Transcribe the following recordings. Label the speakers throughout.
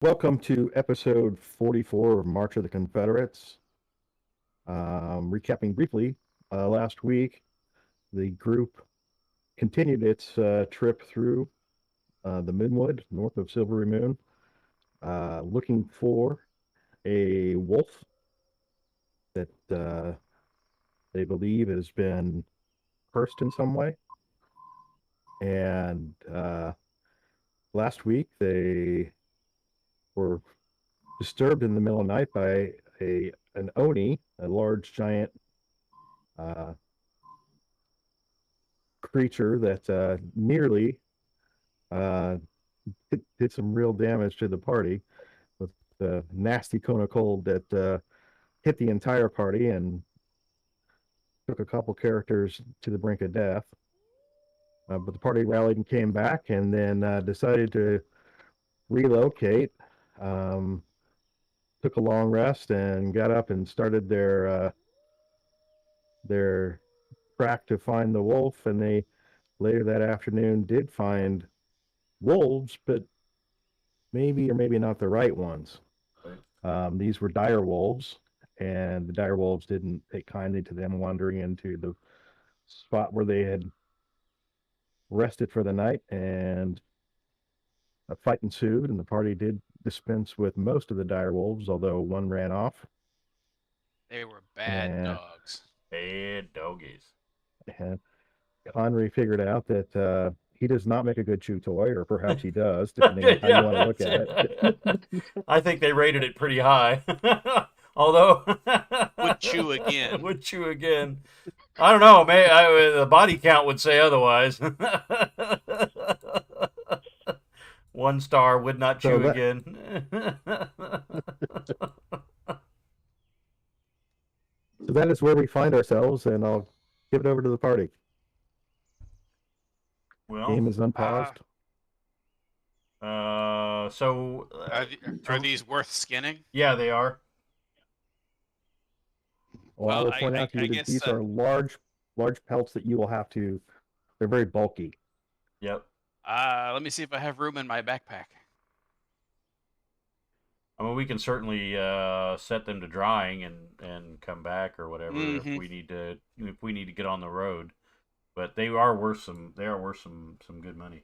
Speaker 1: Welcome to episode 44 of March of the Confederates. Recapping briefly, last week the group continued its trip through the Moonwood north of Silvery Moon, looking for a wolf that they believe has been cursed in some way. And last week they were disturbed in the middle of the night by an oni, a large giant uh, creature that nearly uh, did some real damage to the party with the nasty cone of cold that hit the entire party and took a couple characters to the brink of death. But the party rallied and came back, and then decided to relocate. Um, Took a long rest and got up and started their track to find the wolf. And they later that afternoon did find wolves, but maybe or maybe not the right ones. These were dire wolves, and the dire wolves didn't take kindly to them wandering into the spot where they had rested for the night, and a fight ensued, and the party did dispense with most of the dire wolves, although one ran off.
Speaker 2: They were bad
Speaker 1: And,
Speaker 2: dogs.
Speaker 3: Bad doggies.
Speaker 1: and Henri figured out that he does not make a good chew toy, or perhaps he does, depending on how you want to look at it.
Speaker 3: I think they rated it pretty high. Although
Speaker 2: Would chew again.
Speaker 3: would chew again. I don't know. The body count would say otherwise. 1 star would not
Speaker 1: So
Speaker 3: chew
Speaker 1: that
Speaker 3: again.
Speaker 1: so that is where we find ourselves, and I'll give it over to the party.
Speaker 3: Well,
Speaker 1: Game is unpaused.
Speaker 3: so
Speaker 2: Are these worth skinning?
Speaker 3: yeah, they are.
Speaker 1: Well, I
Speaker 2: Well,
Speaker 1: will point out to
Speaker 2: I
Speaker 1: you that
Speaker 2: guess
Speaker 1: these are large pelts that you will have to. They're very bulky.
Speaker 3: Yep.
Speaker 2: let me see if I have room in my backpack.
Speaker 3: I mean, we can certainly set them to drying and come back or whatever
Speaker 2: Mm-hmm.
Speaker 3: if we need to get on the road. But they are worth some good money.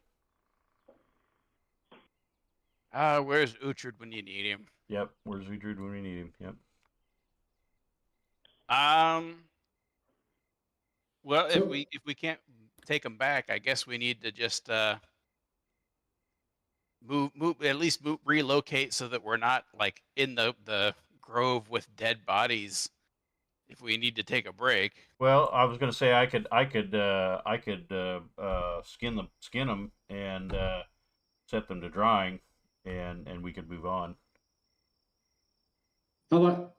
Speaker 2: Where's Uhtred when you need him?
Speaker 3: Yep. Where's Uhtred when we need him? Yep.
Speaker 2: Well,
Speaker 4: So,
Speaker 2: if we can't take them back, I guess we need to just relocate so that we're not like in the grove with dead bodies. If we need to take a break.
Speaker 3: Well, I was going to say I could skin them and set them to drying, and we could move on.
Speaker 4: how about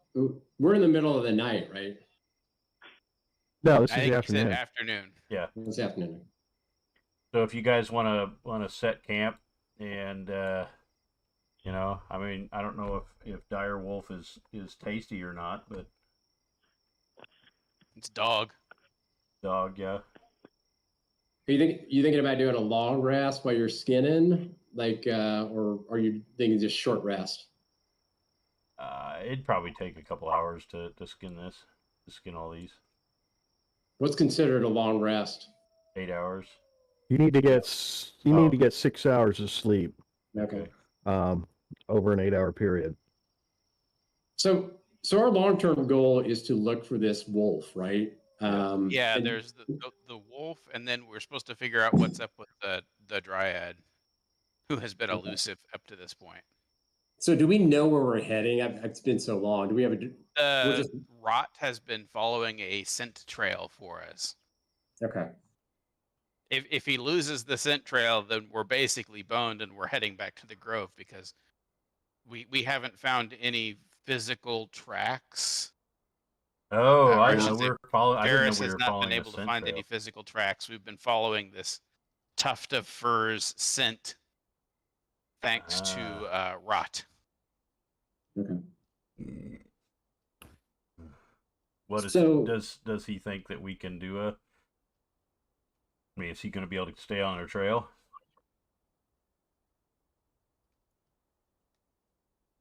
Speaker 4: we're in the middle of the night, right?
Speaker 1: No, this
Speaker 2: I
Speaker 1: is
Speaker 2: think
Speaker 1: the
Speaker 2: you said
Speaker 1: afternoon.
Speaker 2: afternoon.
Speaker 3: Yeah.
Speaker 4: This afternoon.
Speaker 3: So if you guys want to set camp and I mean, I don't know if dire wolf is tasty or not, but
Speaker 2: It's dog.
Speaker 3: dog, yeah.
Speaker 4: Are you thinking about doing a long rest while you're skinning, or are you thinking just short rest?
Speaker 3: It'd probably take a couple hours to skin all these.
Speaker 4: What's considered a long rest?
Speaker 3: 8 hours.
Speaker 1: You need to get 6 hours of sleep
Speaker 4: Okay.
Speaker 1: over an 8-hour period.
Speaker 4: So our long-term goal is to look for this wolf, right?
Speaker 2: Yeah,
Speaker 4: and-
Speaker 2: there's the wolf, and then we're supposed to figure out what's up with the dryad, who has been
Speaker 4: Okay.
Speaker 2: elusive up to this point.
Speaker 4: So do we know where we're heading? It's been so long. Do we have
Speaker 2: The rot has been following a scent trail for us.
Speaker 4: Okay.
Speaker 2: If he loses the scent trail, then we're basically boned, and we're heading back to the grove because we haven't found any physical tracks.
Speaker 3: Oh,
Speaker 2: Or
Speaker 3: I
Speaker 2: I
Speaker 3: didn't
Speaker 2: should
Speaker 3: know
Speaker 2: say,
Speaker 3: we were following. I didn't know
Speaker 2: Paris
Speaker 3: we
Speaker 2: has
Speaker 3: were
Speaker 2: not been
Speaker 3: following a
Speaker 2: able to
Speaker 3: scent
Speaker 2: find
Speaker 3: trail.
Speaker 2: any physical tracks. We've been following this tuft of furs scent, thanks to rot.
Speaker 4: Okay.
Speaker 3: What is
Speaker 4: So-
Speaker 3: does he think that we can do a? I mean, is he going to be able to stay on our trail?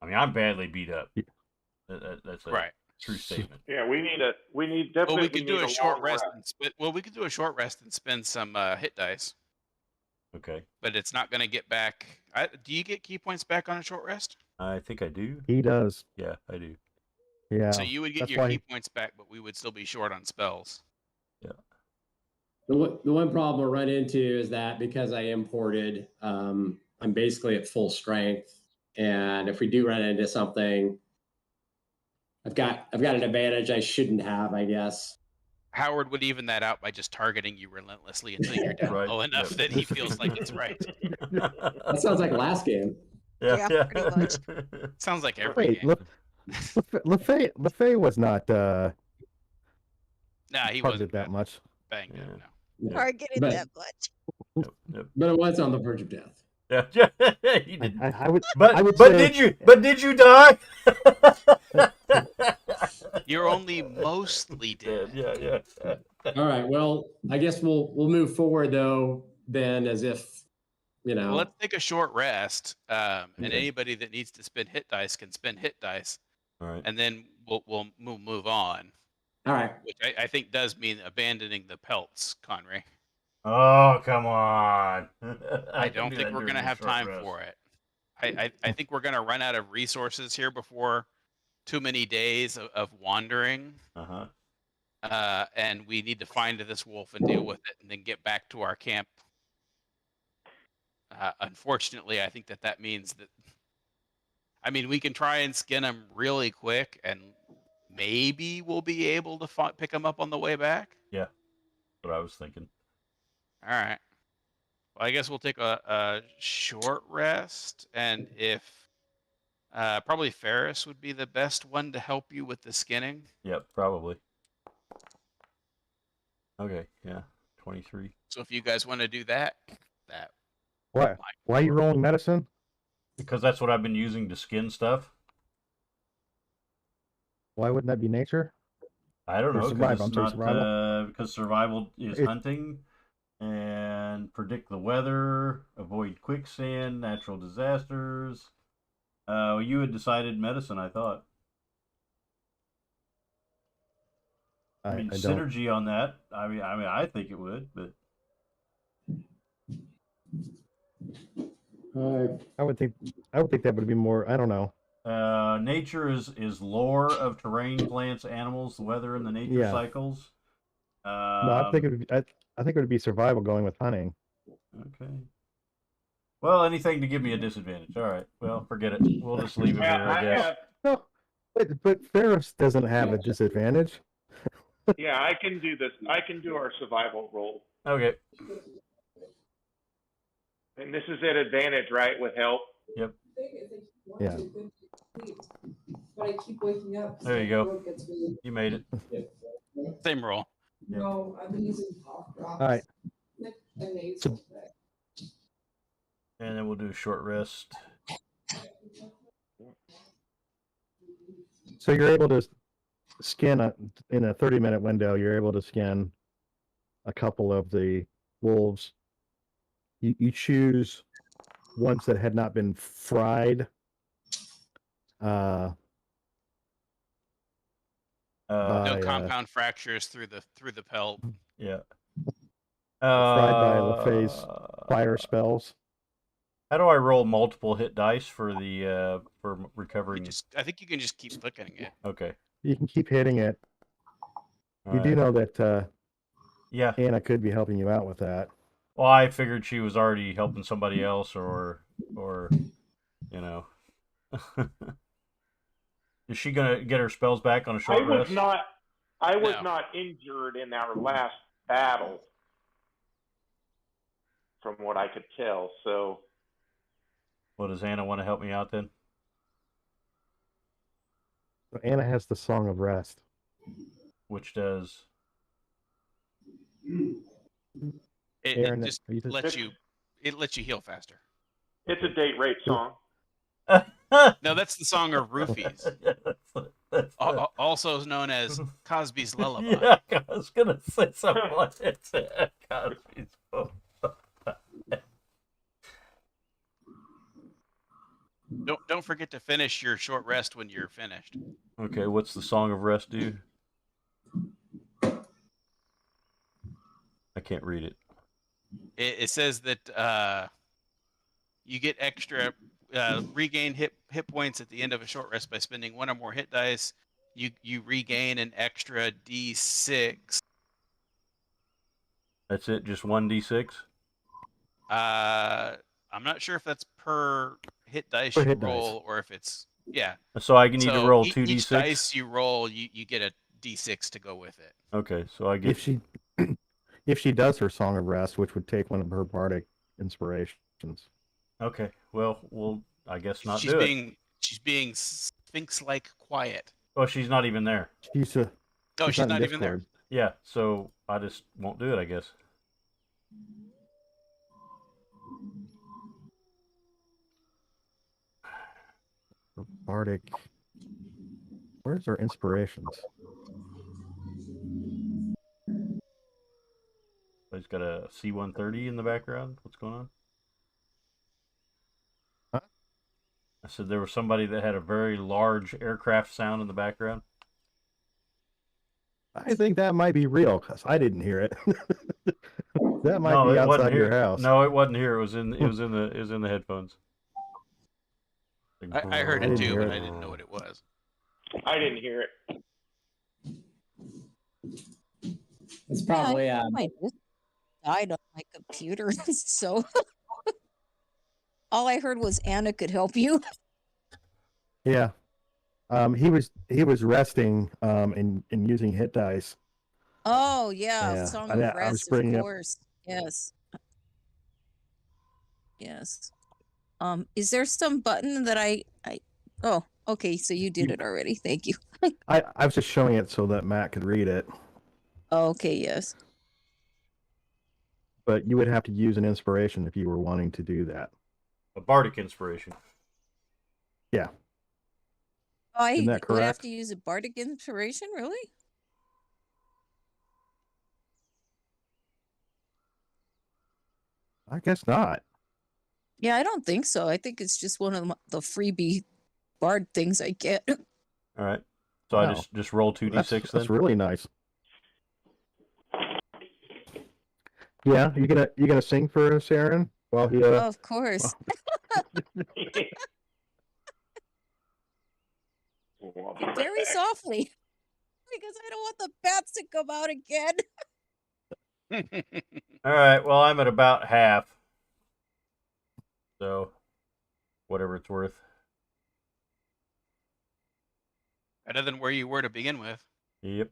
Speaker 3: I mean, I'm badly beat up.
Speaker 1: Yeah.
Speaker 3: That's a
Speaker 2: Right.
Speaker 3: true statement.
Speaker 5: Yeah, we definitely
Speaker 2: Well, we could do
Speaker 5: need
Speaker 2: a short
Speaker 5: long
Speaker 2: rest and spin. Well, we could do a short rest and spin some hit dice,
Speaker 3: Okay.
Speaker 2: but it's not going to get back. Do you get key points back on a short rest?
Speaker 3: I think I do.
Speaker 1: He does.
Speaker 3: Yeah, I do.
Speaker 1: Yeah.
Speaker 2: So you would get
Speaker 1: that's
Speaker 2: your
Speaker 1: why-
Speaker 2: key points back, but we would still be short on spells.
Speaker 4: The one problem we'll run into is that because I imported, I'm basically at full strength, and if we do run into something, I've got an advantage I shouldn't have, I guess.
Speaker 2: Howard would even that out by just targeting you relentlessly until you're down
Speaker 3: Right,
Speaker 2: low enough
Speaker 3: yep.
Speaker 2: that he feels like it's right.
Speaker 4: That sounds like last game.
Speaker 6: Yeah, pretty much.
Speaker 2: Sounds like every
Speaker 1: Wait,
Speaker 2: game.
Speaker 1: LeFay was not
Speaker 2: Nah, he
Speaker 1: targeted
Speaker 2: wasn't
Speaker 1: that much.
Speaker 2: banged
Speaker 3: Yeah.
Speaker 2: up. No.
Speaker 4: Yeah.
Speaker 6: Targeted
Speaker 4: But-
Speaker 6: that much.
Speaker 3: Yep.
Speaker 4: But it was on the verge of death.
Speaker 3: Yeah. He didn't.
Speaker 1: I would.
Speaker 3: But
Speaker 1: I would
Speaker 3: but
Speaker 1: say-
Speaker 3: did you die?
Speaker 2: You're only mostly dead.
Speaker 3: Yeah.
Speaker 4: All right. Well, I guess we'll move forward though, Ben, as if
Speaker 2: Well, let's take a short rest, and
Speaker 3: Okay.
Speaker 2: anybody that needs to spin hit dice can spin hit dice,
Speaker 3: All right.
Speaker 2: and then we'll move on,
Speaker 4: all right.
Speaker 2: which I think does mean abandoning the pelts, Conray.
Speaker 3: Oh, come on.
Speaker 2: I don't think we're going to have time for it. I think we're going to run out of resources here before too many days of wandering,
Speaker 3: Uh-huh.
Speaker 2: and we need to find this wolf and deal with it and then get back to our camp. Unfortunately, I think that means that, I mean, we can try and skin him really quick and maybe we'll be able to pick him up on the way back.
Speaker 3: What I was thinking.
Speaker 2: All right. Well, I guess we'll take a short rest, and if probably Ferris would be the best one to help you with the skinning.
Speaker 3: Yep, probably. Okay, yeah. 23.
Speaker 2: So if you guys want to do that,
Speaker 1: Why? Why are you rolling medicine?
Speaker 3: Because that's what I've been using to skin stuff.
Speaker 1: Why wouldn't that be nature?
Speaker 3: I don't
Speaker 1: Or
Speaker 3: know,
Speaker 1: survival,
Speaker 3: because
Speaker 1: I'm sorry, survival?
Speaker 3: because survival is
Speaker 1: It-
Speaker 3: hunting and predict the weather, avoid quicksand, natural disasters. You had decided medicine, I thought. I mean,
Speaker 1: I don't.
Speaker 3: synergy on that. I mean, I think it would, but
Speaker 1: I would think that would be more. I don't know.
Speaker 3: nature is lore of terrain, plants, animals, the weather, and the nature
Speaker 1: Yeah.
Speaker 3: cycles.
Speaker 1: No, I think I think it would be survival going with hunting.
Speaker 3: Okay. Well, anything to give me a disadvantage. All right. Well, forget it. We'll just leave it here, I guess.
Speaker 1: No, but Ferris doesn't have a disadvantage.
Speaker 5: Yeah, I can do this. I can do our survival roll.
Speaker 3: Okay.
Speaker 5: And this is at advantage, right, with help?
Speaker 3: Yep.
Speaker 1: Yeah.
Speaker 7: But I keep waking up. 'cause
Speaker 3: There you
Speaker 7: my
Speaker 3: go.
Speaker 7: throat gets really-
Speaker 3: You made it.
Speaker 2: same roll.
Speaker 7: No, I've been using cough drops.
Speaker 1: All right.
Speaker 7: And nasal spray.
Speaker 3: And then we'll do a short rest.
Speaker 1: So you're able to skin in a 30-minute window. You're able to skin a couple of the wolves. You choose ones that had not been fried.
Speaker 2: No
Speaker 1: By,
Speaker 2: compound fractures through the pelt.
Speaker 3: Yeah.
Speaker 1: fried by LaFay's fire spells.
Speaker 3: How do I roll multiple hit dice for the for recovering?
Speaker 2: I think you can just keep clicking it.
Speaker 3: Okay.
Speaker 1: You can keep hitting it.
Speaker 3: All
Speaker 1: You do
Speaker 3: right.
Speaker 1: know that
Speaker 3: Yeah.
Speaker 1: Anna could be helping you out with that.
Speaker 3: Well, I figured she was already helping somebody else, or you know. Is she gonna get her spells back on a short rest?
Speaker 5: I was
Speaker 2: No.
Speaker 5: not injured in our last battle, from what I could tell. So
Speaker 3: Well, does Anna want to help me out then?
Speaker 1: Anna has the Song of Rest.
Speaker 3: Which does?
Speaker 2: It
Speaker 1: Aaron,
Speaker 2: just
Speaker 1: are you the-
Speaker 2: lets you heal faster.
Speaker 5: it's a date rape song.
Speaker 2: No, that's the song of Roofies, also known as Cosby's Lullaby.
Speaker 3: Yeah, I was gonna say something like that. Cosby's
Speaker 2: Don't forget to finish your short rest when you're finished.
Speaker 3: Okay, what's the Song of Rest do? I can't read it.
Speaker 2: It says that you get extra regain hit points at the end of a short rest by spending 1 or more hit dice. You regain an extra D6.
Speaker 3: That's it, just 1d6?
Speaker 2: I'm not sure if that's per hit dice
Speaker 1: Per
Speaker 2: you
Speaker 1: hit dice.
Speaker 2: roll or if it's
Speaker 3: So I need to
Speaker 2: So
Speaker 3: roll
Speaker 2: each
Speaker 3: 2d6?
Speaker 2: dice you roll, you get a D6 to go with it.
Speaker 3: Okay, so I get...
Speaker 1: If she if she does her Song of Rest, which would take one of her bardic inspirations.
Speaker 3: Okay, well, I guess not
Speaker 2: she's
Speaker 3: do
Speaker 2: being
Speaker 3: it.
Speaker 2: she's being sphinx-like quiet.
Speaker 3: Oh, she's not even there.
Speaker 1: She's
Speaker 2: Oh, she's
Speaker 1: in
Speaker 2: not even there.
Speaker 1: Discord.
Speaker 3: Yeah, so I just won't do it, I guess.
Speaker 1: Bardic. Where's our inspirations?
Speaker 3: He's got a C-130 in the background. What's going on?
Speaker 1: Huh?
Speaker 3: I said there was somebody that had a very large aircraft sound in the background.
Speaker 1: I think that might be real because I didn't hear it. That might
Speaker 3: No,
Speaker 1: be
Speaker 3: it wasn't
Speaker 1: outside your
Speaker 3: here.
Speaker 1: house.
Speaker 3: No, it wasn't here. It was in the headphones.
Speaker 2: I heard
Speaker 1: I
Speaker 2: it
Speaker 1: didn't
Speaker 2: too,
Speaker 1: hear
Speaker 2: but
Speaker 1: it.
Speaker 2: I didn't know what it was.
Speaker 5: I didn't hear it.
Speaker 4: It's probably
Speaker 6: I just died on my computer, so all I heard was Anna could help you.
Speaker 1: Yeah. He was resting and using hit dice.
Speaker 6: Oh yeah,
Speaker 1: Yeah,
Speaker 6: Song
Speaker 1: I
Speaker 6: of
Speaker 1: was
Speaker 6: Rest, of
Speaker 1: bringing up-
Speaker 6: course. Yes. Yes. Is there some button that I oh, okay, so you did it already. Thank you.
Speaker 1: I was just showing it so that Matt could read it,
Speaker 6: Okay, yes.
Speaker 1: but you would have to use an inspiration if you were wanting to do that.
Speaker 3: A bardic inspiration.
Speaker 1: Yeah.
Speaker 6: I
Speaker 1: Isn't that
Speaker 6: would have
Speaker 1: correct?
Speaker 6: to use a bardic inspiration, really?
Speaker 1: I guess not.
Speaker 6: Yeah, I don't think so. I think it's just one of the freebie bard things I get.
Speaker 3: All right. So I
Speaker 1: Wow.
Speaker 3: just roll 2d6 then?
Speaker 1: That's really nice. Yeah, you gonna sing for us, Aaron? While he
Speaker 6: Of course. Very softly. Because I don't want the bats to come out again.
Speaker 3: All right. Well, I'm at about half. So, whatever it's worth.
Speaker 2: Better than where you were to begin with.
Speaker 3: Yep.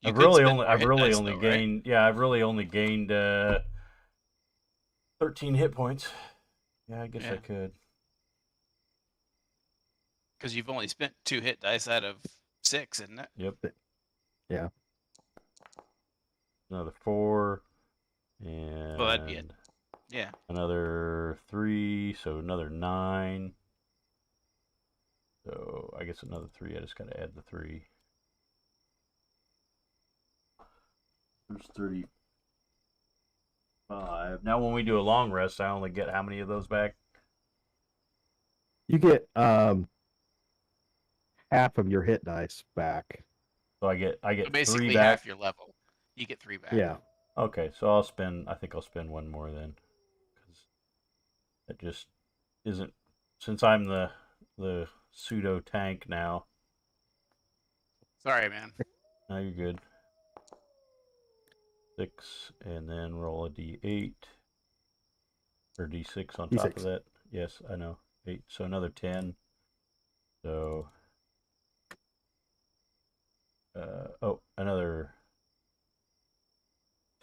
Speaker 2: You
Speaker 3: I've
Speaker 2: could
Speaker 3: really
Speaker 2: spend
Speaker 3: only
Speaker 2: more
Speaker 3: I've
Speaker 2: hit
Speaker 3: really
Speaker 2: dice,
Speaker 3: only
Speaker 2: though, right?
Speaker 3: gained I've really only gained 13 hit points. Yeah, I guess I
Speaker 2: Yeah.
Speaker 3: could.
Speaker 2: Because you've only spent 2 hit dice out of 6, isn't it?
Speaker 3: Yep.
Speaker 1: Yeah.
Speaker 3: Another 4 and
Speaker 2: Well, that'd be it. Yeah.
Speaker 3: another 3, so another 9. So I guess another 3. I just got to add the 3. There's 35. Now, when we do a long rest, I only get how many of those back?
Speaker 1: You get half of your hit dice back.
Speaker 3: So I get
Speaker 2: So basically
Speaker 3: 3 back.
Speaker 2: half your level. You get 3 back.
Speaker 1: Yeah.
Speaker 3: Okay, so I think I'll spend one more then, because it just isn't. Since I'm the pseudo tank now.
Speaker 2: Sorry, man.
Speaker 3: Now you're good. 6, and then roll a d8 or d6 on top
Speaker 1: D6.
Speaker 3: of that. Yes, I know. 8. So another 10. So another.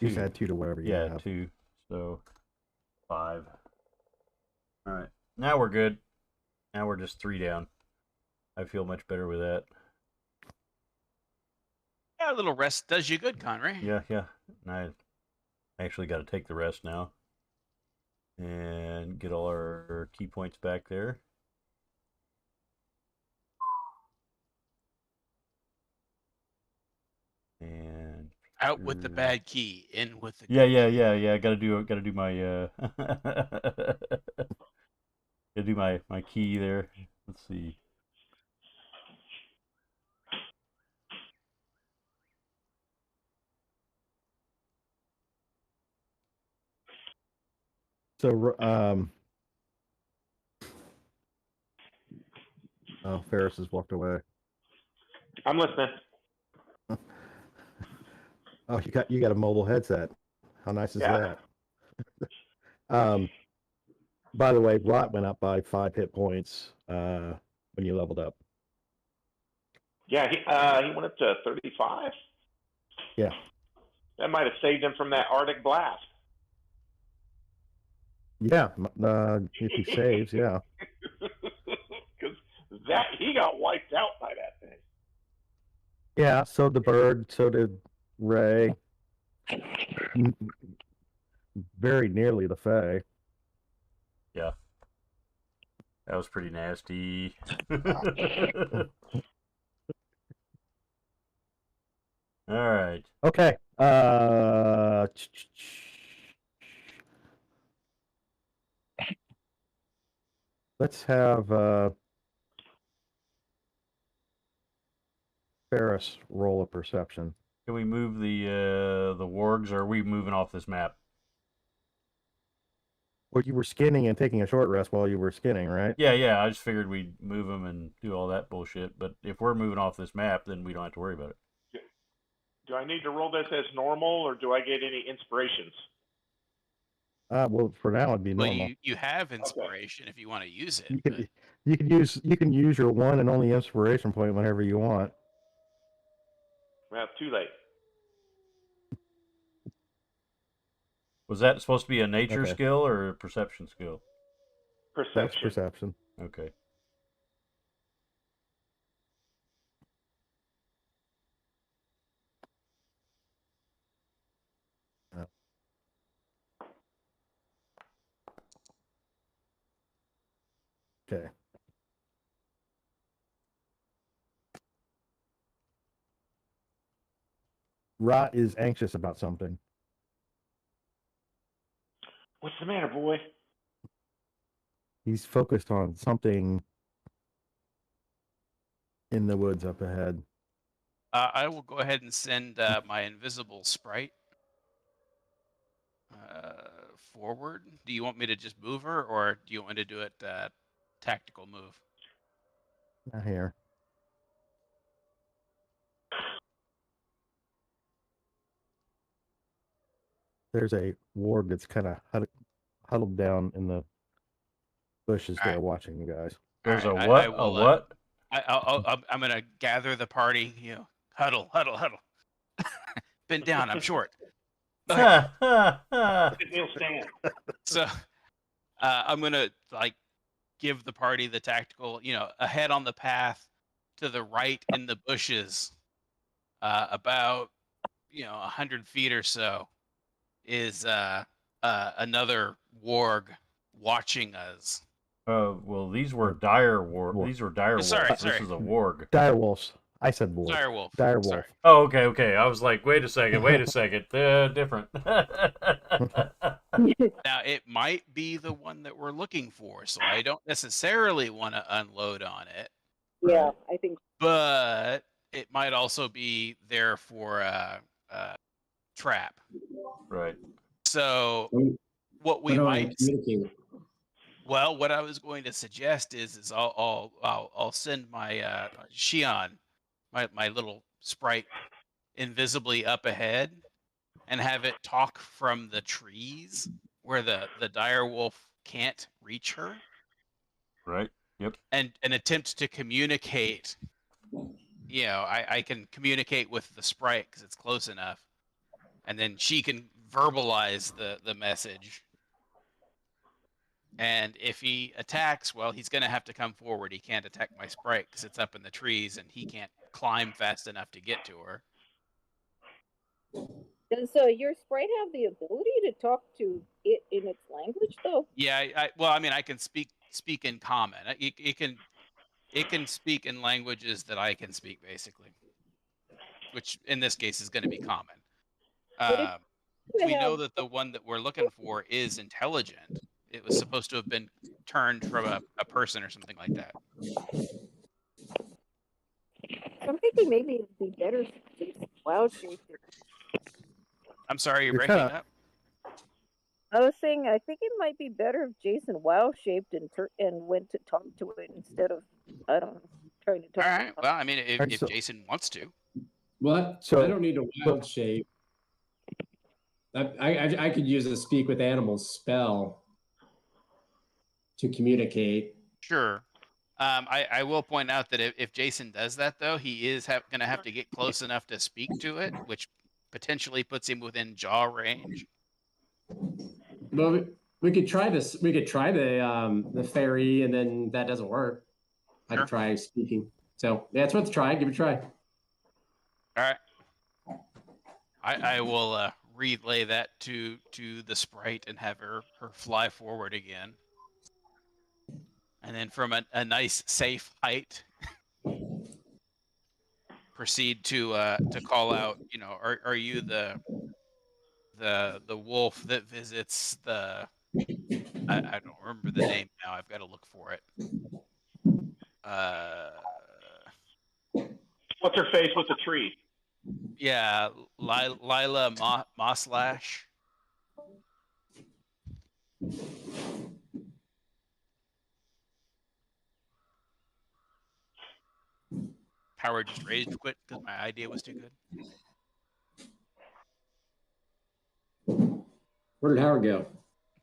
Speaker 1: Just
Speaker 3: 2.
Speaker 1: add 2 to whatever you
Speaker 3: Yeah,
Speaker 1: have.
Speaker 3: 2. So 5. All right. Now we're good. Now we're just 3 down. I feel much better with that.
Speaker 2: Yeah, a little rest does you good, Conry.
Speaker 3: Yeah. And I actually got to take the rest now. And get all our key points back there. And
Speaker 2: Out with the bad key, in with the
Speaker 3: yeah.
Speaker 2: good key.
Speaker 3: I gotta do my Gotta do my key there. Let's see.
Speaker 1: So, oh, Ferris has walked away.
Speaker 5: I'm listening.
Speaker 1: Oh, you got a mobile headset. How nice is
Speaker 5: Yeah.
Speaker 1: that? By the way, Rot went up by 5 hit points when you leveled up.
Speaker 5: Yeah, he went up to 35.
Speaker 1: Yeah.
Speaker 5: That might have saved him from that Arctic blast.
Speaker 1: Yeah, if he saves, yeah.
Speaker 5: Because that he got wiped out by that thing.
Speaker 1: Yeah, so did the bird, so did Ray. Very nearly the Fae.
Speaker 3: Yeah. That was pretty nasty. All right.
Speaker 1: Okay. Let's have Ferris roll a perception.
Speaker 3: Can we move the wargs, or are we moving off this map?
Speaker 1: Well, you were skinning and taking a short rest while you were skinning, right?
Speaker 3: Yeah. I just figured we'd move them and do all that bullshit. But if we're moving off this map, then we don't have to worry about it.
Speaker 5: Do I need to roll this as normal, or do I get any inspirations?
Speaker 1: Well, for now it'd be
Speaker 2: Well,
Speaker 1: normal.
Speaker 2: you have inspiration if you want to use it.
Speaker 1: You can use your one and only inspiration point whenever you want.
Speaker 5: Well, too late.
Speaker 3: Was that supposed to be a nature
Speaker 1: Okay.
Speaker 3: skill or a perception skill?
Speaker 5: Perception.
Speaker 1: That's perception.
Speaker 3: Okay.
Speaker 1: Okay. Rot is anxious about something.
Speaker 5: What's the matter, boy?
Speaker 1: He's focused on something in the woods up ahead.
Speaker 2: I will go ahead and send my invisible sprite forward. Do you want me to just move her, or do you want me to do it tactical move?
Speaker 1: Not here. There's a warg that's kind of huddled down in the bushes
Speaker 2: All
Speaker 1: there
Speaker 2: right.
Speaker 1: watching you guys.
Speaker 3: There's
Speaker 2: All right,
Speaker 3: a what?
Speaker 2: I will,
Speaker 3: A what?
Speaker 2: I'm gonna gather the party. Huddle. Bend down. I'm short. Okay.
Speaker 5: He'll stand.
Speaker 2: So I'm gonna give the party the tactical. Ahead on the path, to the right in the bushes, about 100 feet or so, is another warg watching us.
Speaker 3: Well, these were dire warg. These were dire wolves.
Speaker 2: Sorry.
Speaker 3: This is a warg.
Speaker 1: Dire wolves. I said wolf.
Speaker 2: Dire wolf.
Speaker 1: Dire wolf.
Speaker 2: Sorry.
Speaker 3: Oh, okay. I was like, wait a second. Different.
Speaker 2: Now, it might be the one that we're looking for, so I don't necessarily want to unload on it.
Speaker 8: Yeah, I think.
Speaker 2: But it might also be there for a trap.
Speaker 3: Right.
Speaker 2: So what we might. Well, what I was going to suggest is I'll send my Xion, my little sprite, invisibly up ahead, and have it talk from the trees where the dire wolf can't reach her.
Speaker 3: Right. Yep.
Speaker 2: And attempt to communicate. I can communicate with the sprite because it's close enough, and then she can verbalize the message. And if he attacks, well, he's going to have to come forward. He can't attack my sprite because it's up in the trees, and he can't climb fast enough to get to her.
Speaker 8: Does your sprite have the ability to talk to it in its language, though?
Speaker 2: Yeah, I can speak in common. It can speak in languages that I can speak, basically, which in this case is going to be common. We know that the one that we're looking for is intelligent. it was supposed to have been turned from a person or something like that.
Speaker 8: I'm thinking maybe it'd be better if it's wild shaped.
Speaker 2: I'm sorry, you're
Speaker 1: You're
Speaker 2: breaking
Speaker 1: kinda-
Speaker 2: up.
Speaker 8: I was saying I think it might be better if Jason wild shaped and went to talk to it instead of, I don't know, trying to talk
Speaker 2: All
Speaker 8: to
Speaker 2: right.
Speaker 8: it.
Speaker 2: Well, I mean, if,
Speaker 1: Alright,
Speaker 2: if
Speaker 1: so-
Speaker 2: Jason wants to.
Speaker 4: What?
Speaker 1: So-
Speaker 4: I don't need a wild shape. I could use a speak with animals spell to communicate.
Speaker 2: Sure. I will point out that if Jason does that, though, he is going to have to get close enough to speak to it, which potentially puts him within jaw range.
Speaker 4: Well, we could try this. We could try the fairy, and then that doesn't work. I
Speaker 2: Sure.
Speaker 4: could try speaking. So yeah, it's worth a try. Give it a try.
Speaker 2: All right. I will relay that to the sprite and have her fly forward again, and then from a nice safe height, proceed to call out. You know, are you the wolf that visits the? I don't remember the name now. I've got to look for it.
Speaker 5: What's her face with the tree?
Speaker 2: Yeah, Lila Mosslash. Power just rage quit because my idea was too good.
Speaker 4: Where did Howard go?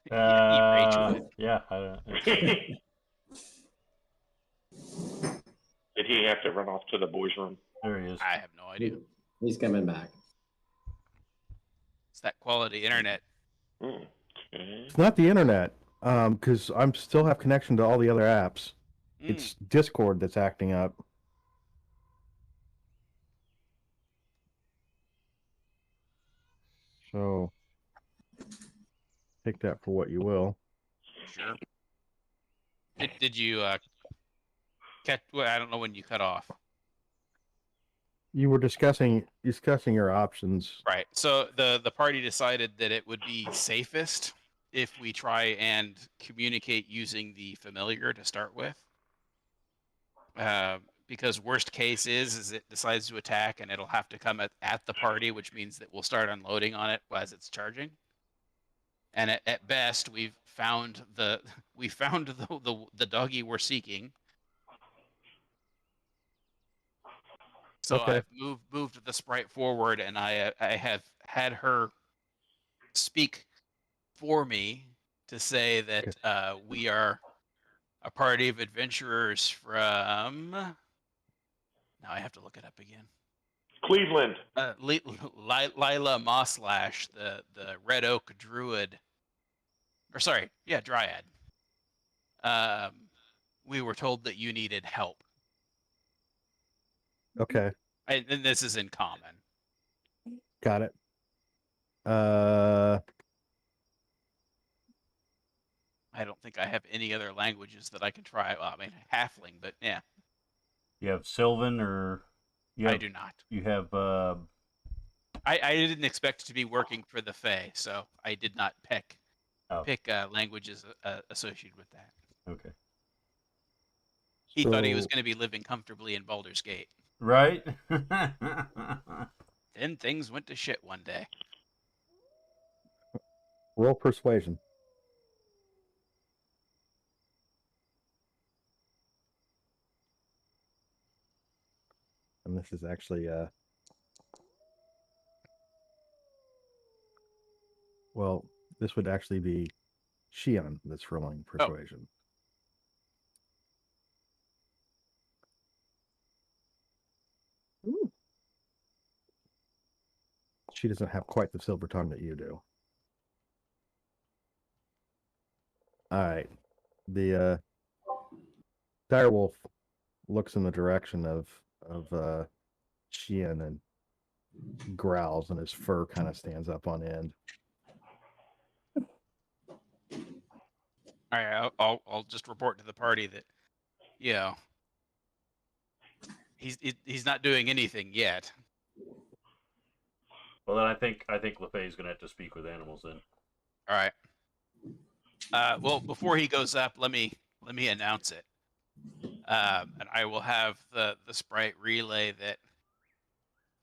Speaker 2: He rage quit.
Speaker 3: Yeah.
Speaker 5: Did he have to run off to the boys' room?
Speaker 3: There he is.
Speaker 2: I have no idea.
Speaker 4: He's coming back.
Speaker 2: It's that quality internet.
Speaker 5: Okay.
Speaker 1: It's not the internet, because I'm still have connection to all the other apps. It's Discord that's acting up. So take that for what you will.
Speaker 2: Sure. Did you catch? Well, I don't know when you cut off.
Speaker 1: You were discussing your options.
Speaker 2: Right. So the party decided that it would be safest if we try and communicate using the familiar to start with. Because worst case is it decides to attack and it'll have to come at the party, which means that we'll start unloading on it as it's charging. And at best, we've found the doggy we're seeking. So
Speaker 1: Okay.
Speaker 2: I've moved the sprite forward, and I have had her speak for me to say that we are a party of adventurers from. Now I have to look it up again.
Speaker 5: Cleveland.
Speaker 2: Lila Mosslash, the Red Oak Druid, or sorry, yeah, Dryad. We were told that you needed help,
Speaker 1: Okay,
Speaker 2: and this is in common.
Speaker 1: got it.
Speaker 2: I don't think I have any other languages that I can try. Well, I mean, halfling, but yeah,
Speaker 3: You have Sylvan, or
Speaker 2: I do not.
Speaker 3: You have.
Speaker 2: I didn't expect to be working for the Fae, so I did not pick languages associated with that.
Speaker 3: Okay.
Speaker 2: He thought he was
Speaker 1: So-
Speaker 2: going to be living comfortably in Baldur's Gate.
Speaker 3: Right.
Speaker 2: Then things went to shit one day.
Speaker 1: Roll persuasion. And this is actually well, this would actually be Shion that's rolling persuasion.
Speaker 8: Ooh.
Speaker 1: She doesn't have quite the silver tongue that you do. All right. The direwolf looks in the direction of Shion and growls, and his fur kind of stands up on end.
Speaker 2: All right, I'll just report to the party that, you know, he's not doing anything yet.
Speaker 3: Well, then I think LeFay's going to have to speak with animals then.
Speaker 2: All right. Well, before he goes up, let me announce it, and I will have the sprite relay that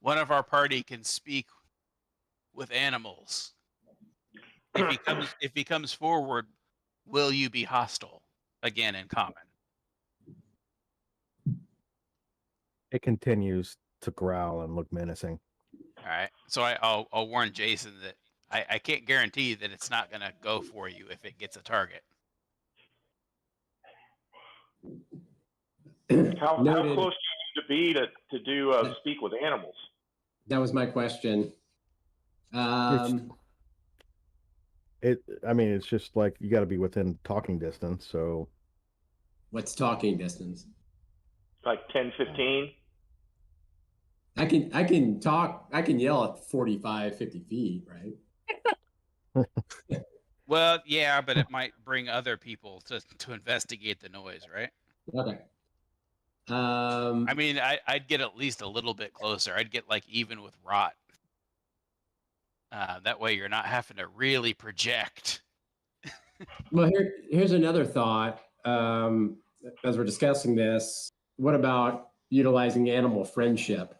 Speaker 2: one of our party can speak with animals. If he comes forward, will you be hostile? Again, in common.
Speaker 1: It continues to growl and look menacing.
Speaker 2: All right. So I'll warn Jason that I can't guarantee that it's not gonna go for you if it gets a target.
Speaker 5: How
Speaker 4: Noted.
Speaker 5: close do you need to be to do speak with animals?
Speaker 4: That was my question.
Speaker 1: I mean, it's just like you got to be within talking distance. So
Speaker 4: What's talking distance?
Speaker 5: Like 10, 15?
Speaker 4: I can talk. I can yell at 45, 50 feet, right?
Speaker 2: Well, yeah, but it might bring other people to investigate the noise, right?
Speaker 4: Okay.
Speaker 2: I mean, I'd get at least a little bit closer. I'd get like even with Rot. That way you're not having to really project.
Speaker 4: Well, here's another thought. As we're discussing this, what about utilizing animal friendship?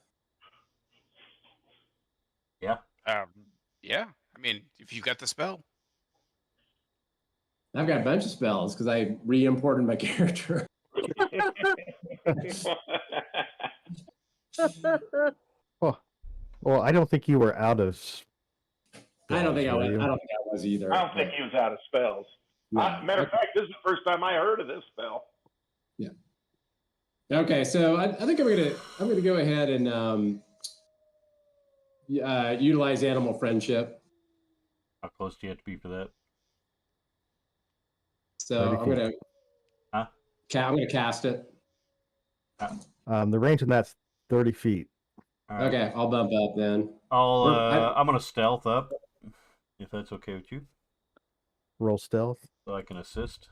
Speaker 3: Yeah.
Speaker 2: Yeah. I mean, if you've got the spell.
Speaker 4: I've got a bunch of spells because I re-imported my character.
Speaker 1: well, I don't think you were out of.
Speaker 4: I don't think I was.
Speaker 1: were you?
Speaker 4: I don't think I was either.
Speaker 5: I don't think he was out of spells.
Speaker 4: No.
Speaker 5: Matter of fact, this is the first time I heard of this spell.
Speaker 4: Yeah. Okay, so I think I'm gonna go ahead and utilize animal friendship.
Speaker 3: How close do you have to be for that?
Speaker 4: So I'm gonna.
Speaker 3: Huh?
Speaker 4: I'm gonna cast it.
Speaker 1: The range in that's 30 feet.
Speaker 3: All right.
Speaker 4: Okay, I'll bump up then.
Speaker 3: I'm gonna stealth up, if that's okay with you,
Speaker 1: Roll stealth.
Speaker 3: so I can assist.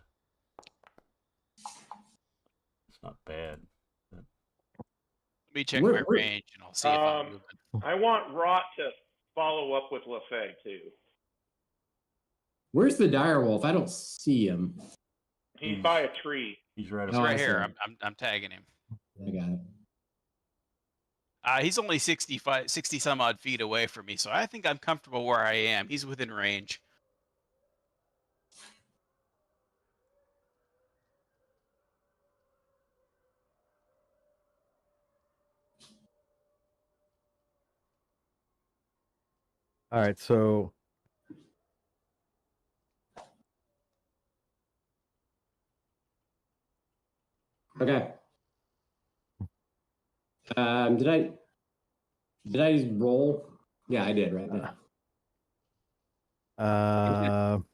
Speaker 3: It's not bad.
Speaker 2: Let me check
Speaker 4: Where-
Speaker 2: my
Speaker 4: where-
Speaker 2: range and I'll see if I'm moving.
Speaker 5: I want Rot to follow up with LaFay too.
Speaker 4: Where's the direwolf? I don't see him.
Speaker 5: He's by a tree.
Speaker 3: He's right
Speaker 2: He's
Speaker 4: Oh,
Speaker 3: up.
Speaker 4: I
Speaker 2: right here.
Speaker 4: see.
Speaker 2: I'm tagging him.
Speaker 4: I got it.
Speaker 2: He's only 60 some odd feet away from me, so I think I'm comfortable where I am. He's within range.
Speaker 1: All right, so
Speaker 4: Okay. Did I roll? Yeah, I did right now.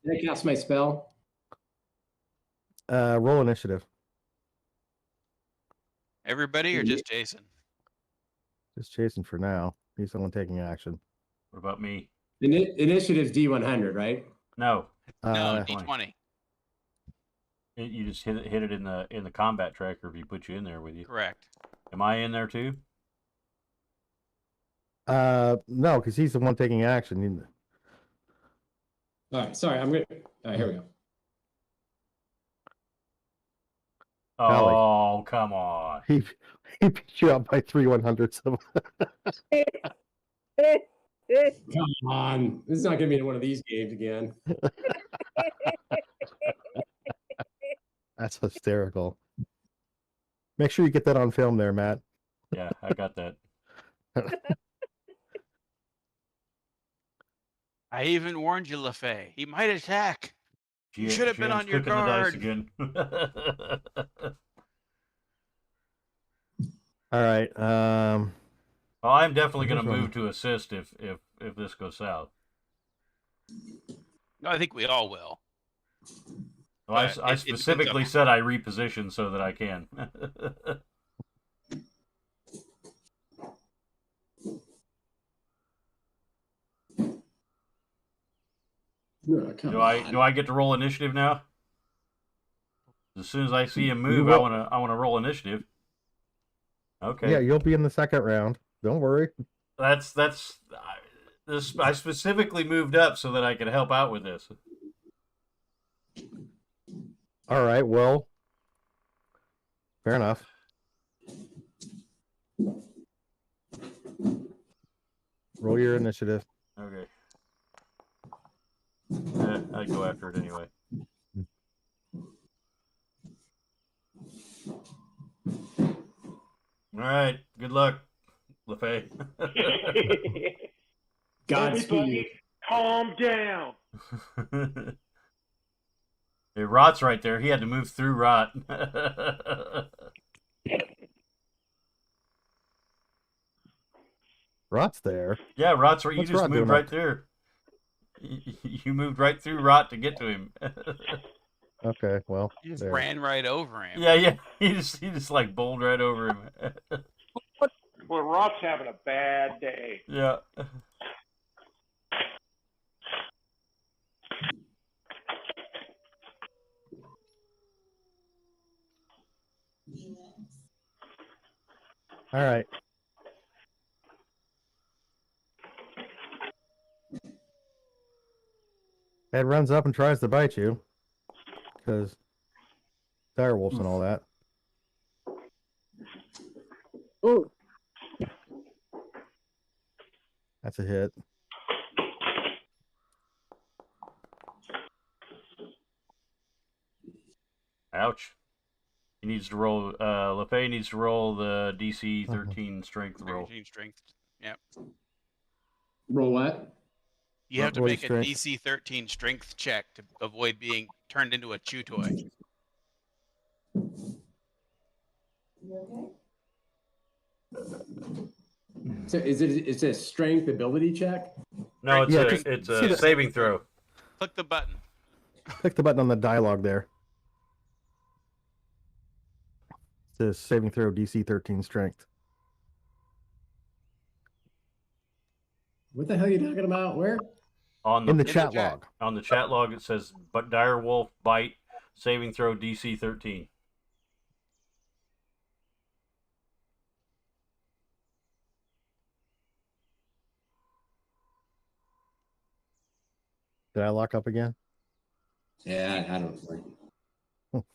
Speaker 4: Did I cast my spell?
Speaker 1: roll initiative.
Speaker 2: Everybody or just Jason?
Speaker 1: Just Jason for now. He's the one taking action.
Speaker 3: What about me?
Speaker 4: Initiative's D100, right?
Speaker 3: No,
Speaker 2: No,
Speaker 3: 20.
Speaker 2: D20.
Speaker 3: You just hit it in the combat tracker if you put you in there with you.
Speaker 2: Correct.
Speaker 3: Am I in there too?
Speaker 1: No, because he's the one taking action.
Speaker 4: All right, sorry. All right, here we go.
Speaker 1: Golly.
Speaker 3: Oh, come on.
Speaker 1: He beat you up by 3/100ths of.
Speaker 4: Come on. This is not going to be one of these games again.
Speaker 1: That's hysterical. Make sure you get that on film there, Matt.
Speaker 3: Yeah, I got that.
Speaker 2: I even warned you, LaFay. He might attack. You should have been
Speaker 3: GM's
Speaker 2: on your
Speaker 3: cooking the dice
Speaker 2: guard.
Speaker 3: again.
Speaker 1: All right.
Speaker 3: Well, I'm definitely going to
Speaker 1: Here's one.
Speaker 3: move to assist if this goes south.
Speaker 2: No, I think we all will.
Speaker 3: Well, I
Speaker 2: But it depends
Speaker 3: specifically
Speaker 2: on-
Speaker 3: said I reposition so that I can.
Speaker 4: No, come
Speaker 3: do
Speaker 4: on.
Speaker 3: I get to roll initiative now? As soon as I see him move,
Speaker 1: will.
Speaker 3: I want to roll initiative. Okay.
Speaker 1: Yeah, you'll be in the second round. Don't worry.
Speaker 3: I specifically moved up so that I could help out with this.
Speaker 1: All right, well, fair enough. Roll your initiative.
Speaker 3: Okay. I'd go after it anyway. All right. Good luck, LaFay.
Speaker 4: Godspeed.
Speaker 5: Calm down.
Speaker 3: Hey, Rot's right there. He had to move through Rot.
Speaker 1: Rot's there.
Speaker 3: Yeah, Rot's right. You
Speaker 1: What's
Speaker 3: just
Speaker 1: Rot
Speaker 3: moved
Speaker 1: doing
Speaker 3: right
Speaker 1: up?
Speaker 3: there. You moved right through Rot to get to him.
Speaker 1: Okay, well,
Speaker 2: You just
Speaker 1: there.
Speaker 2: ran right over him.
Speaker 3: Yeah. He just like bowled right over him.
Speaker 5: Well, Rob's having a bad day.
Speaker 3: Yeah.
Speaker 1: All right. Ed runs up and tries to bite you because direwolves and all that.
Speaker 8: Ooh.
Speaker 1: That's a hit.
Speaker 3: Ouch. He needs to roll. LaFay needs to roll the DC 13 strength roll.
Speaker 2: 13 strength. Yep.
Speaker 4: Roll what?
Speaker 2: You have to
Speaker 1: Roll
Speaker 2: make a
Speaker 1: strength.
Speaker 2: DC 13 strength check to avoid being turned into a chew toy.
Speaker 7: You okay?
Speaker 4: So it's a strength ability check?
Speaker 3: No, it's
Speaker 1: Yeah,
Speaker 3: it's
Speaker 1: see
Speaker 3: a
Speaker 1: the-
Speaker 3: saving throw.
Speaker 2: Click the button.
Speaker 1: Click the button on the dialogue there. It says saving throw DC 13 strength.
Speaker 4: What the hell are you talking about? Where?
Speaker 3: On
Speaker 1: In the
Speaker 3: the
Speaker 1: chat
Speaker 2: chat.
Speaker 1: log.
Speaker 3: on the chat log, it says, "But dire wolf bite, saving throw DC 13."
Speaker 1: Did I lock up again?
Speaker 4: Yeah, I don't know.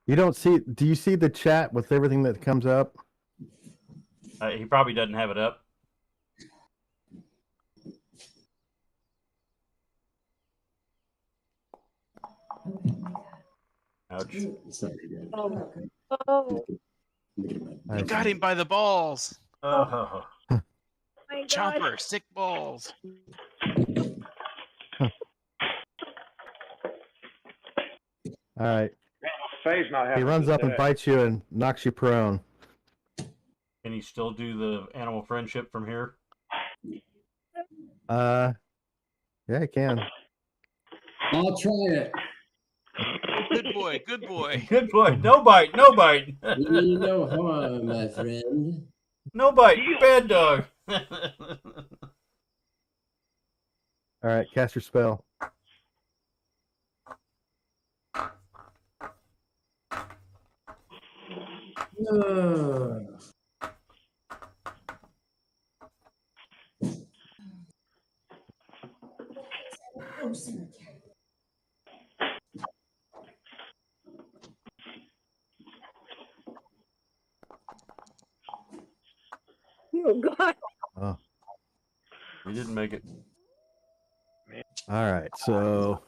Speaker 1: You don't see, do you see the chat with everything that comes up?
Speaker 3: He probably doesn't have it up. Ouch.
Speaker 4: It's not very good.
Speaker 8: Oh. Oh.
Speaker 4: Let me get it
Speaker 1: I
Speaker 2: You got him by the balls.
Speaker 3: Oh.
Speaker 8: My God.
Speaker 2: Chomper, sick balls.
Speaker 1: All right.
Speaker 5: Faye's not having
Speaker 1: He
Speaker 5: a
Speaker 1: runs
Speaker 5: good
Speaker 1: up and
Speaker 5: day.
Speaker 1: bites you and knocks you prone.
Speaker 3: Can he still do the animal friendship from here?
Speaker 1: Yeah, he can.
Speaker 4: I'll try it.
Speaker 2: Good boy, good boy.
Speaker 3: Good boy. No bite. No bite.
Speaker 4: You know harm, my friend.
Speaker 3: No bite. Bad dog.
Speaker 1: All right, cast your spell.
Speaker 8: Oh God.
Speaker 1: Oh,
Speaker 3: He didn't make it.
Speaker 1: all right, so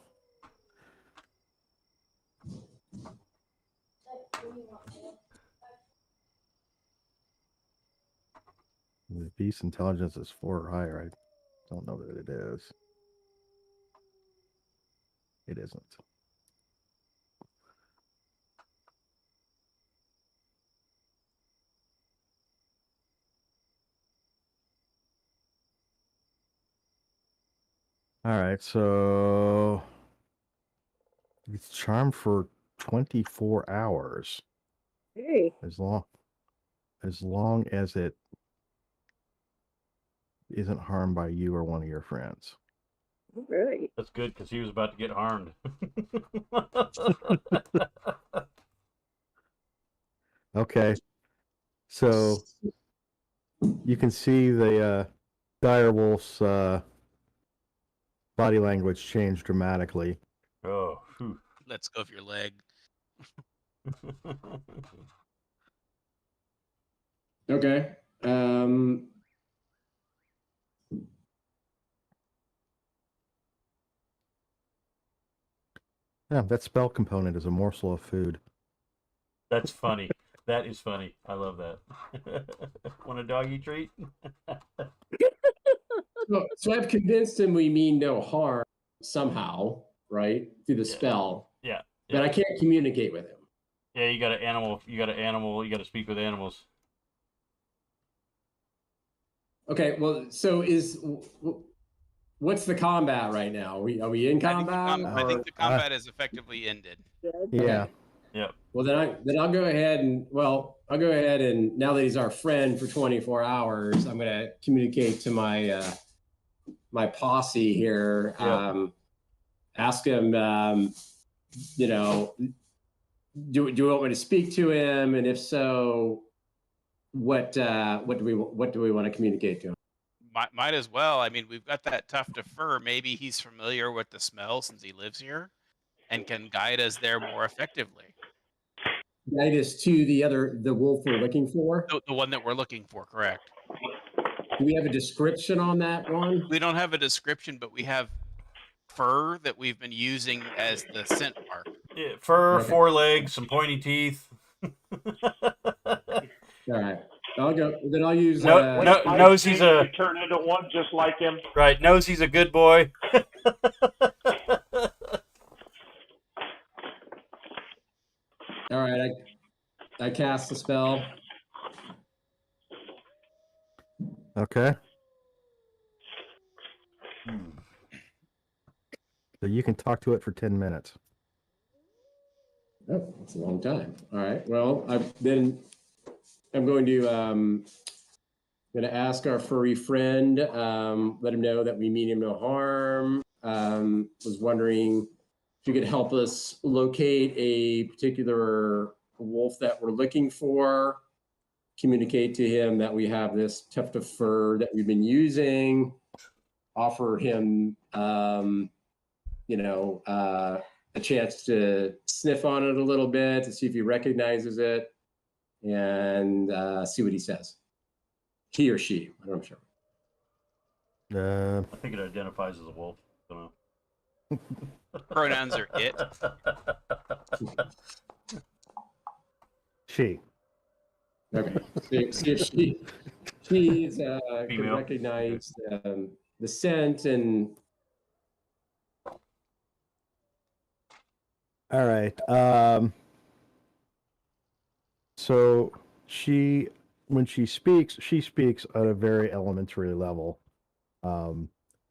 Speaker 1: the beast intelligence is 4 or higher. I don't know that it is. It isn't. All right, so it's charmed for 24 hours.
Speaker 8: Hey.
Speaker 1: As long as it isn't harmed by you or one of your friends.
Speaker 8: All right.
Speaker 3: That's good because he was about to get harmed.
Speaker 1: Okay. So you can see the direwolf's body language change dramatically.
Speaker 2: lets go of your leg.
Speaker 4: Okay.
Speaker 1: Yeah, that spell component is a morsel of food.
Speaker 3: That's funny. That is funny. I love that. Want a doggy treat?
Speaker 4: So I've convinced him we mean no harm somehow, right? Through the spell.
Speaker 3: Yeah.
Speaker 4: But I can't communicate with him.
Speaker 3: Yeah, you got an animal. You got to speak with animals.
Speaker 4: Okay, well, so what's the combat right now? Are we in combat?
Speaker 2: I think the combat is effectively ended.
Speaker 1: Yeah.
Speaker 3: Yep.
Speaker 4: Well, then I'll go ahead and now that he's our friend for 24 hours, I'm going to communicate to my my posse here.
Speaker 3: Yep.
Speaker 4: Ask him, you know, do you want me to speak to him, and if so, what do we want to communicate to him?
Speaker 2: Might as well. I mean, we've got that tuft of fur. Maybe he's familiar with the smell since he lives here, and can guide us there more effectively.
Speaker 4: Guide us to the wolf we're looking for.
Speaker 2: The one that we're looking for, correct?
Speaker 4: Do we have a description on that one?
Speaker 2: We don't have a description, but we have fur that we've been using as the scent mark.
Speaker 3: Yeah, fur,
Speaker 4: Okay.
Speaker 3: 4 legs, some pointy teeth.
Speaker 4: All right. I'll go. Then I'll use.
Speaker 3: Knows he's
Speaker 5: You turn into one just like him.
Speaker 3: right. Knows he's a good boy.
Speaker 4: All right. I cast the spell.
Speaker 1: Okay. So you can talk to it for 10 minutes.
Speaker 4: Oh, that's a long time. All right. Well, I'm going to ask our furry friend, let him know that we mean him no harm. Was wondering if you could help us locate a particular wolf that we're looking for. Communicate to him that we have this tuft of fur that we've been using. Offer him, a chance to sniff on it a little bit to see if he recognizes it, and see what he says. He or she, I'm sure.
Speaker 3: I think it identifies as a wolf. Don't know.
Speaker 2: Pronouns are it.
Speaker 1: She.
Speaker 4: Okay. See if she's can
Speaker 3: Female.
Speaker 4: recognize the scent and.
Speaker 1: All right. So when she speaks at a very elementary level.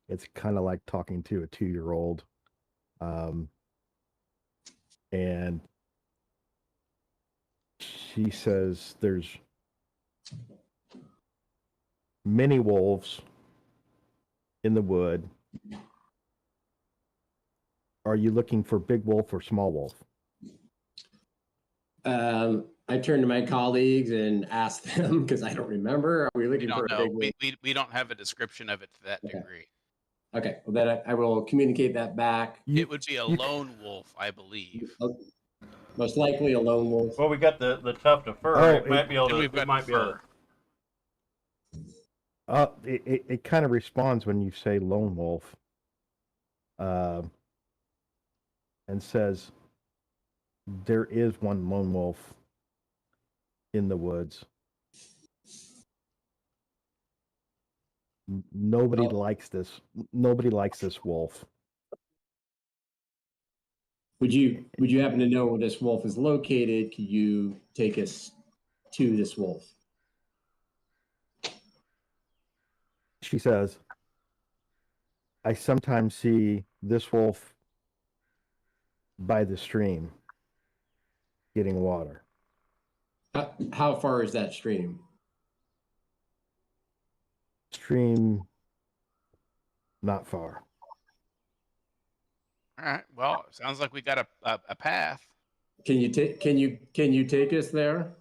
Speaker 1: It's kind of like talking to a 2-year-old. And she says there's many wolves in the wood. Are you looking for big wolf or small wolf?
Speaker 4: I turn to my colleagues and ask them because I don't remember. Are we looking for a big wolf?
Speaker 2: We don't have a description of it to that degree.
Speaker 4: Okay, well then I will communicate that back.
Speaker 2: It would be a lone wolf, I believe.
Speaker 4: Most likely a lone wolf.
Speaker 3: Well, we got the tuft of fur. It might be able to.
Speaker 2: We've got
Speaker 3: It might be able
Speaker 2: fur.
Speaker 3: to.
Speaker 1: It kind of responds when you say lone wolf, and says there is one lone wolf in the woods. Nobody likes this. Nobody likes this wolf.
Speaker 4: Would you happen to know where this wolf is located? Could you take us to this wolf?
Speaker 1: She says, I sometimes see this wolf by the stream getting water.
Speaker 4: How far is that stream?
Speaker 1: Stream not far.
Speaker 2: All right. Well, sounds like we got a path.
Speaker 4: Can you take us there?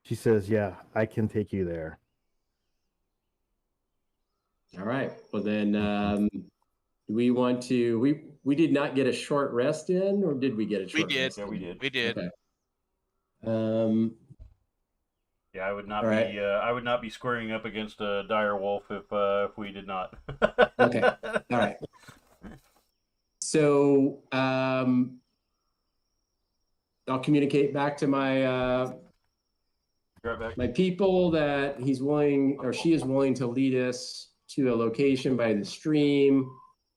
Speaker 1: She says, yeah, I can take you there.
Speaker 4: All right. Well then, we want to we did not get a short rest in, or did we get a
Speaker 2: We
Speaker 4: short
Speaker 2: did.
Speaker 4: rest?
Speaker 3: Yeah, we did.
Speaker 2: We did.
Speaker 4: Okay.
Speaker 3: Yeah, I would not
Speaker 4: All
Speaker 3: be.
Speaker 4: right.
Speaker 3: I would not be squaring up against a dire wolf if we did not.
Speaker 4: Okay. All right. So I'll communicate back to my
Speaker 3: Right back.
Speaker 4: my people that he's willing, or she is willing, to lead us to a location by the stream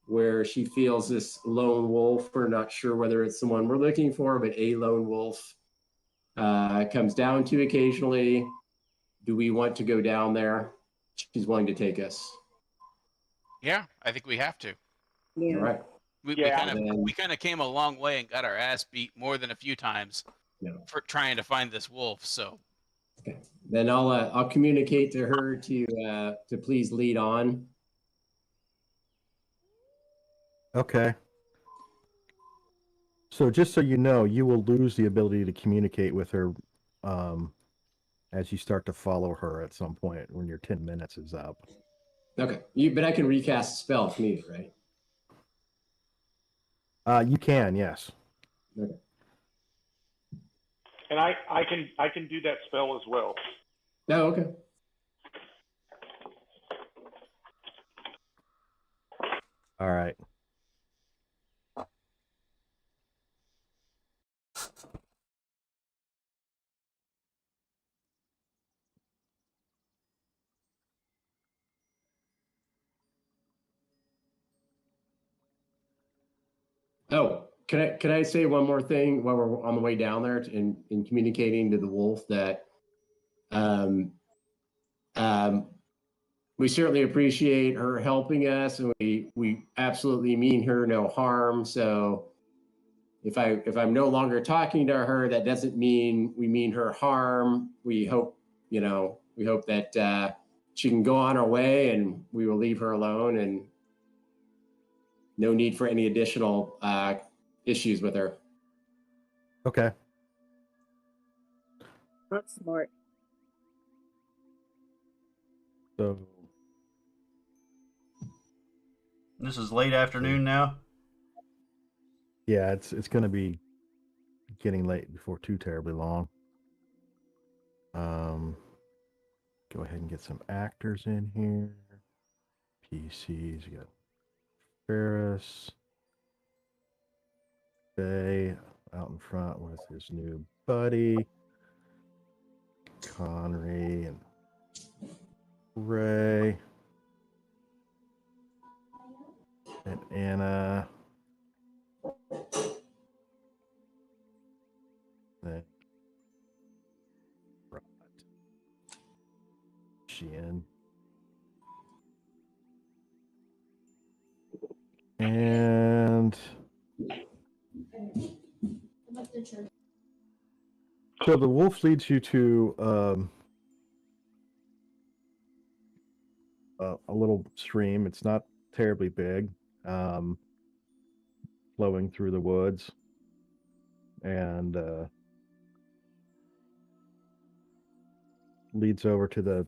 Speaker 4: where she feels this lone wolf. We're not sure whether it's the one we're looking for, but a lone wolf comes down to occasionally. Do we want to go down there? She's willing to take us.
Speaker 2: Yeah, I think we have to.
Speaker 8: Yeah.
Speaker 4: All right.
Speaker 2: We
Speaker 5: Yeah.
Speaker 2: kind of came a long way and got our ass beat more than a few times
Speaker 4: Yeah.
Speaker 2: for trying to find this wolf. So
Speaker 4: Okay. Then I'll communicate to her to please lead on.
Speaker 1: Okay. So just so you know, you will lose the ability to communicate with her as you start to follow her at some point when your 10 minutes is up.
Speaker 4: Okay. But I can recast the spell if needed, right?
Speaker 1: You can, yes.
Speaker 4: Okay.
Speaker 5: And I can do that spell as well.
Speaker 4: No, okay.
Speaker 1: All right.
Speaker 4: Oh, can I say one more thing while we're on the way down there in communicating to the wolf that we certainly appreciate her helping us, and we absolutely mean her no harm. So if I'm no longer talking to her, that doesn't mean we mean her harm. We hope that she can go on her way, and we will leave her alone, and no need for any additional issues with her.
Speaker 1: Okay.
Speaker 8: That's smart.
Speaker 1: So
Speaker 3: This is late afternoon now.
Speaker 1: yeah, it's going to be getting late before too terribly long. Go ahead and get some actors in here. PCs, you got Ferris, Bay out in front with his new buddy, Connery and Ray, and Anna. Then Rod. Sheehan. And so the wolf leads you to a little stream. It's not terribly big, flowing through the woods, and leads over to the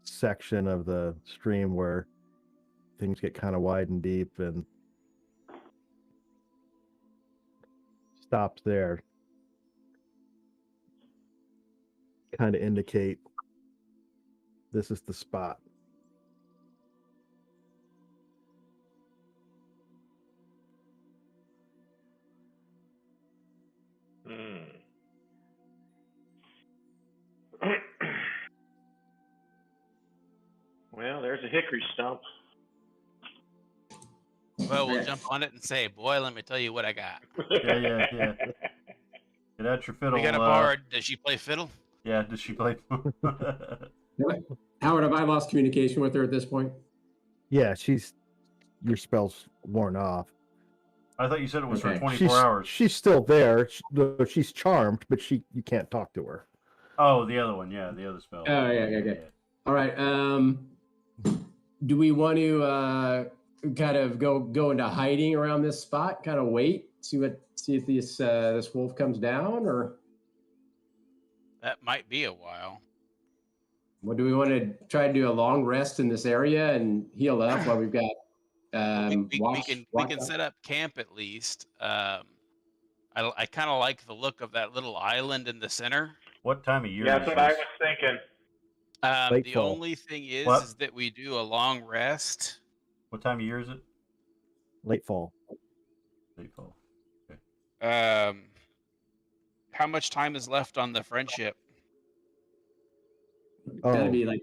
Speaker 1: section of the stream where things get kind of wide and deep, and stops there. Kind of indicate this is the spot.
Speaker 5: Well, there's a hickory stump.
Speaker 2: well, we'll jump on it and say, boy, let me tell you what I got.
Speaker 3: Yeah. Get out your fiddle.
Speaker 2: We got a bard. Does she play fiddle?
Speaker 3: Yeah, does she play?
Speaker 4: Howard, have I lost communication with her at this point?
Speaker 1: Yeah, your spell's worn off.
Speaker 3: I thought you said it was for
Speaker 4: Okay.
Speaker 3: 24 hours.
Speaker 1: She's still there. She's charmed, but you can't talk to her.
Speaker 3: Oh, the other one, yeah, the other spell.
Speaker 4: Oh, yeah. All right. Do we want to kind of go into hiding around this spot? Kind of wait, see if this wolf comes down, or
Speaker 2: That might be a while.
Speaker 4: what do we want to try to do? A long rest in this area and heal up while we've got
Speaker 2: We can set up camp at least. I kind of like the look of that little island in the center.
Speaker 3: What time of year
Speaker 5: Yeah,
Speaker 3: is
Speaker 5: that's what I
Speaker 3: this?
Speaker 5: was thinking.
Speaker 1: Late
Speaker 2: The
Speaker 1: fall.
Speaker 2: only thing
Speaker 3: What?
Speaker 2: is that we do a long rest.
Speaker 3: What time of year is it?
Speaker 1: Late fall.
Speaker 3: Late fall.
Speaker 2: How much time is left on the friendship?
Speaker 4: Gotta
Speaker 1: Oh,
Speaker 4: be like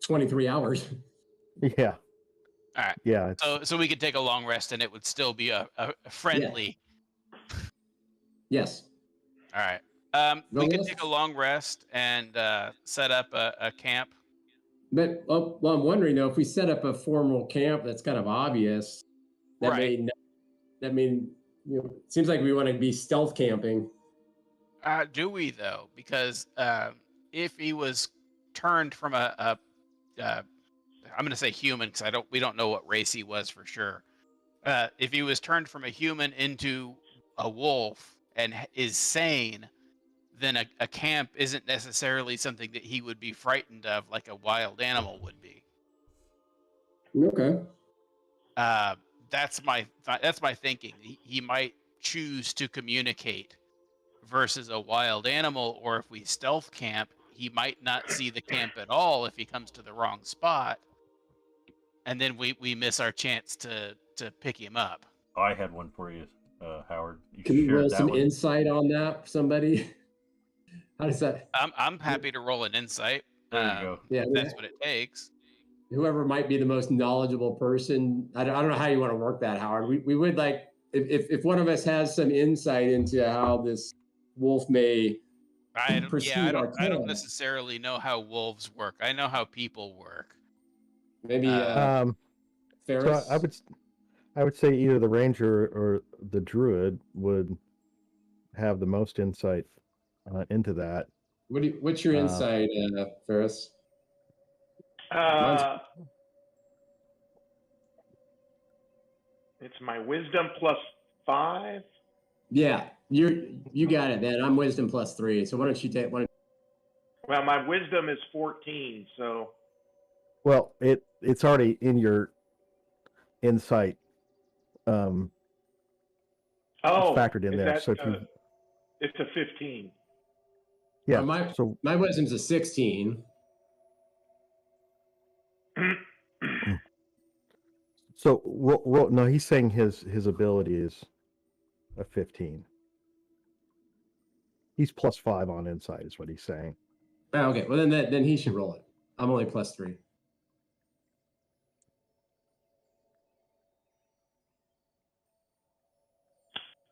Speaker 4: 23 hours.
Speaker 1: yeah.
Speaker 2: All right.
Speaker 1: Yeah.
Speaker 2: So we could take a long rest and it would still be a friendly.
Speaker 4: Yes.
Speaker 2: All right.
Speaker 4: Go
Speaker 2: We could
Speaker 4: with-
Speaker 2: take a long rest and set up a camp.
Speaker 4: But well, I'm wondering though, if we set up a formal camp that's kind of obvious, that
Speaker 2: Right.
Speaker 4: it seems like we want to be stealth camping.
Speaker 2: Do we though? Because if he was turned from I'm going to say human because we don't know what race he was for sure. If he was turned from a human into a wolf and is sane, then a camp isn't necessarily something that he would be frightened of like a wild animal would be.
Speaker 4: Okay.
Speaker 2: That's my thinking. He might choose to communicate versus a wild animal, or if we stealth camp, he might not see the camp at all if he comes to the wrong spot, and then we miss our chance to pick him up.
Speaker 3: Oh, I had one for you, Howard.
Speaker 4: Can you roll
Speaker 3: shared that
Speaker 4: some
Speaker 3: one.
Speaker 4: insight on that, somebody? How does that?
Speaker 2: I'm happy to roll an insight.
Speaker 3: There you go.
Speaker 4: Yeah,
Speaker 2: If that's what it takes.
Speaker 4: Whoever might be the most knowledgeable person. I don't know how you want to work that, Howard. We would like if one of us has some insight into how this wolf may
Speaker 2: I
Speaker 4: perceive our
Speaker 2: don't
Speaker 4: camp.
Speaker 2: necessarily know how wolves work. I know how people work.
Speaker 4: Maybe
Speaker 1: So
Speaker 4: Ferris.
Speaker 1: I would say either the ranger or the druid would have the most insight into that.
Speaker 4: What's your insight, Ferris?
Speaker 5: It's my wisdom +5.
Speaker 4: Yeah, you got it, man. I'm wisdom +3. So why don't you take one?
Speaker 5: Well, my wisdom is 14, so.
Speaker 1: Well, it's already in your insight. It's factored in there. So if you,
Speaker 5: it's a 15.
Speaker 1: yeah.
Speaker 4: Well, my wisdom's a 16.
Speaker 1: So no, he's saying his ability is a 15. He's +5 on insight, is what he's saying.
Speaker 4: Oh, okay, well then he should roll it. I'm only +3.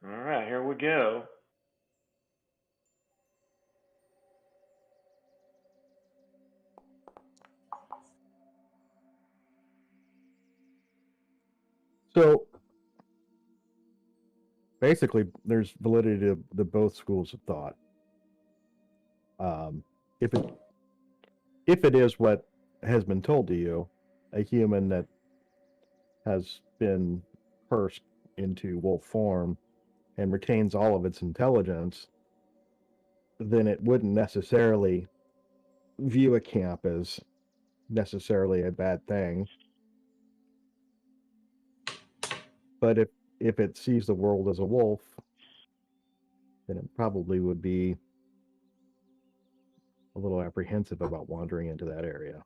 Speaker 5: All right, here we go.
Speaker 1: So basically, there's validity to both schools of thought. If it is what has been told to you, a human that has been cursed into wolf form and retains all of its intelligence, then it wouldn't necessarily view a camp as necessarily a bad thing. But if it sees the world as a wolf, then it probably would be a little apprehensive about wandering into that area.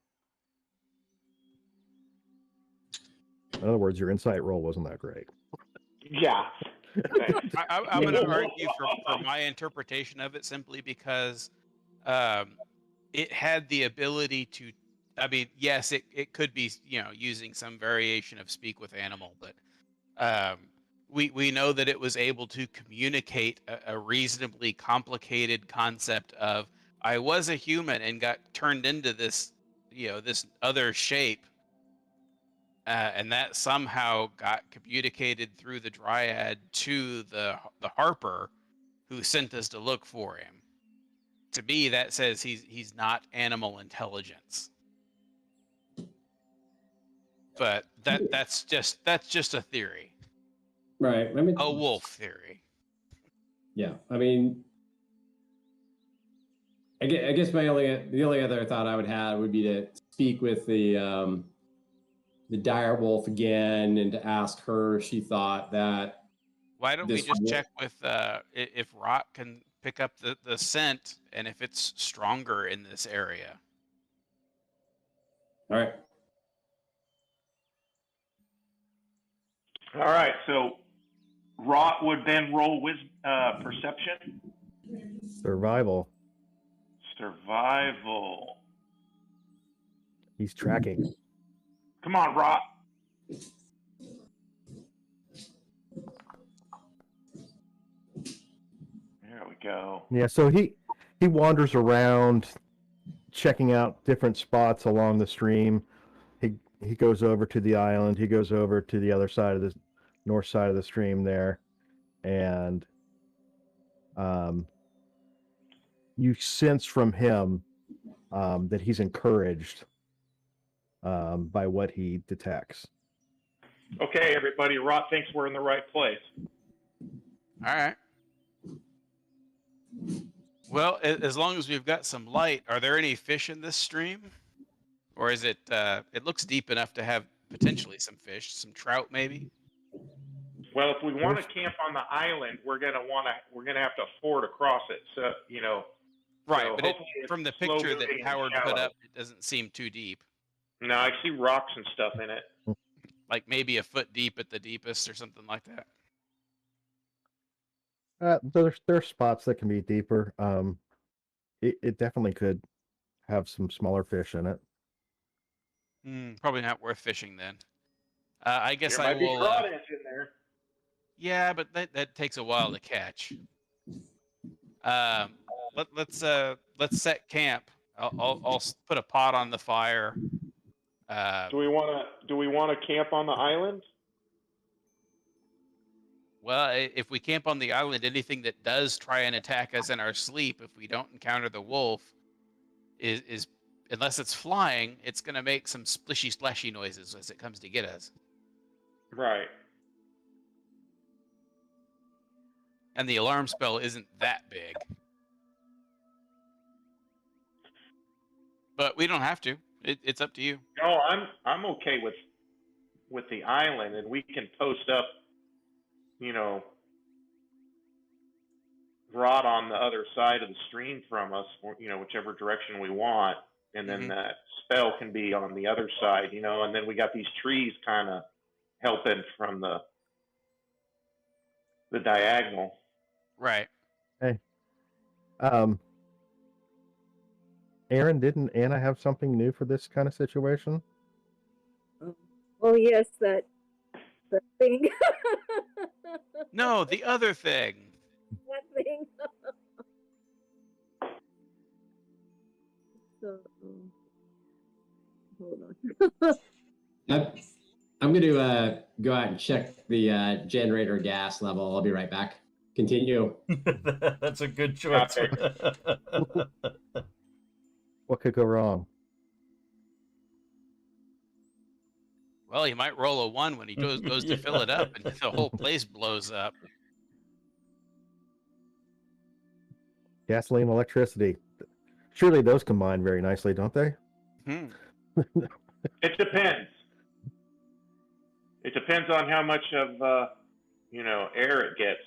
Speaker 1: In other words, your insight roll wasn't that great.
Speaker 5: Yeah.
Speaker 2: I'm going to argue for my interpretation of it simply because it had the ability to. I mean, yes, it could be using some variation of speak with animal, but we know that it was able to communicate a reasonably complicated concept of I was a human and got turned into this this other shape. And that somehow got communicated through the Dryad to the Harper, who sent us to look for him. To me, that says he's not animal intelligence. But that's just a theory.
Speaker 4: Right.
Speaker 2: A wolf theory.
Speaker 4: Yeah. I mean, I guess the only other thought I would have would be to speak with the the dire wolf again and to ask her if she thought that
Speaker 2: Why don't we
Speaker 4: this
Speaker 2: just
Speaker 4: wolf-
Speaker 2: check with if Rot can pick up the scent and if it's stronger in this area?
Speaker 4: All right.
Speaker 5: All right, so Rot would then roll perception.
Speaker 1: Survival.
Speaker 5: Survival.
Speaker 1: He's tracking.
Speaker 5: Come on, Rot. There we go.
Speaker 1: Yeah, so he wanders around, checking out different spots along the stream. He goes over to the island. He goes over to the other side of the north side of the stream there, and you sense from him that he's encouraged by what he detects.
Speaker 5: Okay, everybody, Rot thinks we're in the right place.
Speaker 2: All right. Well, as long as we've got some light, are there any fish in this stream? Or is it, it looks deep enough to have potentially some fish, some trout maybe?
Speaker 5: Well, if we want to camp on the island, we're gonna have to ford across it. So, you know.
Speaker 2: Right,
Speaker 5: so
Speaker 2: but
Speaker 5: hopefully it's
Speaker 2: from the
Speaker 5: slow
Speaker 2: picture that
Speaker 5: moving and
Speaker 2: Howard put
Speaker 5: shallow.
Speaker 2: up, it doesn't seem too deep.
Speaker 5: No, I see rocks and stuff in it.
Speaker 2: Like maybe a foot deep at the deepest or something like that.
Speaker 1: There's spots that can be deeper. It definitely could have some smaller fish in it.
Speaker 2: Probably not worth fishing then. I guess
Speaker 5: There
Speaker 2: I
Speaker 5: might be
Speaker 2: will.
Speaker 5: crawdads in there.
Speaker 2: Yeah, but that takes a while to catch. Let's set camp. I'll put a pot on the fire.
Speaker 5: Do we want to camp on the island?
Speaker 2: Well, if we camp on the island, anything that does try and attack us in our sleep, if we don't encounter the wolf, is unless it's flying, it's going to make some splishy, splashy noises as it comes to get us.
Speaker 5: Right.
Speaker 2: And the alarm spell isn't that big. But we don't have to. It's up to you.
Speaker 5: No, I'm okay with the island, and we can post up, you know, Rod on the other side of the stream from us, or, you know, whichever direction we want, and then that spell can be on the other side, you know, and then we got these trees kind of helping from the diagonal.
Speaker 2: Right.
Speaker 1: Hey, Aaron, didn't Anna have something new for this kind of situation?
Speaker 8: Oh yes, that thing.
Speaker 2: No, the other thing.
Speaker 8: That thing. So, hold on.
Speaker 4: I'm going to go out and check the generator gas level. I'll be right back. Continue.
Speaker 3: That's a good choice.
Speaker 1: What could go wrong?
Speaker 2: Well, he might roll a 1 when he goes to fill it up, and the whole place blows up.
Speaker 1: Gasoline, electricity. Surely those combine very nicely, don't they?
Speaker 5: It depends. It depends on how much of you know, air it gets.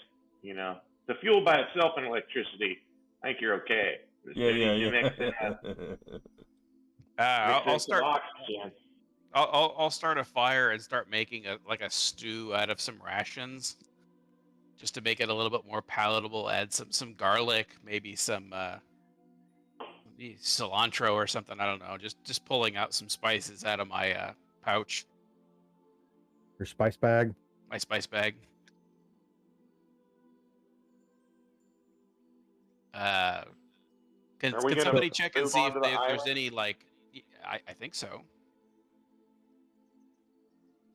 Speaker 5: You know, the fuel by itself and electricity, I think you're okay.
Speaker 2: I'll start.
Speaker 5: Oxygen.
Speaker 2: I'll start a fire and start making a stew out of some rations, just to make it a little bit more palatable. Add some garlic, maybe some cilantro or something. I don't know. Just pulling out some spices out of my pouch,
Speaker 1: Your spice bag?
Speaker 2: my spice bag. Can somebody check and see if there's any I think so.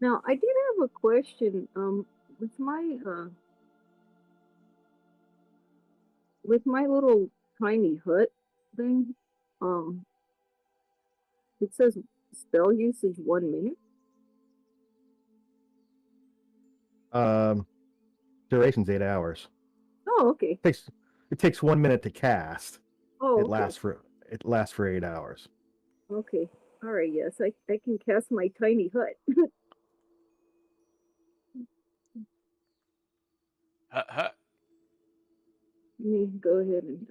Speaker 8: Now, I did have a question. With my little tiny hut thing, it says spell usage 1 minute.
Speaker 1: Duration's 8 hours.
Speaker 8: Oh, okay.
Speaker 1: It takes 1 minute to cast.
Speaker 8: Oh,
Speaker 1: It
Speaker 8: okay.
Speaker 1: lasts for 8 hours.
Speaker 8: Okay. All right, yes, I can cast my tiny hut.
Speaker 2: Let
Speaker 8: Me go ahead and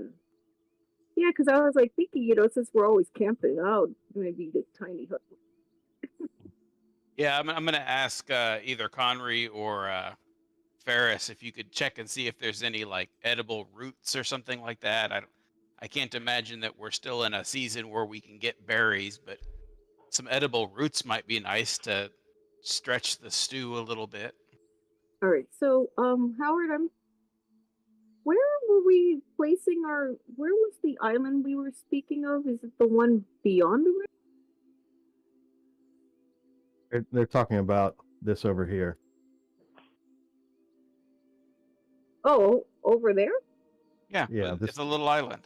Speaker 8: yeah, because I was like thinking, you know, since we're always camping out, maybe the tiny hut.
Speaker 2: Yeah, I'm gonna ask either Conry or Ferris if you could check and see if there's any like edible roots or something like that. I can't imagine that we're still in a season where we can get berries, but some edible roots might be nice to stretch the stew a little bit.
Speaker 8: All right, so Howard, where were we placing our? Where was the island we were speaking of? Is it the one beyond the river?
Speaker 1: They're talking about this over here.
Speaker 8: Oh, over there?
Speaker 2: Yeah,
Speaker 1: Yeah,
Speaker 2: it's a little island.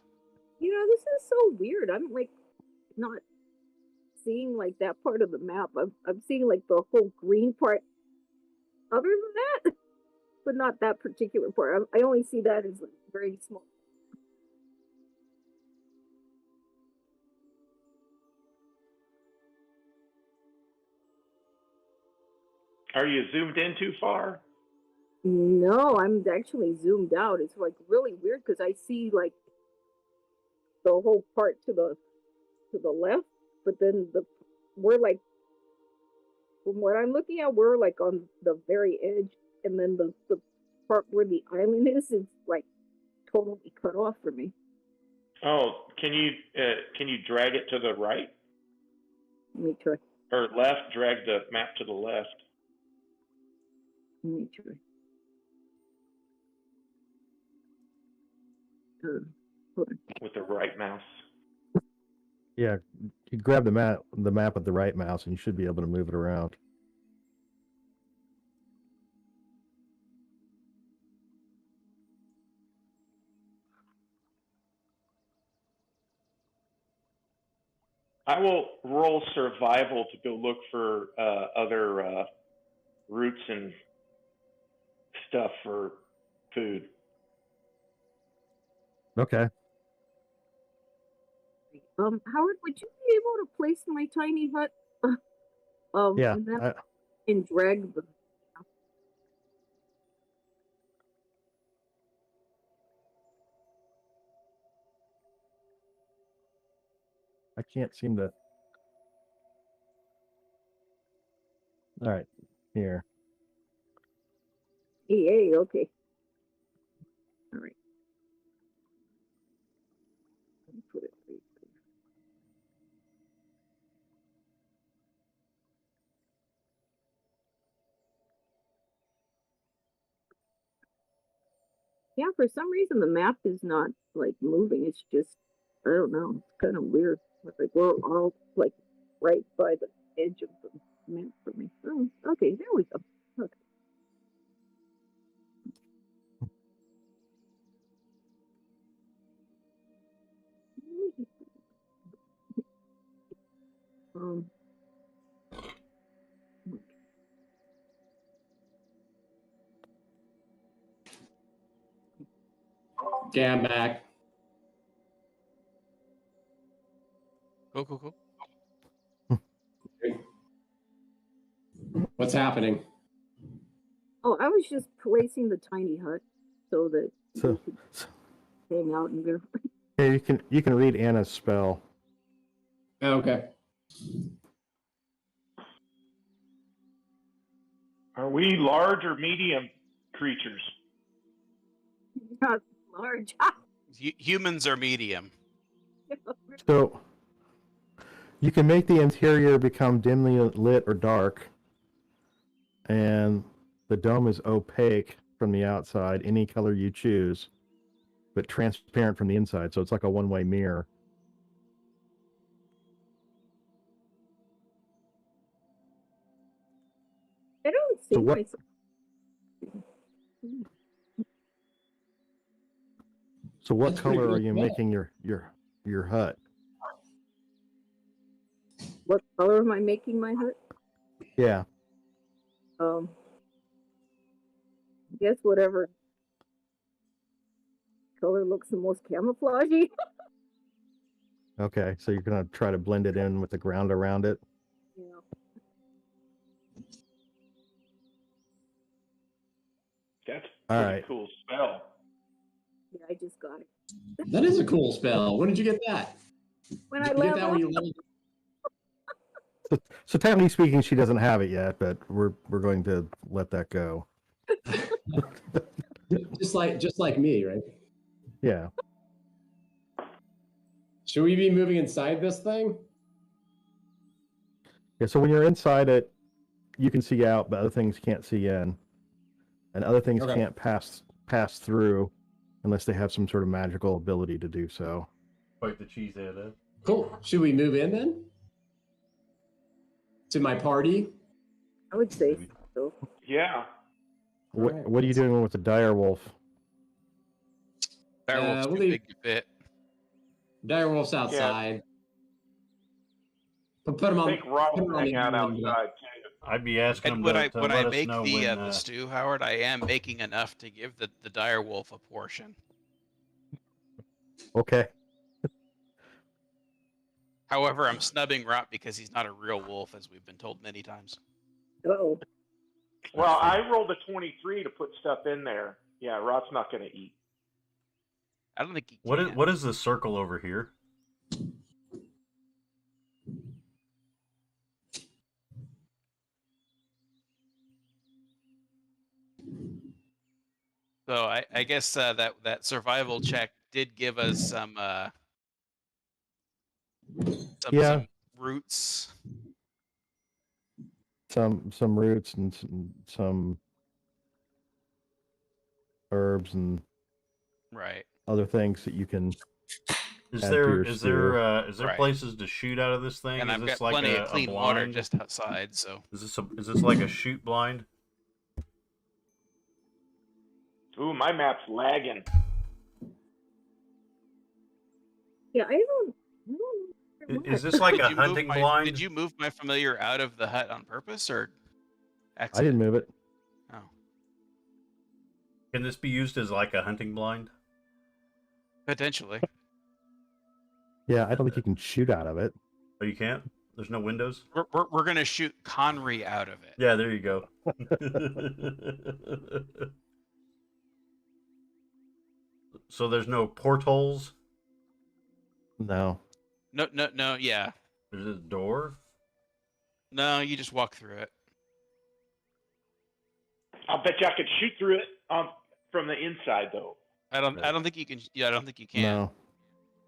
Speaker 8: You know, this is so weird. I'm like not seeing like that part of the map. I'm seeing like the whole green part. Other than that, but not that particular part. I only see that as like very small.
Speaker 5: Are you zoomed in too far?
Speaker 8: No, I'm actually zoomed out. It's like really weird because I see like the whole part to the left, but then we're like from what I'm looking at, we're like on the very edge, and then the part where the island is like totally cut off for me.
Speaker 5: Oh, can you drag it to the right
Speaker 8: Let me try.
Speaker 5: or left? Drag the map to the left
Speaker 8: Let me try. Hold on.
Speaker 5: with the right mouse.
Speaker 1: Yeah, you grab the map with the right mouse, and you should be able to move it around.
Speaker 5: I will roll survival to go look for other roots and stuff for food.
Speaker 1: Okay.
Speaker 8: Howard, would you be able to place my tiny hut?
Speaker 1: Yeah.
Speaker 8: And then and drag the.
Speaker 1: I can't seem to. All right, here.
Speaker 8: EA, okay. All right. Let me put it right there. Yeah, for some reason the map is not like moving. It's just I don't know. It's kind of weird. Like we're all like right by the edge of the map for me. Oh, okay, there we go. Okay. Um.
Speaker 4: Okay, I'm back.
Speaker 2: Cool.
Speaker 4: What's happening?
Speaker 8: Oh, I was just placing the tiny hut so that
Speaker 1: So,
Speaker 8: we could hang out and go.
Speaker 1: yeah, you can read Anna's spell.
Speaker 4: Okay.
Speaker 5: Are we large or medium creatures?
Speaker 8: Not large.
Speaker 2: Humans are medium.
Speaker 1: So you can make the interior become dimly lit or dark, and the dome is opaque from the outside, any color you choose, but transparent from the inside. So it's like a one-way mirror.
Speaker 8: I don't see
Speaker 1: So what-
Speaker 8: myself.
Speaker 1: So what
Speaker 4: That's pretty
Speaker 1: color
Speaker 4: cool
Speaker 1: are you
Speaker 4: spell.
Speaker 1: making your hut?
Speaker 8: What color am I making my hut?
Speaker 1: Yeah.
Speaker 8: I guess whatever color looks the most camouflagey.
Speaker 1: Okay, so you're gonna try to blend it in with the ground around it.
Speaker 8: Yeah.
Speaker 5: That's
Speaker 1: All
Speaker 5: pretty
Speaker 1: right.
Speaker 5: cool spell.
Speaker 8: Yeah, I just got it.
Speaker 4: That is a cool spell. When did you get that?
Speaker 8: When
Speaker 4: Did
Speaker 8: I
Speaker 4: you get that
Speaker 8: level,
Speaker 4: when you leveled?
Speaker 1: So technically speaking, she doesn't have it yet, but we're going to let that go.
Speaker 4: Just like me, right?
Speaker 1: Yeah.
Speaker 4: Should we be moving inside this thing?
Speaker 1: Yeah. So when you're inside it, you can see out, but other things can't see in, and other things
Speaker 4: Okay.
Speaker 1: can't pass through unless they have some sort of magical ability to do so.
Speaker 3: Quite the cheesehead, huh?
Speaker 4: Cool. Should we move in then? To my party?
Speaker 8: I would say
Speaker 3: Maybe.
Speaker 8: so.
Speaker 5: Yeah.
Speaker 1: What
Speaker 4: Alright,
Speaker 1: What are you doing with the dire wolf?
Speaker 2: Direwolf's
Speaker 4: we'll
Speaker 2: too
Speaker 4: leave-
Speaker 2: big to fit.
Speaker 4: Direwolf's outside. But put him
Speaker 5: I
Speaker 4: on.
Speaker 5: think Rob
Speaker 4: put him
Speaker 5: will
Speaker 4: on
Speaker 5: hang
Speaker 4: the
Speaker 5: out
Speaker 4: island.
Speaker 5: outside too.
Speaker 3: I'd be asking
Speaker 2: And
Speaker 3: him
Speaker 2: when
Speaker 3: to,
Speaker 2: I
Speaker 3: to
Speaker 2: when
Speaker 3: let
Speaker 2: I
Speaker 3: us
Speaker 2: make
Speaker 3: know
Speaker 2: the
Speaker 3: when.
Speaker 2: the stew, Howard, I am making enough to give the dire wolf a portion.
Speaker 1: Okay.
Speaker 2: However, I'm snubbing Rot because he's not a real wolf, as we've been told many times.
Speaker 8: Oh,
Speaker 5: Well, I rolled a 23 to put stuff in there. Yeah, Rod's not going to eat.
Speaker 2: I don't think he
Speaker 3: What
Speaker 2: can.
Speaker 3: is the circle over here?
Speaker 2: So I guess that survival check did give us some
Speaker 1: Yeah.
Speaker 2: some roots.
Speaker 1: Some roots and some herbs and
Speaker 2: Right.
Speaker 1: other things that you can.
Speaker 3: Is
Speaker 1: Add to
Speaker 3: there
Speaker 1: your
Speaker 3: is
Speaker 1: stew.
Speaker 3: there is there
Speaker 2: Right.
Speaker 3: places to shoot out of this thing?
Speaker 2: And
Speaker 3: is
Speaker 2: I've
Speaker 3: this
Speaker 2: got
Speaker 3: like
Speaker 2: plenty
Speaker 3: a
Speaker 2: of clean
Speaker 3: blind?
Speaker 2: water just outside, so
Speaker 3: Is this like a shoot blind?
Speaker 5: Ooh, my map's lagging.
Speaker 8: yeah. I don't know.
Speaker 3: Is this like
Speaker 2: Did
Speaker 3: a
Speaker 2: you move
Speaker 3: hunting
Speaker 2: my-
Speaker 3: blind?
Speaker 2: Did you move my familiar out of the hut on purpose or
Speaker 1: I
Speaker 2: accident?
Speaker 1: didn't move it.
Speaker 2: Oh.
Speaker 3: Can this be used as like a hunting blind?
Speaker 2: Potentially.
Speaker 1: Yeah, I don't think you can shoot out of it.
Speaker 3: Oh, you can't? There's no windows?
Speaker 2: We're gonna shoot Conry out of it.
Speaker 3: Yeah, there you go. So there's no portholes?
Speaker 1: No.
Speaker 2: No, yeah.
Speaker 3: There's a door?
Speaker 2: No, you just walk through it.
Speaker 5: I'll bet you I could shoot through it from the inside, though.
Speaker 2: I don't think you can. Yeah, I don't think you can.
Speaker 1: No.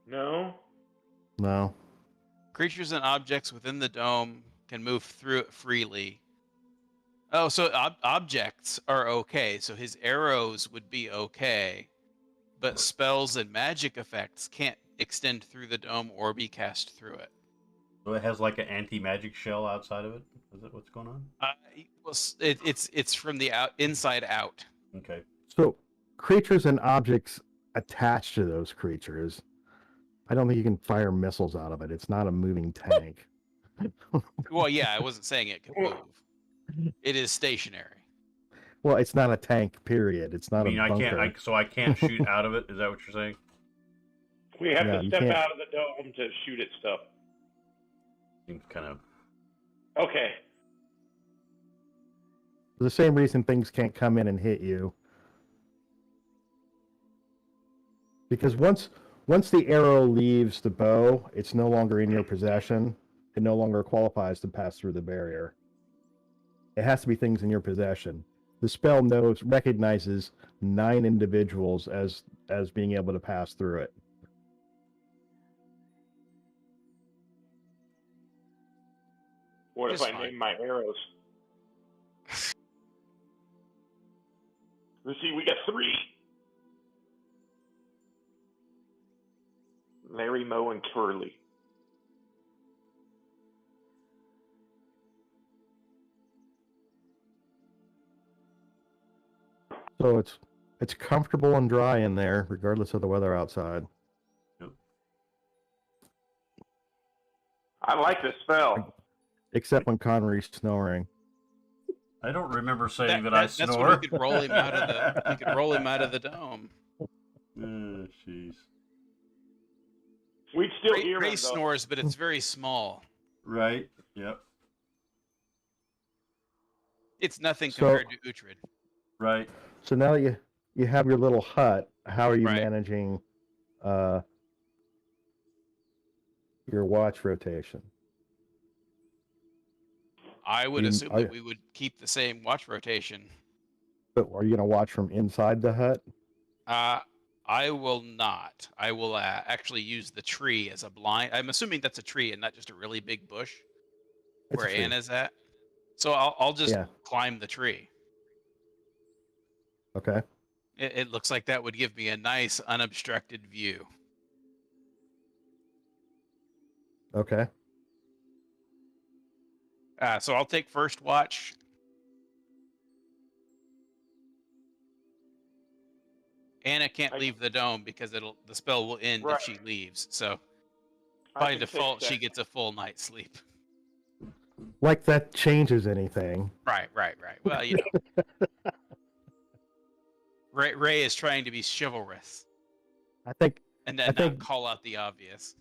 Speaker 5: No?
Speaker 1: No.
Speaker 2: Creatures and objects within the dome can move through it freely. Oh, so objects are okay. So his arrows would be okay, but spells and magic effects can't extend through the dome or be cast through it.
Speaker 3: So it has like an anti-magic shell outside of it? Is that what's going on?
Speaker 2: Well, it's from the inside out.
Speaker 3: Okay.
Speaker 1: So creatures and objects attached to those creatures. I don't think you can fire missiles out of it. It's not a moving tank.
Speaker 2: Well, yeah, I wasn't saying it could move. It is stationary.
Speaker 1: Well, it's not a tank, period. It's
Speaker 3: I
Speaker 1: not
Speaker 3: mean,
Speaker 1: a bunker.
Speaker 3: I can't shoot out of it? Is that what you're saying?
Speaker 5: We have
Speaker 1: Yeah,
Speaker 5: to
Speaker 1: you
Speaker 5: step
Speaker 1: can't-
Speaker 5: out of the dome to shoot at stuff.
Speaker 3: Seems kind of...
Speaker 5: Okay.
Speaker 1: For the same reason things can't come in and hit you. Because once the arrow leaves the bow, it's no longer in your possession. It no longer qualifies to pass through the barrier. It has to be things in your possession. The spell recognizes 9 individuals as being able to pass through it.
Speaker 5: What if
Speaker 2: Just
Speaker 5: I
Speaker 2: fine.
Speaker 5: name my arrows? Let's see, we got 3. Larry, Moe, and Curly.
Speaker 1: So it's comfortable and dry in there, regardless of the weather outside.
Speaker 5: I like this spell.
Speaker 1: Except when Connery's snoring.
Speaker 3: I don't remember saying that I
Speaker 2: That's
Speaker 3: snore.
Speaker 2: when we could roll him out of the. We could roll him out of the dome.
Speaker 3: Jeez.
Speaker 5: We'd still hear
Speaker 2: Ray
Speaker 5: him though.
Speaker 2: snores, but it's very small.
Speaker 3: Right. Yep.
Speaker 2: It's nothing
Speaker 1: So-
Speaker 2: compared to Uhtred.
Speaker 3: Right.
Speaker 1: So now you have your little hut. How are you
Speaker 2: Right.
Speaker 1: managing your watch rotation?
Speaker 2: I would
Speaker 1: You-
Speaker 2: assume
Speaker 1: are-
Speaker 2: that we would keep the same watch rotation.
Speaker 1: But are you going to watch from inside the hut?
Speaker 2: I will not. I will actually use the tree as a blind. I'm assuming that's a tree and not just a really big bush
Speaker 1: It's a
Speaker 2: where
Speaker 1: tree.
Speaker 2: Anna's at. So I'll just
Speaker 1: Yeah.
Speaker 2: climb the tree.
Speaker 1: Okay.
Speaker 2: It looks like that would give me a nice unobstructed view.
Speaker 1: Okay.
Speaker 2: So I'll take first watch. Anna can't
Speaker 5: I-
Speaker 2: leave the dome because the spell will end
Speaker 5: Right.
Speaker 2: if she leaves. So
Speaker 5: I
Speaker 2: by
Speaker 5: can take
Speaker 2: default, she
Speaker 5: second.
Speaker 2: gets a full night's sleep.
Speaker 1: Like that changes anything.
Speaker 2: Right. Well, you know, Ray is trying to be chivalrous
Speaker 1: I think
Speaker 2: and then
Speaker 1: I
Speaker 2: not
Speaker 1: think-
Speaker 2: call out the obvious.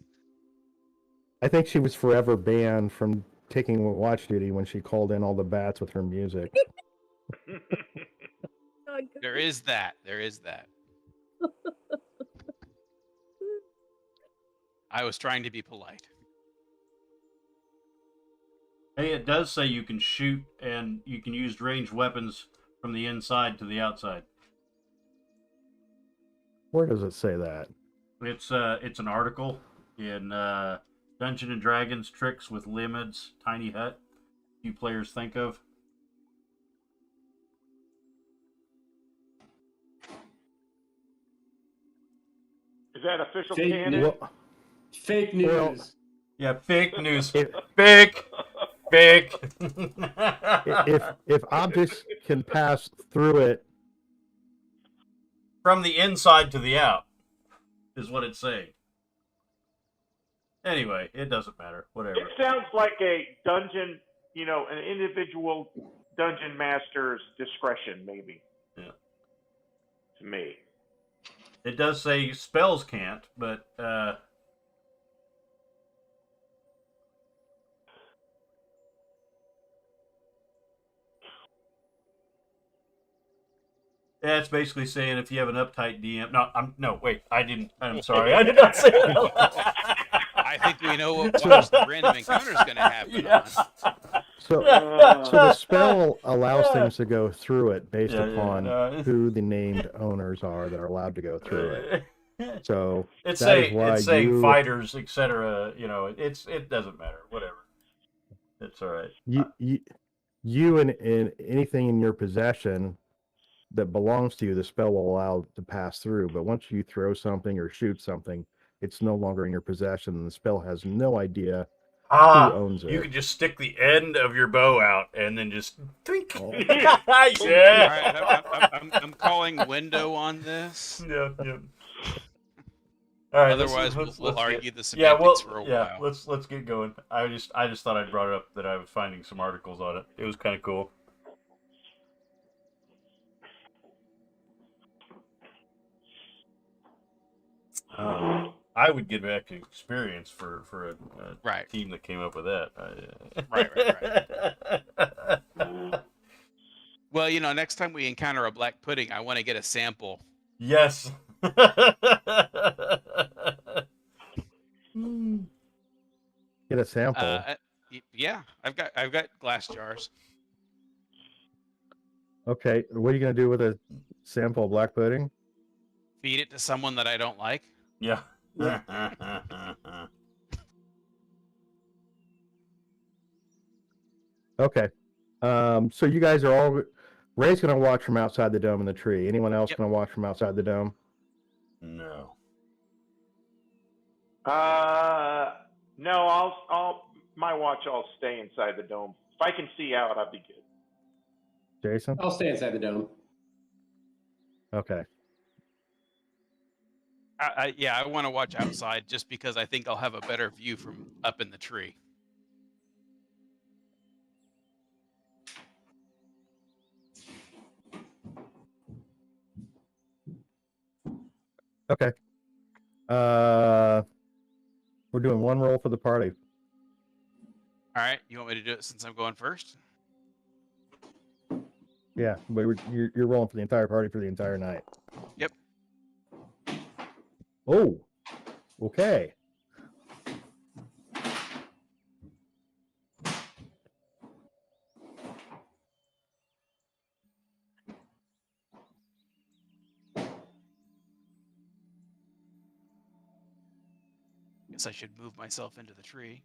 Speaker 1: she was forever banned from taking watch duty when she called in all the bats with her music.
Speaker 2: There is that. There is that. I was trying to be polite.
Speaker 3: Hey, it does say you can shoot and you can use ranged weapons from the inside to the outside.
Speaker 1: Where does it say that?
Speaker 3: It's an article in Dungeon and Dragons Tricks with Limits Tiny Hut. Few players think of.
Speaker 5: Is that official
Speaker 4: Fake
Speaker 5: canon?
Speaker 1: Well,
Speaker 4: Fake news.
Speaker 1: Well-
Speaker 3: Yeah, fake news.
Speaker 1: If-
Speaker 3: Fake.
Speaker 1: if objects can pass through it,
Speaker 3: From the inside to the out is what it's saying. Anyway, it doesn't matter. Whatever.
Speaker 5: It sounds like a dungeon, an individual dungeon master's discretion, maybe.
Speaker 3: Yeah.
Speaker 5: To me.
Speaker 3: It does say spells can't, but yeah, it's basically saying if you have an uptight DM. I'm sorry, I did not say that.
Speaker 2: I think we know what the random encounter is going to happen on.
Speaker 1: so the spell allows things to go through it based upon who the named owners are that are allowed to go through it. So
Speaker 3: It's
Speaker 1: that is
Speaker 3: saying
Speaker 1: why
Speaker 3: it's saying
Speaker 1: you-
Speaker 3: fighters, etc. It doesn't matter. Whatever. It's all right.
Speaker 1: you and anything in your possession that belongs to you, the spell will allow to pass through. But once you throw something or shoot something, it's no longer in your possession, and the spell has no idea who owns it.
Speaker 3: You could just stick the end of your bow out and then just think.
Speaker 1: Oh.
Speaker 3: Yeah.
Speaker 2: All right, I'm calling window on this.
Speaker 3: Yeah. All right.
Speaker 2: Otherwise,
Speaker 3: let's
Speaker 2: we'll
Speaker 3: get-
Speaker 2: argue the
Speaker 3: Yeah,
Speaker 2: semantics for a while.
Speaker 3: let's get going. I just thought I'd brought it up that I was finding some articles on it. It was kind of cool. I would give back experience for a
Speaker 2: Right.
Speaker 3: team that came up with that.
Speaker 2: Right. Well, next time we encounter a black pudding, I want to get a sample.
Speaker 3: Yes.
Speaker 1: Get a sample.
Speaker 2: Yeah, I've got glass jars.
Speaker 1: Okay, what are you going to do with a sample of black pudding?
Speaker 2: Feed it to someone that I don't like.
Speaker 3: Yeah.
Speaker 1: Okay. So you guys are all. Ray's going to watch from outside the dome in the tree. Anyone else
Speaker 2: Yep.
Speaker 1: going to watch from outside the dome?
Speaker 3: No.
Speaker 5: No, my watch, I'll stay inside the dome. If I can see out, I'd be good.
Speaker 1: Jason?
Speaker 4: I'll stay inside the dome.
Speaker 1: Okay.
Speaker 2: I want to watch outside just because I think I'll have a better view from up in the tree.
Speaker 1: Okay. We're doing one roll for the party.
Speaker 2: All right, you want me to do it since I'm going first?
Speaker 1: Yeah, but you're rolling for the entire party for the entire night.
Speaker 2: Yep.
Speaker 1: Oh, okay.
Speaker 2: Guess I should move myself into the tree.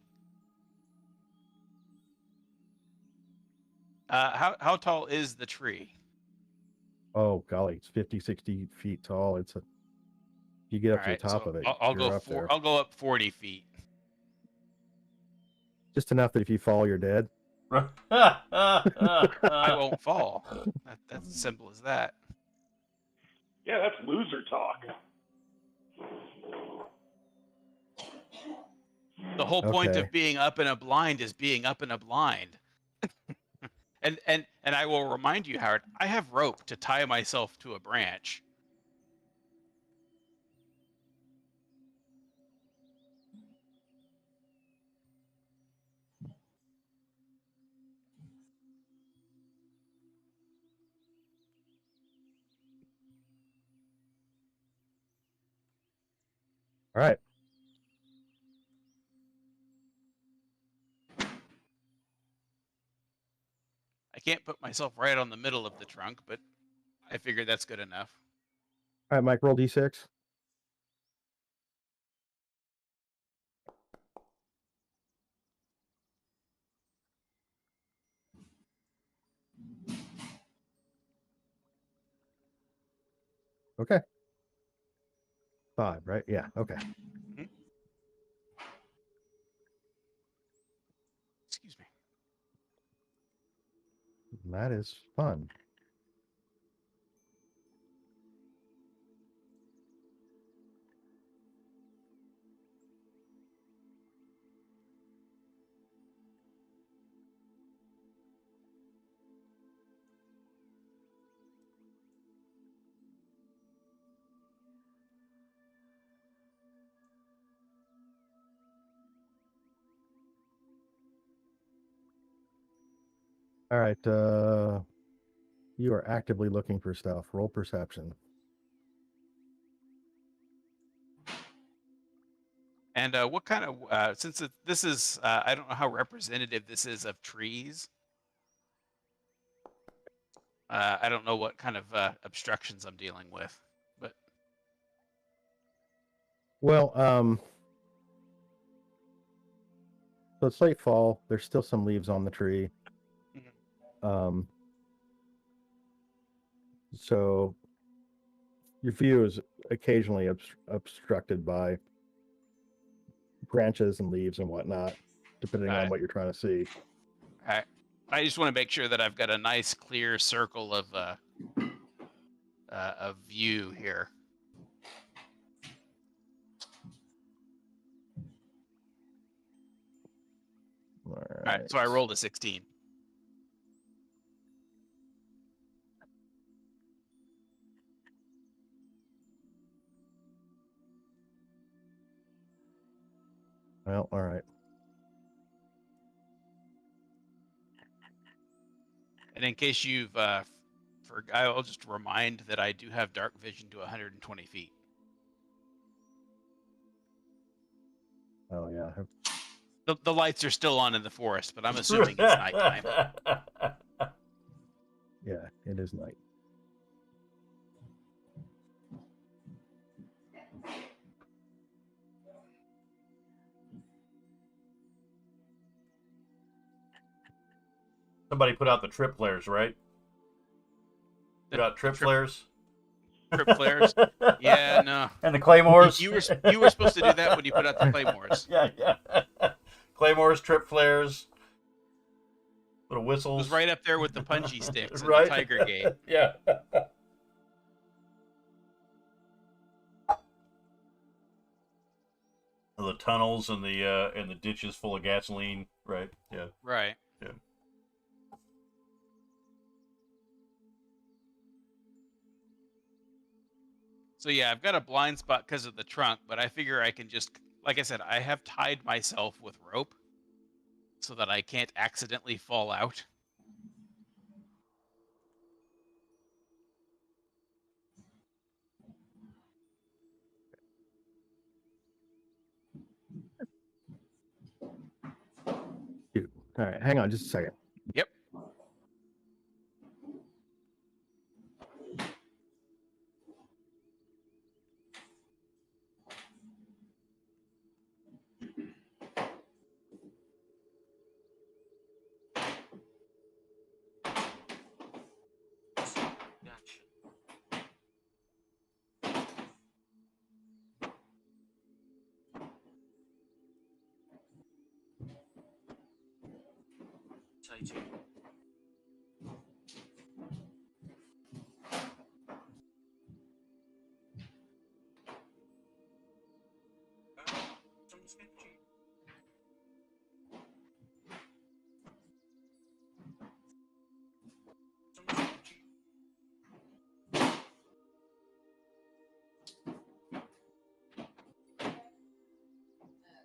Speaker 2: How tall is the tree?
Speaker 1: Oh, golly, it's 50, 60 feet tall. You get up
Speaker 2: All
Speaker 1: to the
Speaker 2: right,
Speaker 1: top
Speaker 2: so
Speaker 1: of it.
Speaker 2: I'll
Speaker 1: you're
Speaker 2: go
Speaker 1: up there.
Speaker 2: I'll go up 40 feet.
Speaker 1: Just enough that if you fall, you're dead.
Speaker 2: I won't fall. That's as simple as that.
Speaker 5: Yeah, that's loser talk.
Speaker 2: The whole point
Speaker 1: Okay.
Speaker 2: of being up in a blind is being up in a blind. and I will remind you, Howard, I have rope to tie myself to a branch.
Speaker 1: All right.
Speaker 2: I can't put myself right on the middle of the trunk, but I figured that's good enough.
Speaker 1: All right, Mike, roll D6. Okay. 5, right? Yeah, okay.
Speaker 2: Excuse me.
Speaker 1: That is fun. All right. You are actively looking for stuff. Roll perception.
Speaker 2: And what kind of since this is I don't know how representative this is of trees. I don't know what kind of obstructions I'm dealing with, but
Speaker 1: Well, so it's late fall. There's still some leaves on the tree. So your view is occasionally obstructed by branches and leaves and whatnot, depending on what you're trying to see.
Speaker 2: I just want to make sure that I've got a nice clear circle of view here. All right, so I rolled a 16.
Speaker 1: Well, all right.
Speaker 2: And in case you've I'll just remind that I do have dark vision to 120 feet.
Speaker 1: Oh, yeah.
Speaker 2: The lights are still on in the forest, but I'm assuming it's nighttime.
Speaker 1: Yeah, it is night.
Speaker 3: Somebody put out the trip flares, right? Put out trip flares.
Speaker 2: Trip flares. Yeah, no.
Speaker 3: And the claymores.
Speaker 2: You were supposed to do that when you put out the claymores.
Speaker 3: Yeah. Claymores, trip flares, little
Speaker 2: It
Speaker 3: whistles.
Speaker 2: was right up there with the punchy sticks and
Speaker 3: Right?
Speaker 2: the tiger gate.
Speaker 3: Yeah. The tunnels and the ditches full of gasoline. Right. Yeah.
Speaker 2: Right.
Speaker 3: Yeah.
Speaker 2: So yeah, I've got a blind spot because of the trunk, but I figure I can just like I said, I have tied myself with rope so that I can't accidentally fall out.
Speaker 1: Dude. All right, hang on just a second.
Speaker 2: Yep.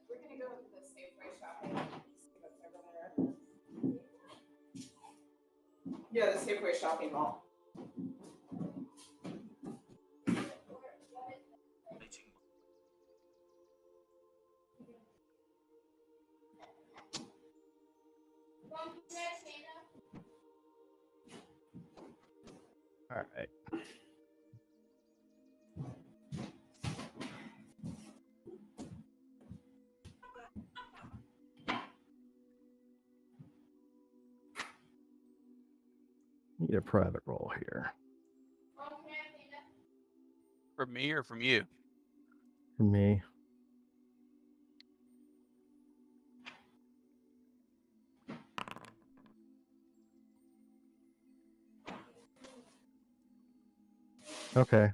Speaker 7: We're gonna go to the Safeway shopping. See what's over there. Yeah, the Safeway shopping mall.
Speaker 1: All right. Need a private roll here
Speaker 2: From me or from you?
Speaker 1: for me. Okay.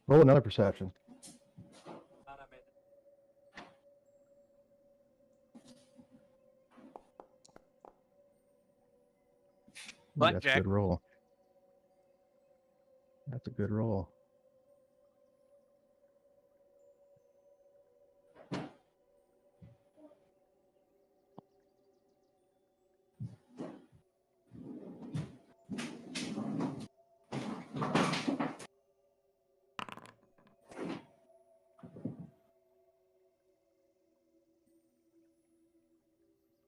Speaker 1: Roll another perception. Ooh, that's a
Speaker 2: Blackjack.
Speaker 1: good roll. That's a good roll.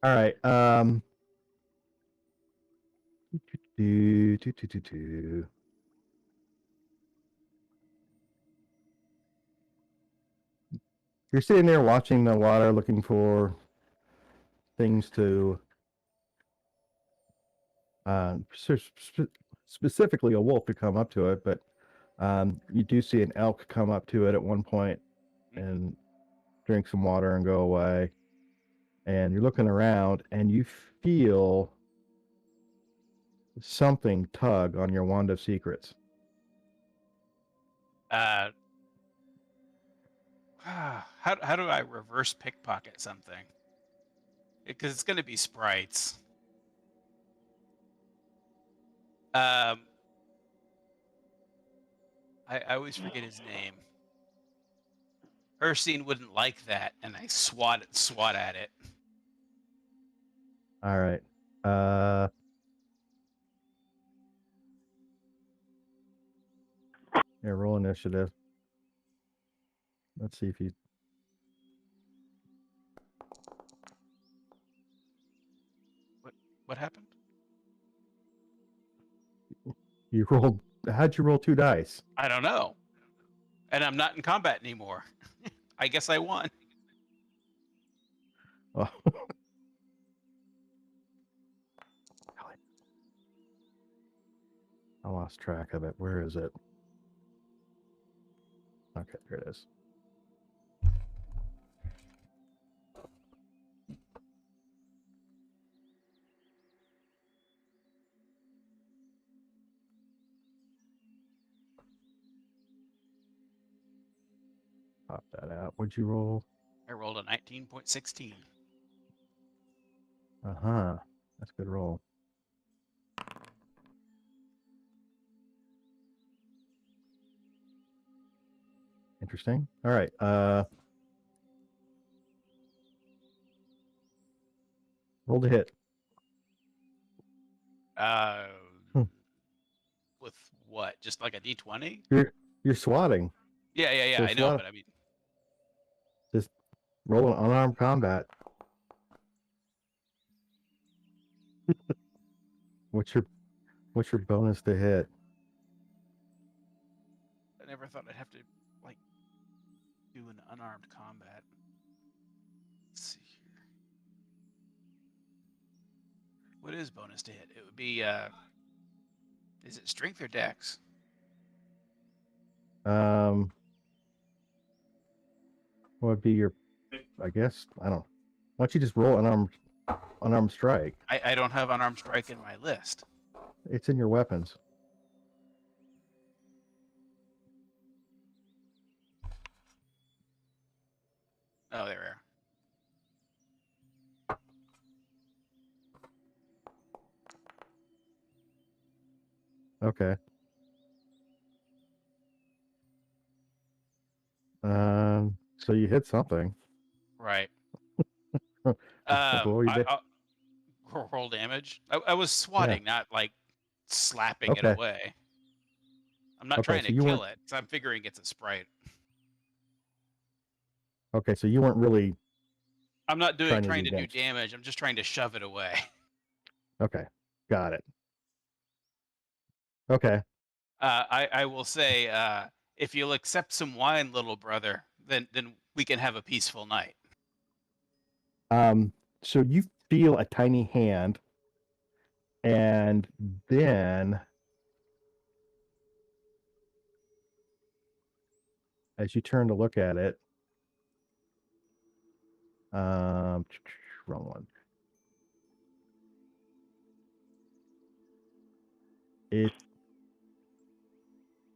Speaker 1: All right. You're sitting there watching the water, looking for things to, specifically a wolf to come up to it, but you do see an elk come up to it at one point and drink some water and go away. And you're looking around and you feel something tug on your wand of secrets.
Speaker 2: How do I reverse pickpocket something? Because it's going to be sprites. I always forget his name. Herstein wouldn't like that, and I swat at it.
Speaker 1: All right. Yeah, roll initiative. Let's see if you.
Speaker 2: What happened?
Speaker 1: You rolled. How'd you roll 2 dice?
Speaker 2: I don't know. And I'm not in combat anymore. I guess I won.
Speaker 1: Oh. I lost track of it. Where is it? Okay, there it is. Pop that out. What'd you roll?
Speaker 2: I rolled a 19.16.
Speaker 1: Uh-huh. That's a good roll. Interesting. All right. Roll to hit. Hmm.
Speaker 2: With what? Just like a D20?
Speaker 1: You're swatting.
Speaker 2: Yeah,
Speaker 1: So
Speaker 2: I know,
Speaker 1: SWAT-
Speaker 2: but I mean,
Speaker 1: Just roll an unarmed combat. What's your bonus to hit?
Speaker 2: I never thought I'd have to like do an unarmed combat. Let's see here. What is bonus to hit? It would be is it strength or dex?
Speaker 1: What would be your? I guess I don't. Why don't you just roll unarmed strike?
Speaker 2: I don't have unarmed strike in my list.
Speaker 1: It's in your weapons.
Speaker 2: Oh, there we are.
Speaker 1: Okay. So you hit something.
Speaker 2: Right.
Speaker 1: Roll your da-
Speaker 2: Roll damage. I was swatting, not like slapping it
Speaker 1: Okay.
Speaker 2: away. I'm not
Speaker 1: Okay,
Speaker 2: trying
Speaker 1: so
Speaker 2: to
Speaker 1: you
Speaker 2: kill
Speaker 1: weren't-
Speaker 2: it, 'cause I'm figuring it's a sprite.
Speaker 1: Okay, so you weren't really.
Speaker 2: I'm not
Speaker 1: Trying
Speaker 2: trying
Speaker 1: to
Speaker 2: to
Speaker 1: do
Speaker 2: do damage. I'm just trying to shove it away.
Speaker 1: Okay, got it. Okay.
Speaker 2: I will say, if you'll accept some wine, little brother, then we can have a peaceful night.
Speaker 1: So you feel a tiny hand, and then as you turn to look at it, wrong one. It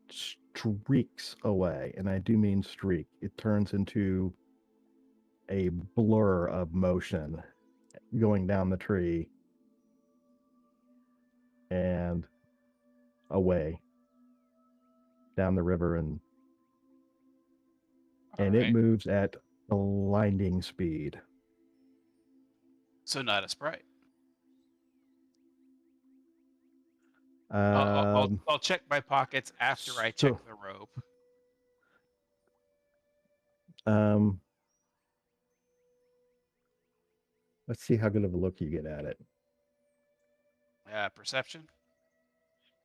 Speaker 1: streaks away, and I do mean streak. It turns into a blur of motion going down the tree and away down the river, and it
Speaker 2: Alright.
Speaker 1: moves at blinding speed.
Speaker 2: So not a sprite.
Speaker 1: Um,
Speaker 2: I'll check my pockets after I check the rope.
Speaker 1: Let's see how good of a look you get at it.
Speaker 2: Perception.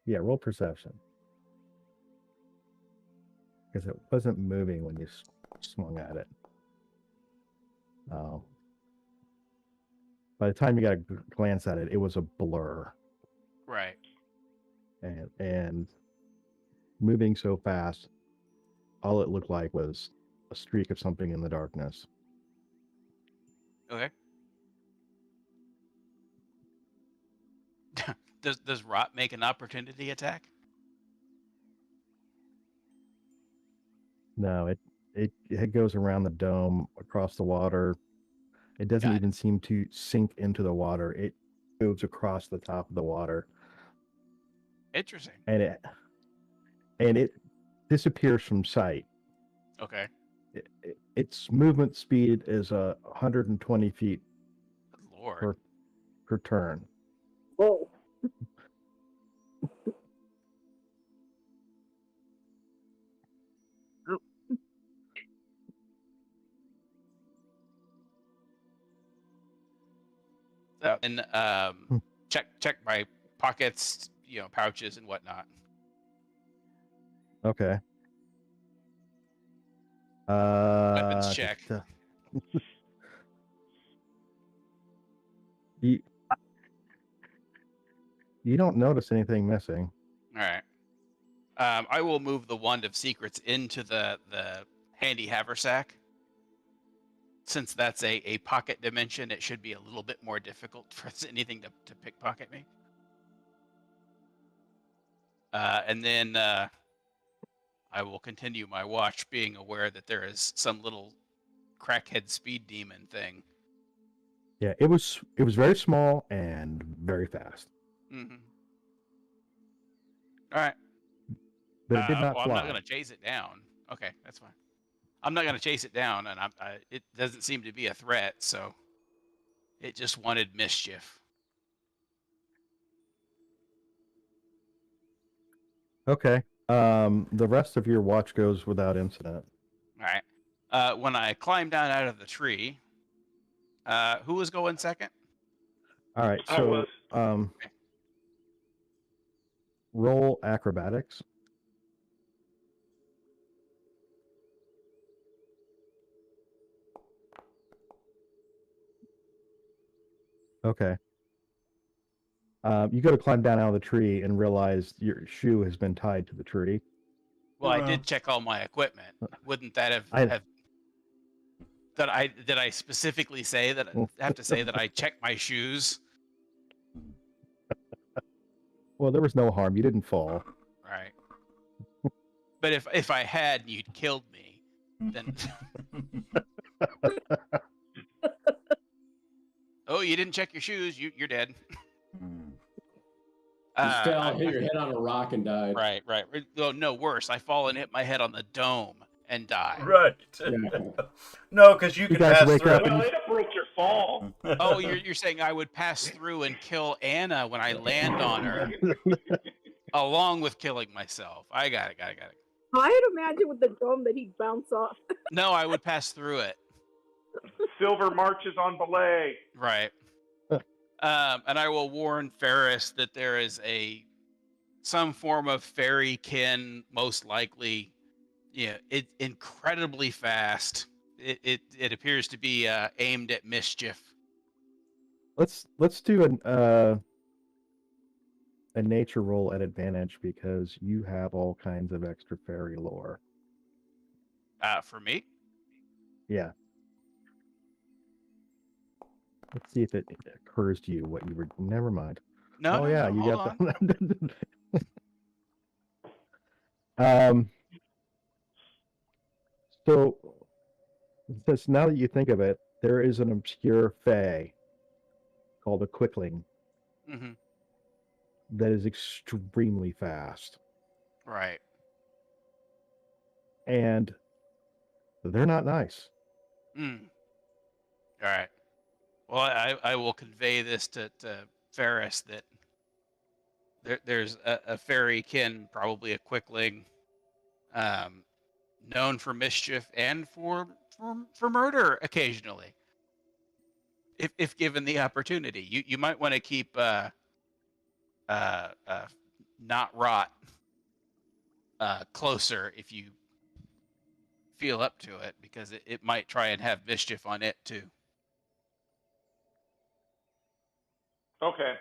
Speaker 1: Yeah, roll perception. Because it wasn't moving when you swung at it. By the time you got a glance at it, it was a blur.
Speaker 2: Right.
Speaker 1: And moving so fast, all it looked like was a streak of something in the darkness.
Speaker 2: Okay. Does Rot make an opportunity attack?
Speaker 1: No, it goes around the dome, across the water. It doesn't even seem to sink into the water. It moves across the top of the water.
Speaker 2: Interesting.
Speaker 1: And it disappears from sight.
Speaker 2: Okay.
Speaker 1: Its movement speed is 120 feet
Speaker 2: Good Lord.
Speaker 1: per turn.
Speaker 8: Whoa.
Speaker 2: And check my pockets, pouches and whatnot.
Speaker 1: Okay.
Speaker 2: Weapons check.
Speaker 1: You don't notice anything missing.
Speaker 2: All right. I will move the Wand of Secrets into the handy haversack. Since that's a pocket dimension, it should be a little bit more difficult for anything to pickpocket me. And then I will continue my watch, being aware that there is some little crackhead speed demon thing.
Speaker 1: Yeah, it was very small and very fast.
Speaker 2: Mm-hmm. All right.
Speaker 1: But it did not
Speaker 2: well,
Speaker 1: fly.
Speaker 2: I'm not going to chase it down. Okay, that's fine. I'm not going to chase it down, and it doesn't seem to be a threat, so it just wanted mischief.
Speaker 1: Okay. The rest of your watch goes without incident.
Speaker 2: All right. When I climbed down out of the tree, who was going second?
Speaker 1: All right.
Speaker 5: I
Speaker 1: So,
Speaker 5: was.
Speaker 1: roll acrobatics. Okay. You go to climb down out of the tree and realize your shoe has been tied to the tree.
Speaker 2: Well, I did check all my equipment. Wouldn't that have did I specifically say that have to say that I checked my shoes?
Speaker 1: Well, there was no harm. You didn't fall.
Speaker 2: Right. But if I had and you'd killed me, then oh, you didn't check your shoes, you're dead.
Speaker 4: You fell, hit your head on a rock, and died.
Speaker 2: Right. Oh, no, worse. I fall and hit my head on the dome and die.
Speaker 3: Right.
Speaker 4: Yeah.
Speaker 3: No, because you can
Speaker 1: guys
Speaker 3: pass
Speaker 1: wake
Speaker 3: through.
Speaker 1: up
Speaker 5: Well, it broke your fall.
Speaker 2: Oh, you're saying I would pass through and kill Anna when I land on her, along with killing myself. I got it.
Speaker 8: I'd imagine with the dome that he'd bounce off.
Speaker 2: No, I would pass through it.
Speaker 5: Silver marches on belay.
Speaker 2: Right. And I will warn Ferris that there is some form of fairy kin, most likely. Yeah, it's incredibly fast. It appears to be aimed at mischief.
Speaker 1: Let's do a nature roll at advantage because you have all kinds of extra fairy lore.
Speaker 2: For me?
Speaker 1: Yeah. Let's see if it occurs to you what you were. Never mind.
Speaker 2: No.
Speaker 1: Oh yeah,
Speaker 2: no,
Speaker 1: you
Speaker 2: hold
Speaker 1: got
Speaker 2: on.
Speaker 1: that. So, since now that you think of it, there is an obscure fae called a quickling
Speaker 2: Mm-hmm.
Speaker 1: that is extremely fast,
Speaker 2: Right.
Speaker 1: and they're not nice.
Speaker 2: Mm. All right. Well, I will convey this to Ferris that there's a fairy kin, probably a quickling, known for mischief and for murder occasionally, if given the opportunity. You might want to keep not rot closer if you feel up to it, because it might try and have mischief on it too.
Speaker 5: Okay.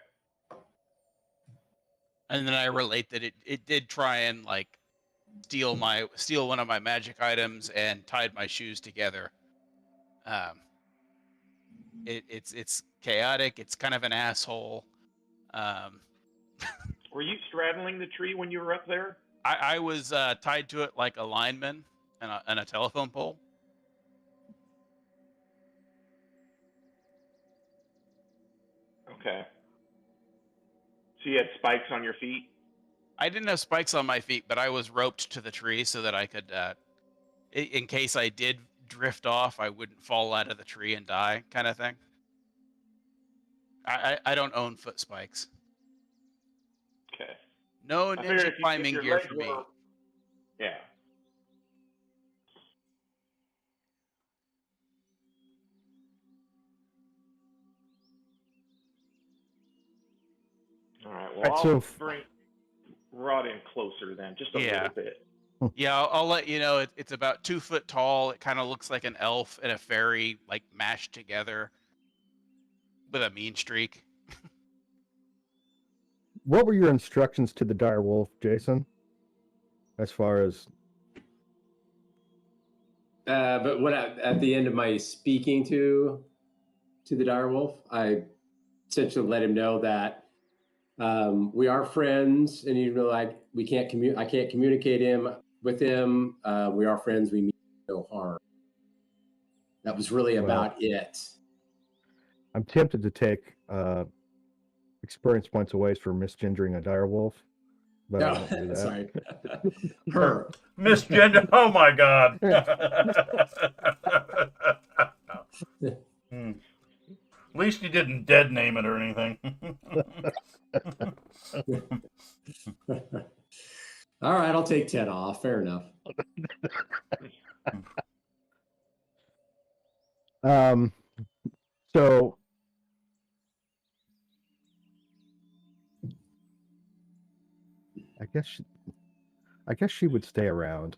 Speaker 2: And then I relate that it did try and like steal one of my magic items and tied my shoes together. It's chaotic. It's kind of an asshole.
Speaker 5: Were you straddling the tree when you were up there?
Speaker 2: I was tied to it like a lineman and a telephone pole.
Speaker 5: Okay. So you had spikes on your feet?
Speaker 2: I didn't have spikes on my feet, but I was roped to the tree so that I could, in case I did drift off, I wouldn't fall out of the tree and die, kind of thing. I don't own foot spikes.
Speaker 5: Okay.
Speaker 2: No
Speaker 5: I figured
Speaker 2: ninja
Speaker 5: if
Speaker 2: climbing
Speaker 5: your
Speaker 2: gear
Speaker 5: legs
Speaker 2: for me.
Speaker 5: were- Yeah. All right. Well,
Speaker 1: Right, so
Speaker 5: I'll bring Rod in closer then, just a
Speaker 2: Yeah.
Speaker 5: little bit.
Speaker 2: Yeah, I'll let you know. It's about 2 foot tall. It kind of looks like an elf and a fairy, like mashed together, with a mean streak.
Speaker 1: What were your instructions to the dire wolf, Jason? As far as
Speaker 4: But what at the end of my speaking to the direwolf, I essentially let him know that we are friends, and you know, like I can't communicate with him. We are friends. We mean no harm. That was really about it.
Speaker 1: I'm tempted to take experience points away for misgendering a dire wolf, but I won't do that.
Speaker 4: Sorry. Her.
Speaker 3: Misgender. Oh my God. Hmm. At least you didn't dead name it or anything.
Speaker 4: All right, I'll take 10 off. Fair enough.
Speaker 1: So I guess she would stay around.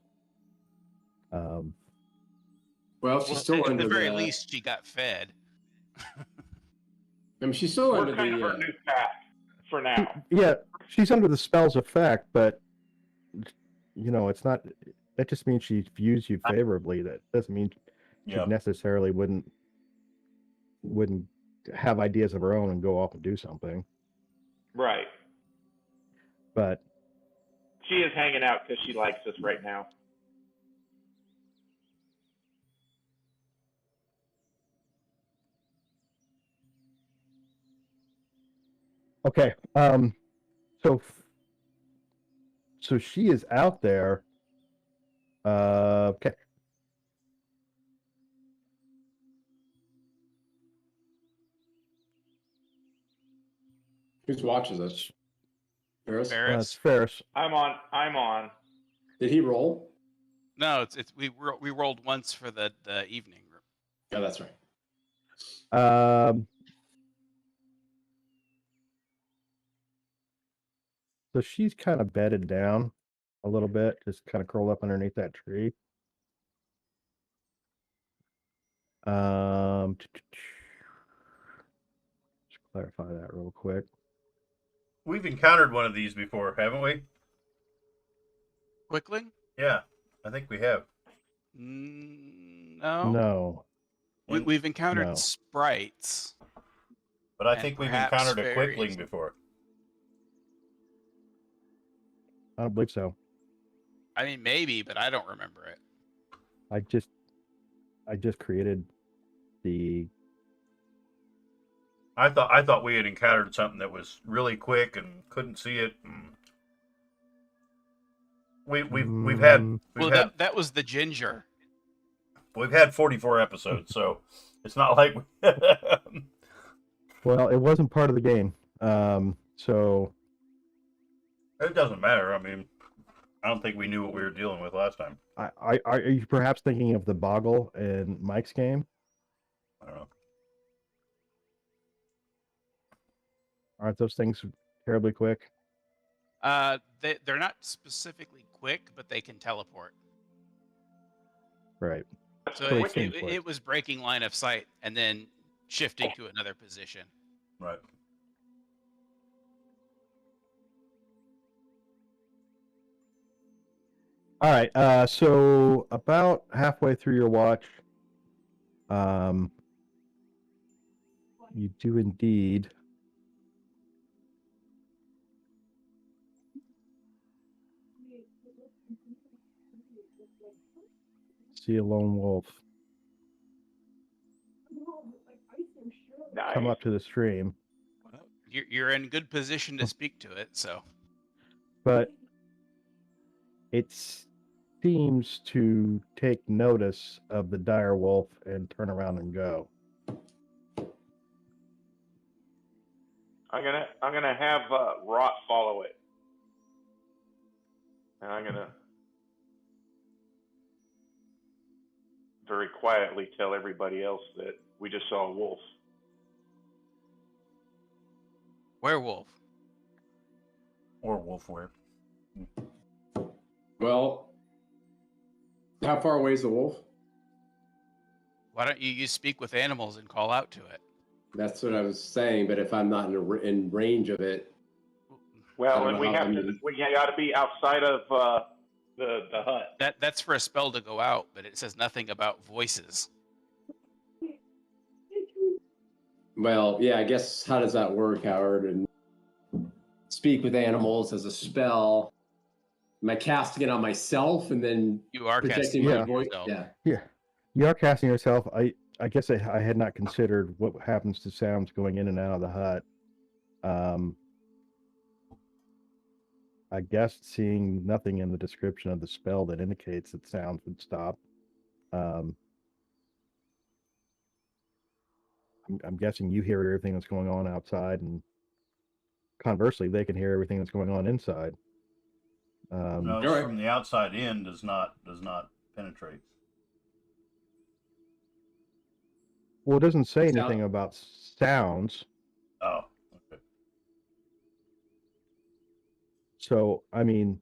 Speaker 4: Well, she's
Speaker 2: Well,
Speaker 4: still
Speaker 2: at
Speaker 4: under
Speaker 2: the very
Speaker 4: the.
Speaker 2: least, she got fed.
Speaker 4: I mean, she's still
Speaker 5: We're
Speaker 4: under
Speaker 5: kind of
Speaker 4: the.
Speaker 5: her new pack for now.
Speaker 1: Yeah, she's under the spell's effect, but it's not. That just means she views you favorably. That doesn't mean she
Speaker 3: Yeah.
Speaker 1: necessarily wouldn't have ideas of her own and go off and do something.
Speaker 5: Right.
Speaker 1: But
Speaker 5: She is hanging out because she likes us right now.
Speaker 1: okay, so she is out there. Okay.
Speaker 4: Who watches us? Ferris?
Speaker 1: It's
Speaker 2: Ferris?
Speaker 1: Ferris.
Speaker 5: I'm on.
Speaker 4: Did he roll?
Speaker 2: No, it's we rolled once for the evening room.
Speaker 4: Yeah, that's right.
Speaker 1: So she's kind of bedded down a little bit, just kind of curled up underneath that tree. Just clarify that real quick.
Speaker 3: We've encountered one of these before, haven't we?
Speaker 2: Quickling?
Speaker 3: Yeah, I think we have.
Speaker 2: No.
Speaker 1: No.
Speaker 2: We've encountered
Speaker 1: No.
Speaker 2: sprites.
Speaker 3: But I
Speaker 2: And
Speaker 3: think we've
Speaker 2: perhaps
Speaker 3: encountered a
Speaker 2: fairies.
Speaker 3: quickling before.
Speaker 1: I don't believe so.
Speaker 2: I mean, maybe, but I don't remember it.
Speaker 1: I just created the.
Speaker 3: I thought we had encountered something that was really quick and couldn't see it. We've had
Speaker 2: that was the ginger.
Speaker 3: we've had 44 episodes, so it's not like
Speaker 1: Well, it wasn't part of the game, so
Speaker 3: it doesn't matter. I mean, I don't think we knew what we were dealing with last time.
Speaker 1: are you perhaps thinking of the Boggle in Mike's game?
Speaker 3: I don't know.
Speaker 1: Aren't those things terribly quick?
Speaker 2: They're not specifically quick, but they can teleport.
Speaker 1: Right.
Speaker 2: So
Speaker 1: So
Speaker 2: it,
Speaker 1: it seems
Speaker 2: it,
Speaker 1: quick.
Speaker 2: it was breaking line of sight and then shifting to another position.
Speaker 3: Right.
Speaker 1: All right. So about halfway through your watch, you do indeed see a lone wolf
Speaker 5: Nice.
Speaker 1: come up to the stream,
Speaker 2: Well, you're in good position to speak to it, so
Speaker 1: but it seems to take notice of the dire wolf and turn around and go.
Speaker 5: I'm gonna have Rot follow it, and I'm gonna very quietly tell everybody else that we just saw a wolf.
Speaker 2: werewolf.
Speaker 3: Or wolfware.
Speaker 4: Well, how far away is the wolf?
Speaker 2: Why don't you speak with animals and call out to it?
Speaker 4: That's what I was saying. But if I'm not in range of it, I
Speaker 5: Well,
Speaker 4: don't
Speaker 5: and
Speaker 4: know
Speaker 5: we
Speaker 4: how-
Speaker 5: have to. We got to be outside of the hut.
Speaker 2: That's for a spell to go out, but it says nothing about voices.
Speaker 4: well, yeah, I guess how does that work, Howard? And speak with animals as a spell. Am I casting it on myself and then
Speaker 2: You are
Speaker 4: projecting
Speaker 2: casting
Speaker 4: my
Speaker 1: Yeah.
Speaker 2: on
Speaker 4: voice?
Speaker 2: yourself.
Speaker 4: Yeah.
Speaker 1: Yeah, you are casting yourself. I guess I had not considered what happens to sounds going in and out of the hut. I guess seeing nothing in the description of the spell that indicates that sounds would stop. I'm guessing you hear everything that's going on outside, and conversely, they can hear everything that's going on inside.
Speaker 3: No, it's from the outside in does not penetrate.
Speaker 1: Well, it doesn't say anything about sounds.
Speaker 3: Oh, okay.
Speaker 1: So, I mean,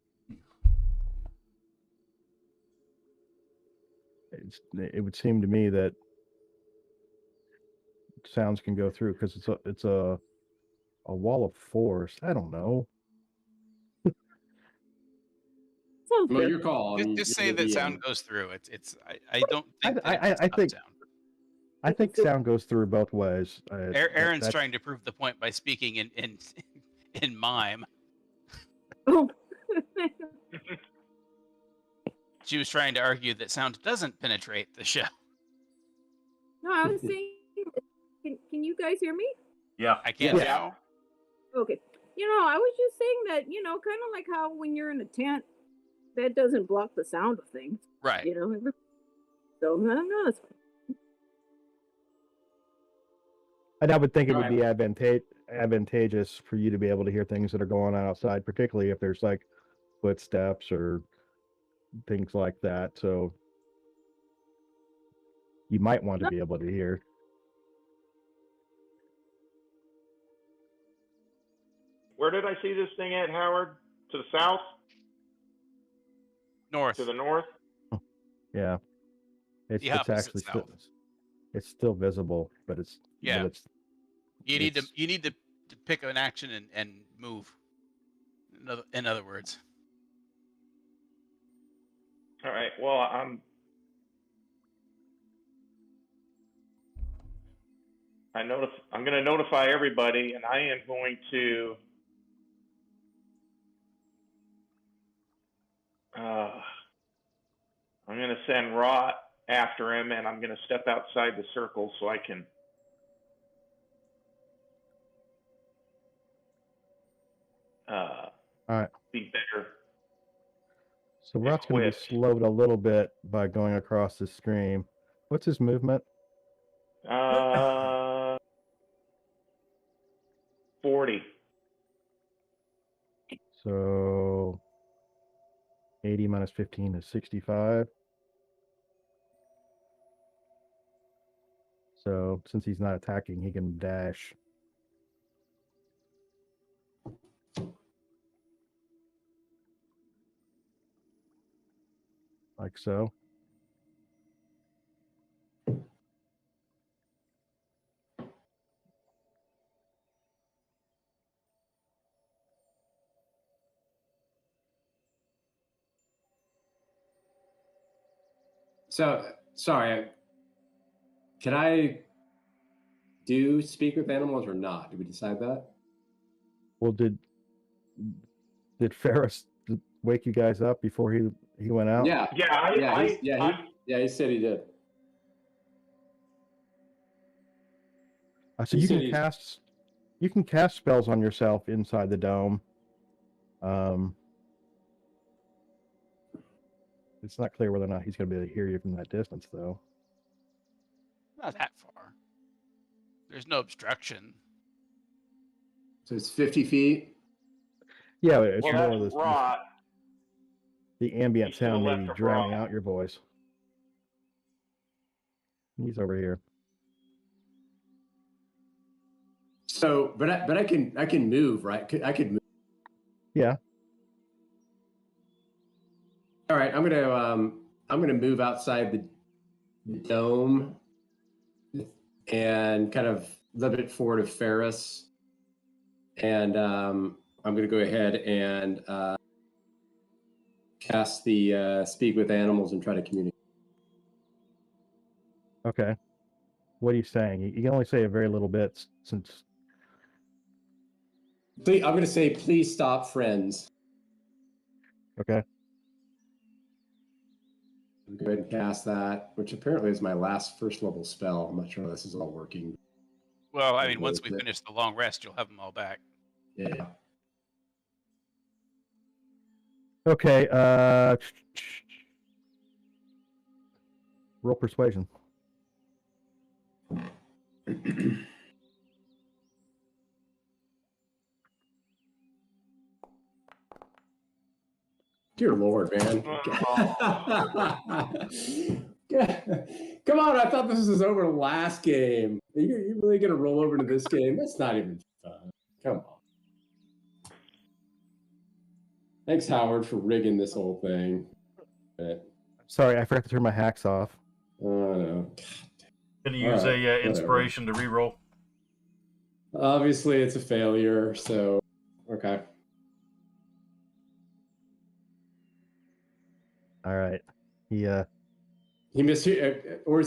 Speaker 1: it would seem to me that sounds can go through because it's a wall of force. I don't know.
Speaker 8: Sounds
Speaker 4: Well,
Speaker 8: good.
Speaker 4: your call.
Speaker 2: Just say that sound goes through. I don't think that
Speaker 1: I
Speaker 2: it cuts out
Speaker 1: think
Speaker 2: sound.
Speaker 1: I think sound goes through both ways.
Speaker 2: Aaron's trying to prove the point by speaking in mime.
Speaker 8: Oh.
Speaker 2: She was trying to argue that sound doesn't penetrate the show.
Speaker 8: No, I was saying, can you guys hear me?
Speaker 3: Yeah.
Speaker 2: I can't
Speaker 1: Yeah.
Speaker 2: now.
Speaker 8: Okay. I was just saying that, kind of like how when you're in a tent, that doesn't block the sound of things.
Speaker 2: Right.
Speaker 8: So, I don't know. That's fine.
Speaker 1: And I would think it would be advantageous for you to be able to hear things that are going on outside, particularly if there's like footsteps or things like that. So you might want to be able to hear.
Speaker 5: Where did I see this thing at, Howard? To the south?
Speaker 2: North.
Speaker 5: To the north?
Speaker 1: Yeah. It's actually it's still visible, but it's
Speaker 2: you need to pick an action and move. In other words.
Speaker 5: All right. Well, I'm going to notify everybody, and I am going to I'm going to send Rot after him, and I'm going to step outside the circle so I can
Speaker 1: all right.
Speaker 5: be better.
Speaker 1: So Rot's going to be slowed a little bit by going across the stream. What's his movement?
Speaker 5: 40.
Speaker 1: So 80 minus 15 is 65. So since he's not attacking, he can dash. Like so.
Speaker 4: So, sorry. Can I do speak with animals or not? Did we decide that?
Speaker 1: Well, did Ferris wake you guys up before he went out?
Speaker 4: Yeah. He said he did.
Speaker 1: So you can cast spells on yourself inside the dome. It's not clear whether or not he's going to be able to hear you from that distance, though.
Speaker 2: Not that far. There's no obstruction.
Speaker 4: So it's 50 feet?
Speaker 1: Yeah, it's more of the ambient sound maybe drowning out your voice. He's over here.
Speaker 4: So, but I can move, right? I could move.
Speaker 1: Yeah.
Speaker 4: All right, I'm gonna move outside the dome and kind of a little bit forward of Ferris, and I'm gonna go ahead and cast the speak with animals and try to communicate.
Speaker 1: Okay. What are you saying? You can only say a very little bit since.
Speaker 4: I'm gonna say, please stop, friends.
Speaker 1: Okay.
Speaker 4: Go ahead and cast that, which apparently is my last first level spell. I'm not sure how this is all working.
Speaker 2: Well, I mean, once we finish the long rest, you'll have them all back.
Speaker 4: Yeah.
Speaker 1: Okay. Roll persuasion.
Speaker 4: Dear Lord, man. Come on, I thought this was over the last game. You're really going to roll over to this game? That's not even fun. Come on. Thanks, Howard, for rigging this whole thing.
Speaker 1: Sorry, I forgot to turn my hacks off.
Speaker 4: Oh, no.
Speaker 3: Gonna use
Speaker 4: All right,
Speaker 3: a inspiration to reroll.
Speaker 4: Obviously, it's a failure, so okay.
Speaker 1: All right. He
Speaker 4: Or is it, or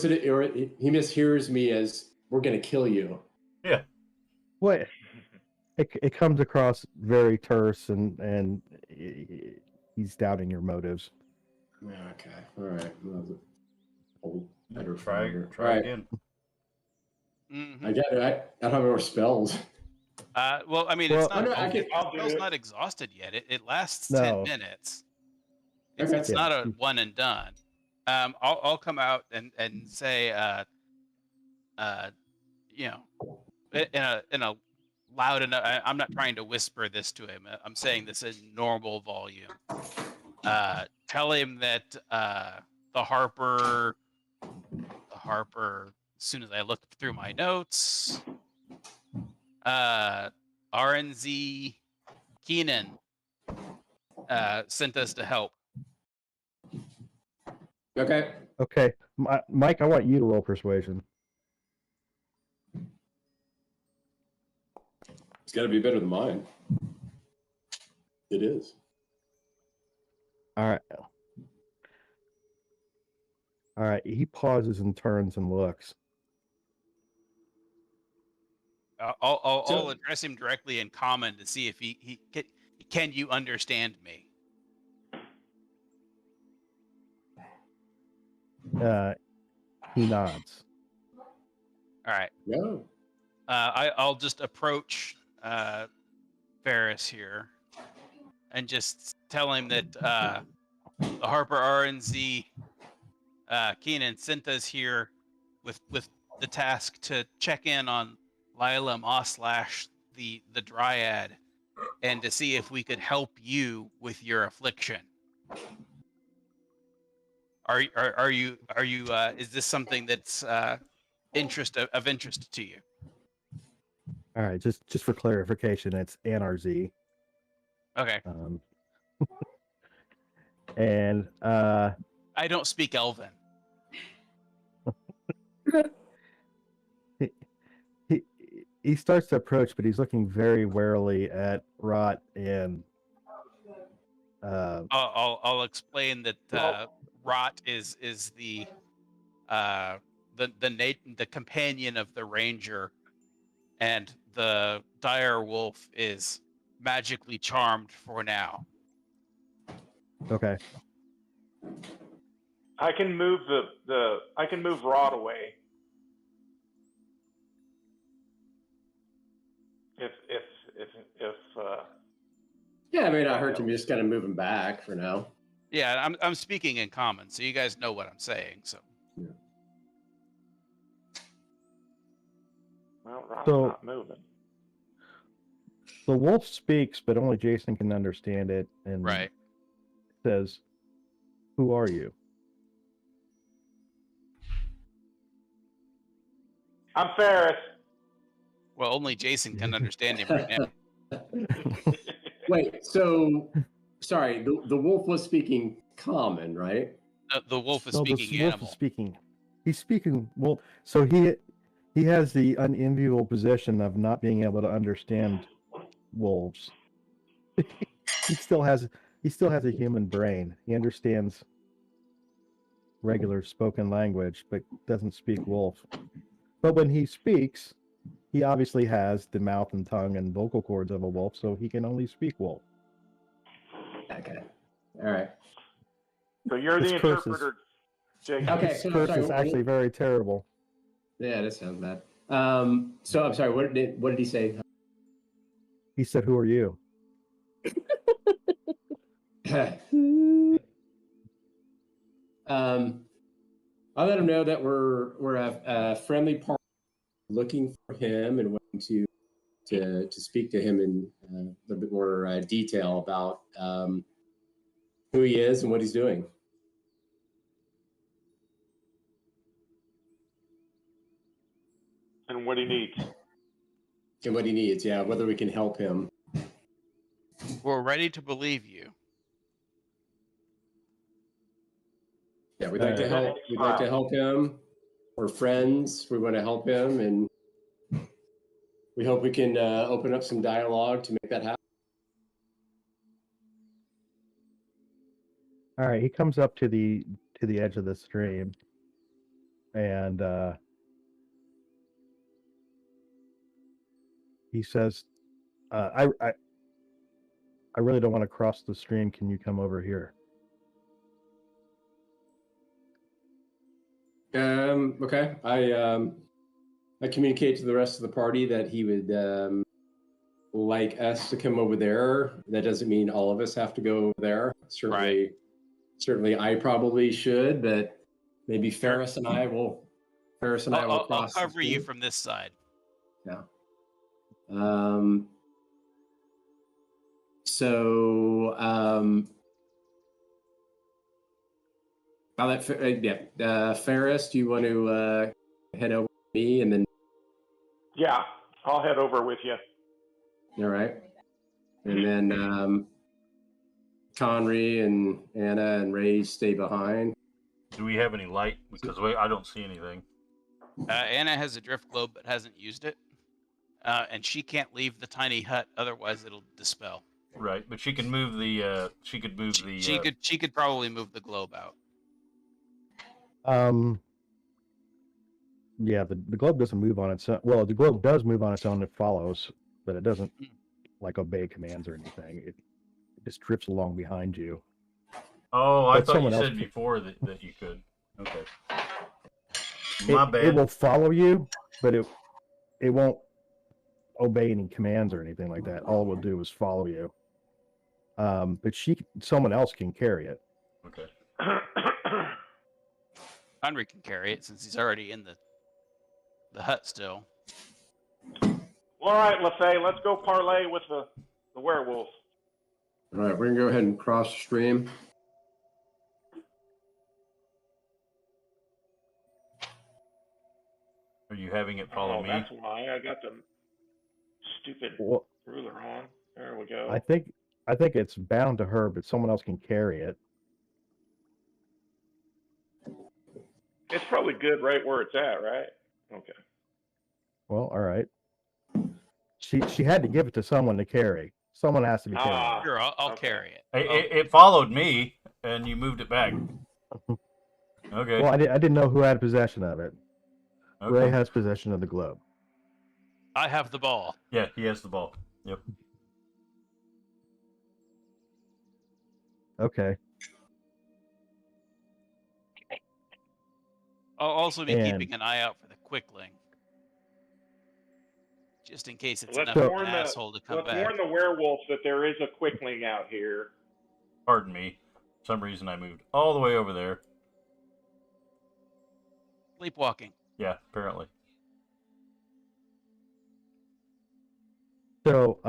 Speaker 4: he mishears me as we're gonna kill you.
Speaker 3: Yeah.
Speaker 1: what? It comes across very terse, and he's doubting your motives.
Speaker 4: Yeah, okay, all right. Well, better
Speaker 3: Try
Speaker 4: fire.
Speaker 3: try
Speaker 4: All right.
Speaker 3: again.
Speaker 2: Mhm.
Speaker 4: I get it. I don't have more spells.
Speaker 2: Well, I mean,
Speaker 1: Well-
Speaker 2: it's not.
Speaker 4: No, I can-
Speaker 5: I'll do
Speaker 2: It's
Speaker 5: it.
Speaker 2: not exhausted yet. It lasts
Speaker 1: No.
Speaker 2: 10 minutes. It's,
Speaker 4: Okay.
Speaker 2: it's
Speaker 1: Yeah.
Speaker 2: not a one and done. I'll come out and say, you know, in a loud enough. I'm not trying to whisper this to him. I'm saying this in normal volume. Tell him that the Harper. As soon as I look through my notes, RNZ Keenan sent us to help.
Speaker 4: Okay.
Speaker 1: Okay, Mike, I want you to roll persuasion.
Speaker 4: It's got to be better than mine. It is.
Speaker 1: All right. All right. He pauses and turns and looks.
Speaker 2: I'll address him directly in common to see if he can you understand me.
Speaker 1: He nods.
Speaker 2: All right.
Speaker 4: No.
Speaker 2: I'll just approach Ferris here and just tell him that the Harper RNZ Keenan sent us here with the task to check in on Lila Moslash, the Dryad, and to see if we could help you with your affliction. Are you is this something that's of interest to you?
Speaker 1: All right, just for clarification, it's NRZ.
Speaker 2: Okay.
Speaker 1: And
Speaker 2: I don't speak Elven.
Speaker 1: he starts to approach, but he's looking very warily at Rot and.
Speaker 2: I'll explain that Rot is the companion of the ranger, and the dire wolf is magically charmed for now.
Speaker 1: Okay.
Speaker 5: I can move I can move Rod away. If
Speaker 4: Yeah, I mean, I heard him. You just got to move him back for now.
Speaker 2: Yeah, I'm speaking in common, so you guys know what I'm saying. So.
Speaker 4: Yeah.
Speaker 5: Well, Rod's
Speaker 1: So-
Speaker 5: not moving.
Speaker 1: The wolf speaks, but only Jason can understand it, and
Speaker 2: Right.
Speaker 1: says, "Who are you?"
Speaker 5: I'm Ferris.
Speaker 2: Well, only Jason can understand him right now.
Speaker 4: Wait, so sorry, the wolf was speaking common, right?
Speaker 2: The wolf is
Speaker 1: No, the
Speaker 2: speaking
Speaker 1: wolf
Speaker 2: animal.
Speaker 1: is speaking. He's speaking. Well, so he has the unenviable position of not being able to understand wolves. he still has a human brain. He understands regular spoken language, but doesn't speak wolf. But when he speaks, he obviously has the mouth and tongue and vocal cords of a wolf, so he can only speak wolf.
Speaker 4: Okay. All right.
Speaker 5: So you're
Speaker 1: His
Speaker 5: the
Speaker 1: curse is-
Speaker 5: interpreter, Jake.
Speaker 4: Okay.
Speaker 1: His
Speaker 4: So,
Speaker 1: curse
Speaker 4: sorry,
Speaker 1: is actually very terrible.
Speaker 4: Yeah, that sounds bad. So I'm sorry. What did he say?
Speaker 1: He said, "Who are you?"
Speaker 4: I'll let him know that we're a friendly party looking for him and wanting to speak to him in a little bit more detail about who he is and what he's doing.
Speaker 5: And what he needs.
Speaker 4: And what he needs, yeah, whether we can help him.
Speaker 2: We're ready to believe you.
Speaker 4: Yeah, we'd like to help. We'd like to help him. We're friends. We want to help him, and we hope we can open up some dialogue to make that happen.
Speaker 1: All right, he comes up to the edge of the stream, and he says, "I really don't want to cross the stream. Can you come over here?"
Speaker 4: Okay. I communicate to the rest of the party that he would like us to come over there. That doesn't mean all of us have to go over there. Certainly, I probably should, but maybe Ferris and I will. Ferris and I will cross.
Speaker 2: I'll cover you from this side.
Speaker 4: Yeah. So I'll let Ferris, do you want to head over with me and then?
Speaker 5: Yeah, I'll head over with you.
Speaker 4: All right. And then Conry and Anna and Ray stay behind.
Speaker 3: Do we have any light? Because I don't see anything.
Speaker 2: Anna has a drift globe but hasn't used it. And she can't leave the tiny hut, otherwise it'll dispel.
Speaker 3: Right, but she can move the. She
Speaker 2: could probably move the globe out.
Speaker 1: Yeah, the globe doesn't move on its own. Well, the globe does move on its own. It follows, but it doesn't like obey commands or anything. It just drifts along behind you.
Speaker 3: Oh, I
Speaker 1: But
Speaker 3: thought you
Speaker 1: someone else
Speaker 3: said
Speaker 1: can-
Speaker 3: before that you could. Okay.
Speaker 1: It,
Speaker 3: My bad.
Speaker 1: it will follow you, but it won't obey any commands or anything like that. All it will do is follow you. But someone else can carry it.
Speaker 3: Okay.
Speaker 2: Henry can carry it since he's already in the hut still.
Speaker 5: All right, LaFay, let's go parlay with the werewolf.
Speaker 4: All right, we're gonna go ahead and cross the stream.
Speaker 3: Are you having it follow me?
Speaker 5: That's why I got the stupid ruler on. There we go.
Speaker 1: I think it's bound to her, but someone else can carry it.
Speaker 5: It's probably good right where it's at, right? Okay.
Speaker 1: Well, all right. She had to give it to someone to carry. Someone has to be carrying.
Speaker 2: Sure, I'll carry it.
Speaker 3: It followed me, and you moved it back. Okay.
Speaker 1: Well, I didn't know who had possession of it.
Speaker 3: Okay.
Speaker 1: Ray has possession of the globe.
Speaker 2: I have the ball.
Speaker 3: Yeah, he has the ball. Yep.
Speaker 1: Okay.
Speaker 2: I'll also be
Speaker 1: And-
Speaker 2: keeping an eye out for the quickling. Just in case it's
Speaker 5: Let's
Speaker 2: enough of
Speaker 5: warn
Speaker 2: an asshole to come
Speaker 5: let's
Speaker 2: back.
Speaker 5: warn the werewolf that there is a quickling out here.
Speaker 3: Pardon me. For some reason I moved all the way over there.
Speaker 2: Sleepwalking.
Speaker 3: Yeah, apparently.
Speaker 1: So,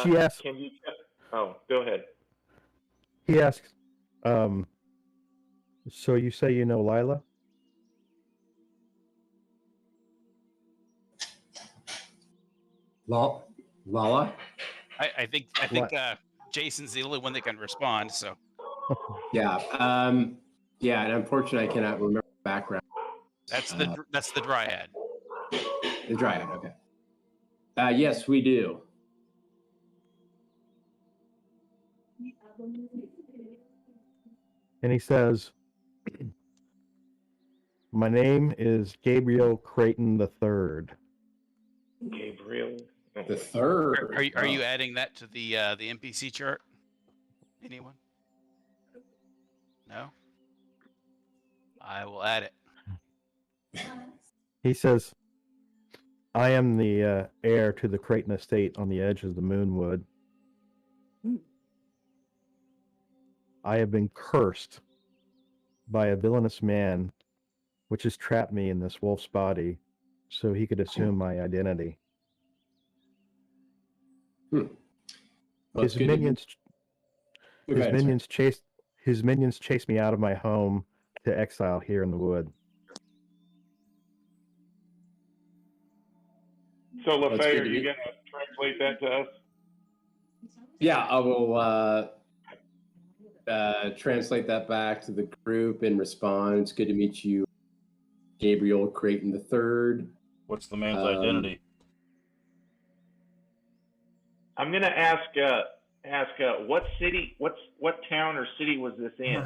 Speaker 1: she asks,
Speaker 5: can you? Oh, go ahead.
Speaker 1: he asks, so you say you know Lila?
Speaker 4: Lala?
Speaker 2: I think Jason's the only one that can respond. So
Speaker 4: Yeah. Yeah, and unfortunately, I cannot remember the background.
Speaker 2: that's the dryad.
Speaker 4: The dryad. Okay. Yes, we do.
Speaker 1: And he says, my name is Gabriel Creighton III.
Speaker 5: Gabriel
Speaker 4: The third.
Speaker 2: Are you adding that to the NPC chart? Anyone? No. I will add it.
Speaker 1: He says, I am the heir to the Creighton estate on the edge of the Moonwood. I have been cursed by a villainous man, which has trapped me in this wolf's body, so he could assume my identity.
Speaker 4: Well, it's
Speaker 1: His
Speaker 4: good to be-
Speaker 1: minions,
Speaker 4: Go
Speaker 1: his
Speaker 4: ahead, sir.
Speaker 1: minions chased me out of my home to exile here in the wood.
Speaker 5: So,
Speaker 4: Well, it's
Speaker 5: LaFay,
Speaker 4: good
Speaker 5: are
Speaker 4: to
Speaker 5: you
Speaker 4: be-
Speaker 5: going to translate that to us?
Speaker 4: Yeah, I will translate that back to the group and respond. It's good to meet you, Gabriel Creighton III.
Speaker 3: What's the man's
Speaker 4: Um,
Speaker 3: identity?
Speaker 5: I'm going to ask what city, what town or city was this in?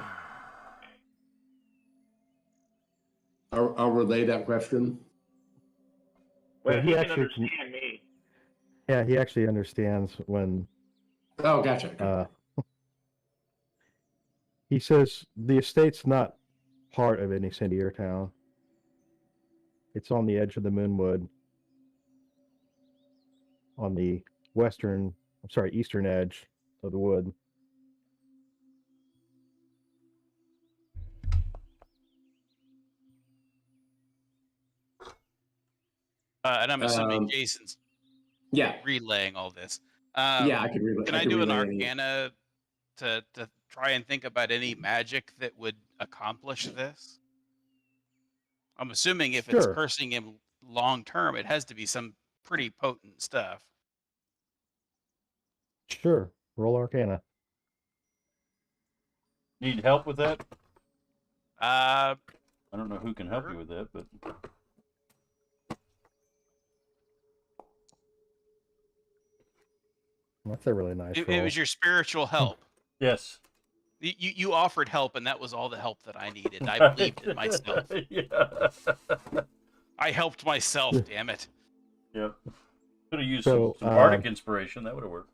Speaker 4: I'll relay that question.
Speaker 5: Well,
Speaker 1: Well,
Speaker 5: he
Speaker 1: he
Speaker 5: can
Speaker 1: actually
Speaker 5: understand me.
Speaker 1: Yeah, he actually understands when
Speaker 4: Oh, gotcha.
Speaker 1: he says the estate's not part of any city or town. It's on the edge of the Moonwood, on the eastern edge of the wood.
Speaker 2: And I'm assuming
Speaker 4: Um,
Speaker 2: Jason's
Speaker 4: Yeah,
Speaker 2: relaying all this.
Speaker 4: yeah, I could relay.
Speaker 2: Can I do an Arcana to try and think about any magic that would accomplish this? I'm assuming if it's
Speaker 1: Sure.
Speaker 2: cursing him long term, it has to be some pretty potent stuff.
Speaker 1: Sure, roll Arcana.
Speaker 3: Need help with that?
Speaker 2: Uh,
Speaker 3: I don't know who can help you with that, but
Speaker 1: That's a really nice
Speaker 2: it
Speaker 1: roll.
Speaker 2: was your spiritual help.
Speaker 3: yes.
Speaker 2: You offered help, and that was all the help that I needed. I believed in myself.
Speaker 3: Yeah.
Speaker 2: I helped myself. Damn it.
Speaker 3: Yep. Could have used
Speaker 1: So,
Speaker 3: some bardic inspiration. That would have worked.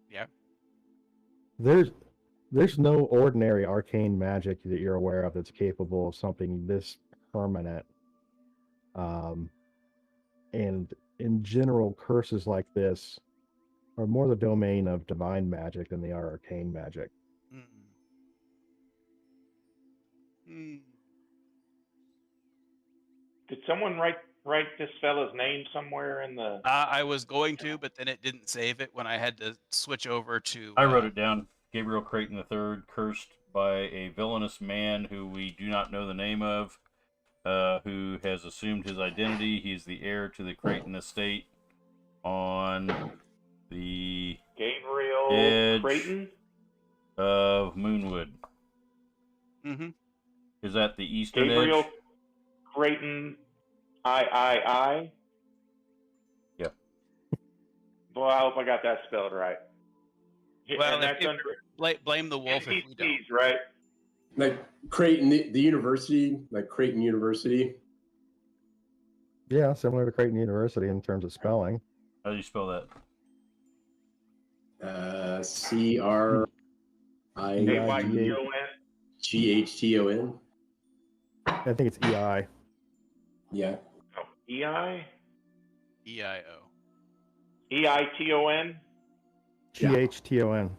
Speaker 2: Yeah.
Speaker 1: There's no ordinary arcane magic that you're aware of that's capable of something this permanent. And in general, curses like this are more the domain of divine magic than they are arcane magic.
Speaker 5: Did someone write this fella's name somewhere in the?
Speaker 2: I was going to, but then it didn't save it when I had to switch over to.
Speaker 3: I wrote it down. Gabriel Creighton III, cursed by a villainous man who we do not know the name of, who has assumed his identity. He's the heir to the Creighton estate on the
Speaker 5: Gabriel
Speaker 3: edge
Speaker 5: Creighton
Speaker 3: of Moonwood.
Speaker 2: Mm-hmm.
Speaker 3: Is that the eastern
Speaker 5: Gabriel
Speaker 3: edge?
Speaker 5: Creighton, I.
Speaker 3: Yep.
Speaker 5: Well, I hope I got that spelled right.
Speaker 2: Well,
Speaker 5: and that's under
Speaker 2: blame the wolf if we don't.
Speaker 5: NPCs, right?
Speaker 4: Like Creighton, the university, like Creighton University.
Speaker 1: Yeah, similar to Creighton University in terms of spelling.
Speaker 3: How do you spell that?
Speaker 4: CRIGHTON.
Speaker 1: I think it's EI.
Speaker 4: Yeah.
Speaker 5: Oh, EI?
Speaker 2: EIO.
Speaker 5: EITON?
Speaker 1: GHTON.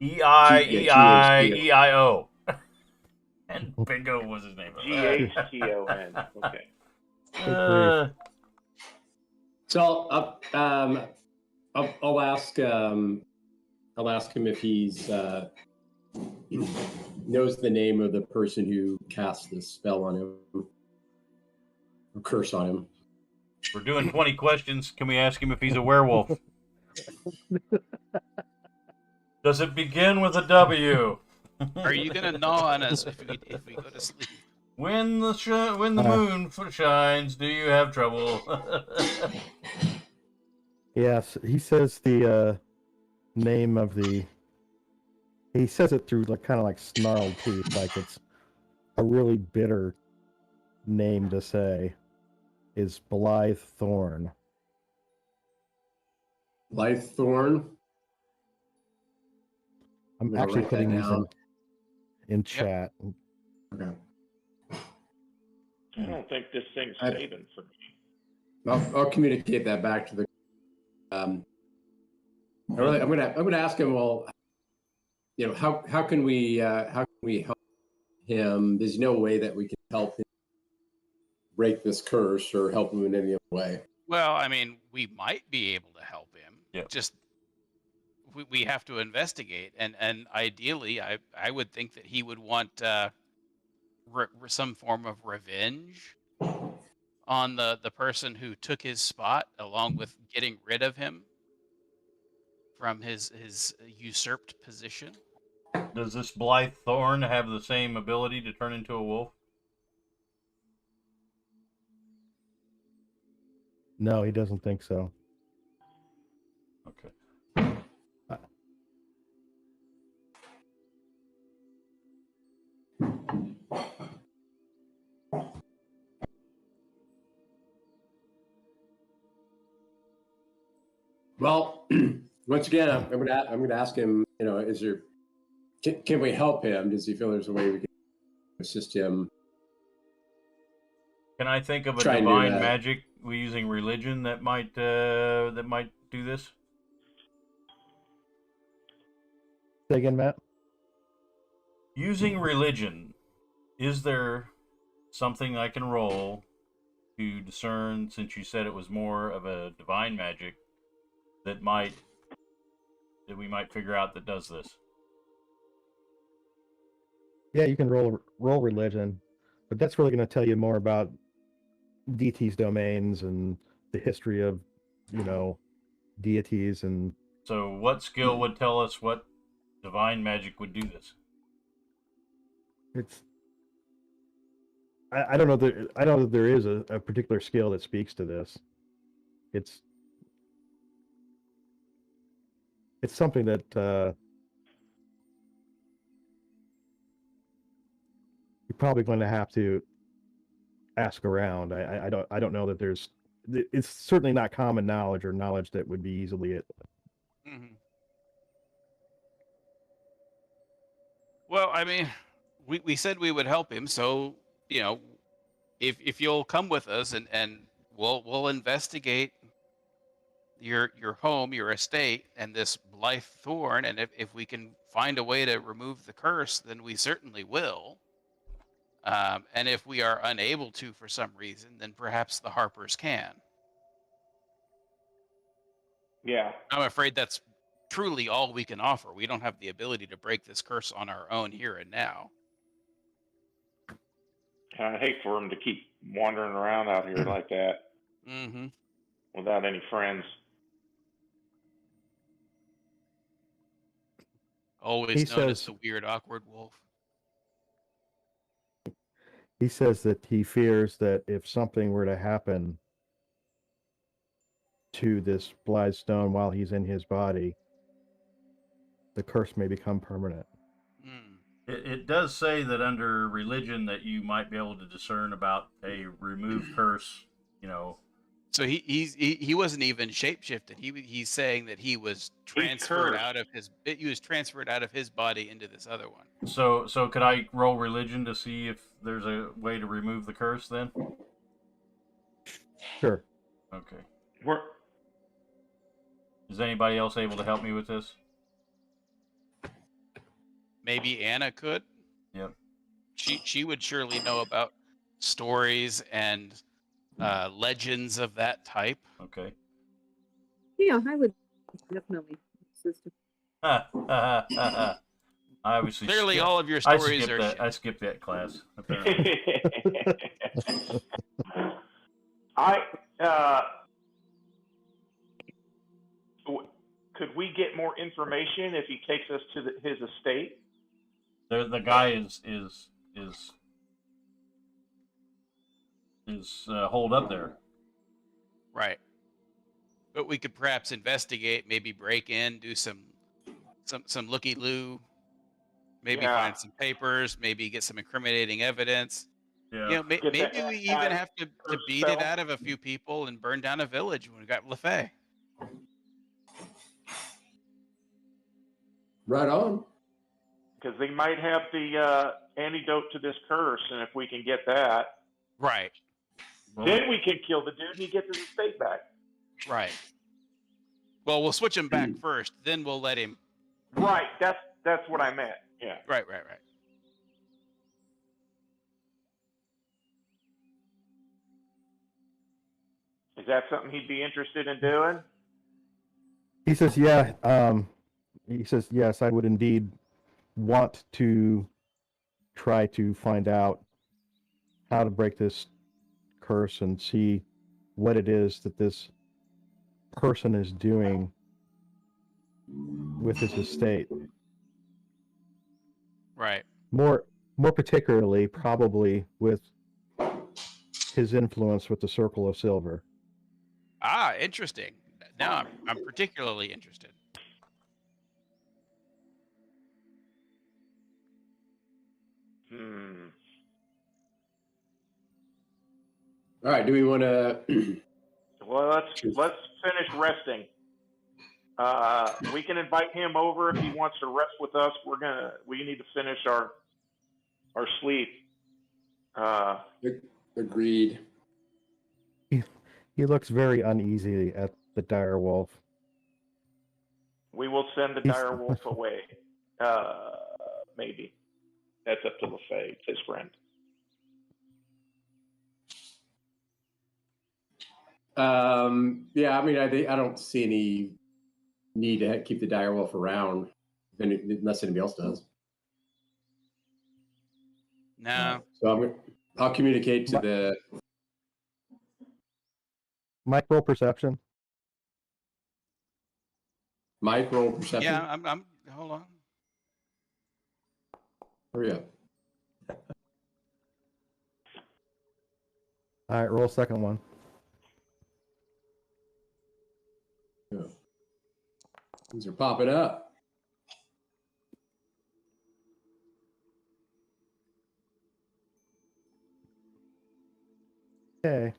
Speaker 3: EIEIEIO. And Bingo was his name.
Speaker 5: GHTON. Okay.
Speaker 4: So I'll ask him if he's knows the name of the person who cast this spell on him, or curse on him.
Speaker 3: We're doing 20 questions. Can we ask him if he's a werewolf? Does it begin with a W?
Speaker 2: Are you gonna gnaw on us if we go to sleep?
Speaker 3: When the moon shines, do you have trouble?
Speaker 1: Yes, he says the name of the. He says it through kind of like snarled teeth, like it's a really bitter name to say. Is Blythe Thorn.
Speaker 4: Blythe Thorn.
Speaker 1: I'm actually putting these in
Speaker 2: Yep.
Speaker 1: chat.
Speaker 4: Okay.
Speaker 5: I don't think this thing's
Speaker 4: I-
Speaker 5: saving for me.
Speaker 4: I'll communicate that back to the. I'm gonna ask him. Well, how can we help him? There's no way that we can help him break this curse or help him in any other way.
Speaker 2: Well, I mean, we might be able to help him.
Speaker 3: Yep.
Speaker 2: Just we have to investigate, and ideally, I would think that he would want some form of revenge on the person who took his spot, along with getting rid of him from his usurped position.
Speaker 3: Does this Blythe Thorn have the same ability to turn into a wolf?
Speaker 1: No, he doesn't think so.
Speaker 3: Okay.
Speaker 4: Well, once again, I'm gonna ask him. Is there? Can we help him? Does he feel there's a way we can assist him?
Speaker 3: Can I think of a
Speaker 4: Try and do
Speaker 3: divine
Speaker 4: that.
Speaker 3: magic using religion that might do this?
Speaker 1: Say again, Matt?
Speaker 3: Using religion, is there something I can roll to discern, since you said it was more of a divine magic, that we might figure out that does this?
Speaker 1: Yeah, you can roll religion, but that's really going to tell you more about DT's domains and the history of, deities. And
Speaker 3: So what skill would tell us what divine magic would do this?
Speaker 1: it's I don't know that there is a particular skill that speaks to this. It's something that you're probably going to have to ask around. I don't know that there's. It's certainly not common knowledge or knowledge that would be easily.
Speaker 2: Mm-hmm. Well, I mean, we said we would help him, so if you'll come with us and we'll investigate your home, your estate, and this Blythe Thorn, and if we can find a way to remove the curse, then we certainly will. And if we are unable to for some reason, then perhaps the Harpers can.
Speaker 5: Yeah.
Speaker 2: I'm afraid that's truly all we can offer. We don't have the ability to break this curse on our own here and now.
Speaker 5: I hate for him to keep wandering around out here like that
Speaker 2: Mm-hmm.
Speaker 5: without any friends.
Speaker 2: Always
Speaker 1: He
Speaker 2: known as
Speaker 1: says-
Speaker 2: the weird, awkward wolf.
Speaker 1: He says that he fears that if something were to happen to this Blythe Stone while he's in his body, the curse may become permanent.
Speaker 2: Mm.
Speaker 3: It does say that under religion that you might be able to discern about a remove curse,
Speaker 2: So he wasn't even shapeshifted. He's saying that he was transferred
Speaker 5: cursed.
Speaker 2: out of his. He was transferred out of his body into this other one.
Speaker 3: So could I roll religion to see if there's a way to remove the curse then?
Speaker 1: Sure.
Speaker 3: Okay.
Speaker 5: We're,
Speaker 3: Is anybody else able to help me with this?
Speaker 2: Maybe Anna could.
Speaker 3: Yep.
Speaker 2: She would surely know about stories and legends of that type.
Speaker 3: Okay.
Speaker 8: Yeah, I would definitely assist him.
Speaker 3: I obviously
Speaker 2: Clearly,
Speaker 3: skipped-
Speaker 2: all of your
Speaker 3: I
Speaker 2: stories
Speaker 3: skipped
Speaker 2: are.
Speaker 3: that. I skipped that class. Apparently.
Speaker 5: Could we get more information if he takes us to his estate?
Speaker 3: The guy is holed up there.
Speaker 2: Right. But we could perhaps investigate, maybe break in, do some looky-loo, maybe find some papers, maybe get some incriminating evidence.
Speaker 3: Yeah.
Speaker 2: Maybe we even have to beat it out of a few people and burn down a village when we got LaFay.
Speaker 4: Right on.
Speaker 5: Because they might have the antidote to this curse, and if we can get that,
Speaker 2: Right.
Speaker 5: Then we can kill the dude and he gets his estate back.
Speaker 2: Right. Well, we'll switch him back first, then we'll let him.
Speaker 5: Right. That's what I meant. Yeah.
Speaker 2: Right.
Speaker 5: Is that something he'd be interested in doing?
Speaker 1: He says, yeah. He says, yes, I would indeed want to try to find out how to break this curse and see what it is that this person is doing with his estate.
Speaker 2: Right.
Speaker 1: More particularly, probably with his influence with the Circle of Silver.
Speaker 2: Ah, interesting. Now I'm particularly interested.
Speaker 4: All right. Do we want to?
Speaker 5: Well, let's finish resting. We can invite him over if he wants to rest with us. We need to finish our sleep.
Speaker 4: Agreed.
Speaker 1: He looks very uneasy at the dire wolf.
Speaker 5: We will send the dire wolf away. Maybe. That's up to LaFay, his friend.
Speaker 4: Yeah, I mean, I don't see any need to keep the dire wolf around unless anybody else does.
Speaker 2: No.
Speaker 4: So I'll communicate to the
Speaker 1: Mike, roll perception.
Speaker 4: Mike, roll perception.
Speaker 2: Yeah, I'm. Hold on.
Speaker 4: Hurry up.
Speaker 1: All right, roll second one.
Speaker 4: These are popping up.
Speaker 1: Okay.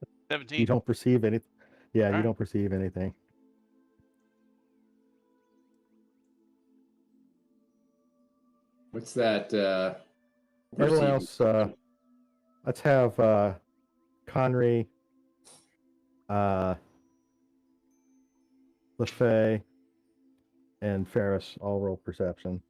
Speaker 1: You
Speaker 2: 17.
Speaker 1: don't perceive anything. Yeah, you
Speaker 2: right.
Speaker 1: don't perceive anything.
Speaker 4: What's that?
Speaker 1: Everyone
Speaker 4: perceive?
Speaker 1: else, let's have Conry, LaFay, and Ferris all roll perception.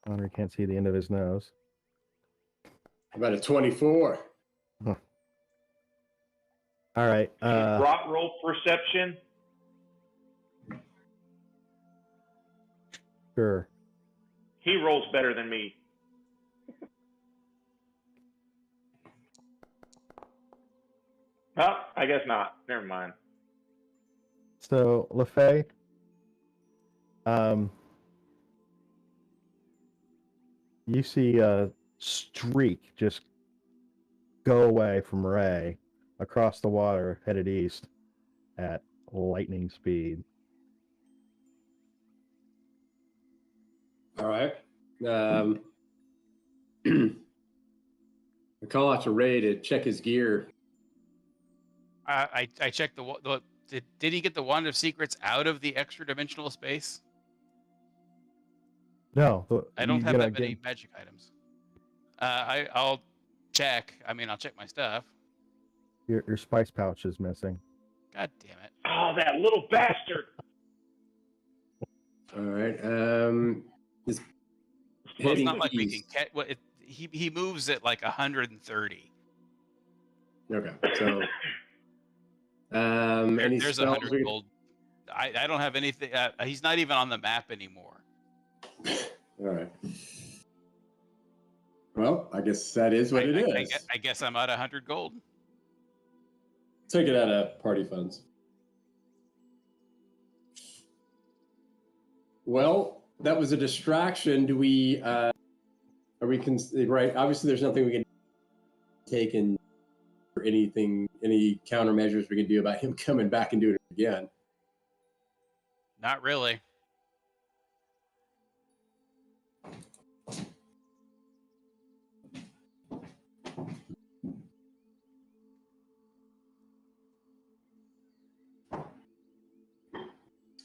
Speaker 1: Conry can't see the end of his nose.
Speaker 4: About a 24.
Speaker 1: Huh. All right.
Speaker 5: Rock roll perception.
Speaker 1: Sure.
Speaker 5: He rolls better than me. Oh, I guess not. Never mind.
Speaker 1: So, LaFay, you see a streak just go away from Ray across the water, headed east at lightning speed.
Speaker 4: All right. I call out to Ray to check his gear.
Speaker 2: I checked the did he get the Wand of Secrets out of the extra dimensional space?
Speaker 1: No,
Speaker 2: I don't have that many magic items. I'll check. I mean, I'll check my stuff.
Speaker 1: Your spice pouch is missing.
Speaker 2: God damn it!
Speaker 5: Oh, that little bastard!
Speaker 4: All right.
Speaker 2: Well, it's not like we can catch. He moves at like 130.
Speaker 4: Okay. So, any
Speaker 2: There's
Speaker 4: spells
Speaker 2: 100 gold. I don't have anything. He's not even on the map anymore.
Speaker 4: All right. Well, I guess that is what it is.
Speaker 2: I guess I'm out 100 gold.
Speaker 4: Take it out of party funds. Well, that was a distraction. Do we? Are we? Right. Obviously, there's nothing we can take in or anything, any countermeasures we can do about him coming back and doing it again.
Speaker 2: Not really.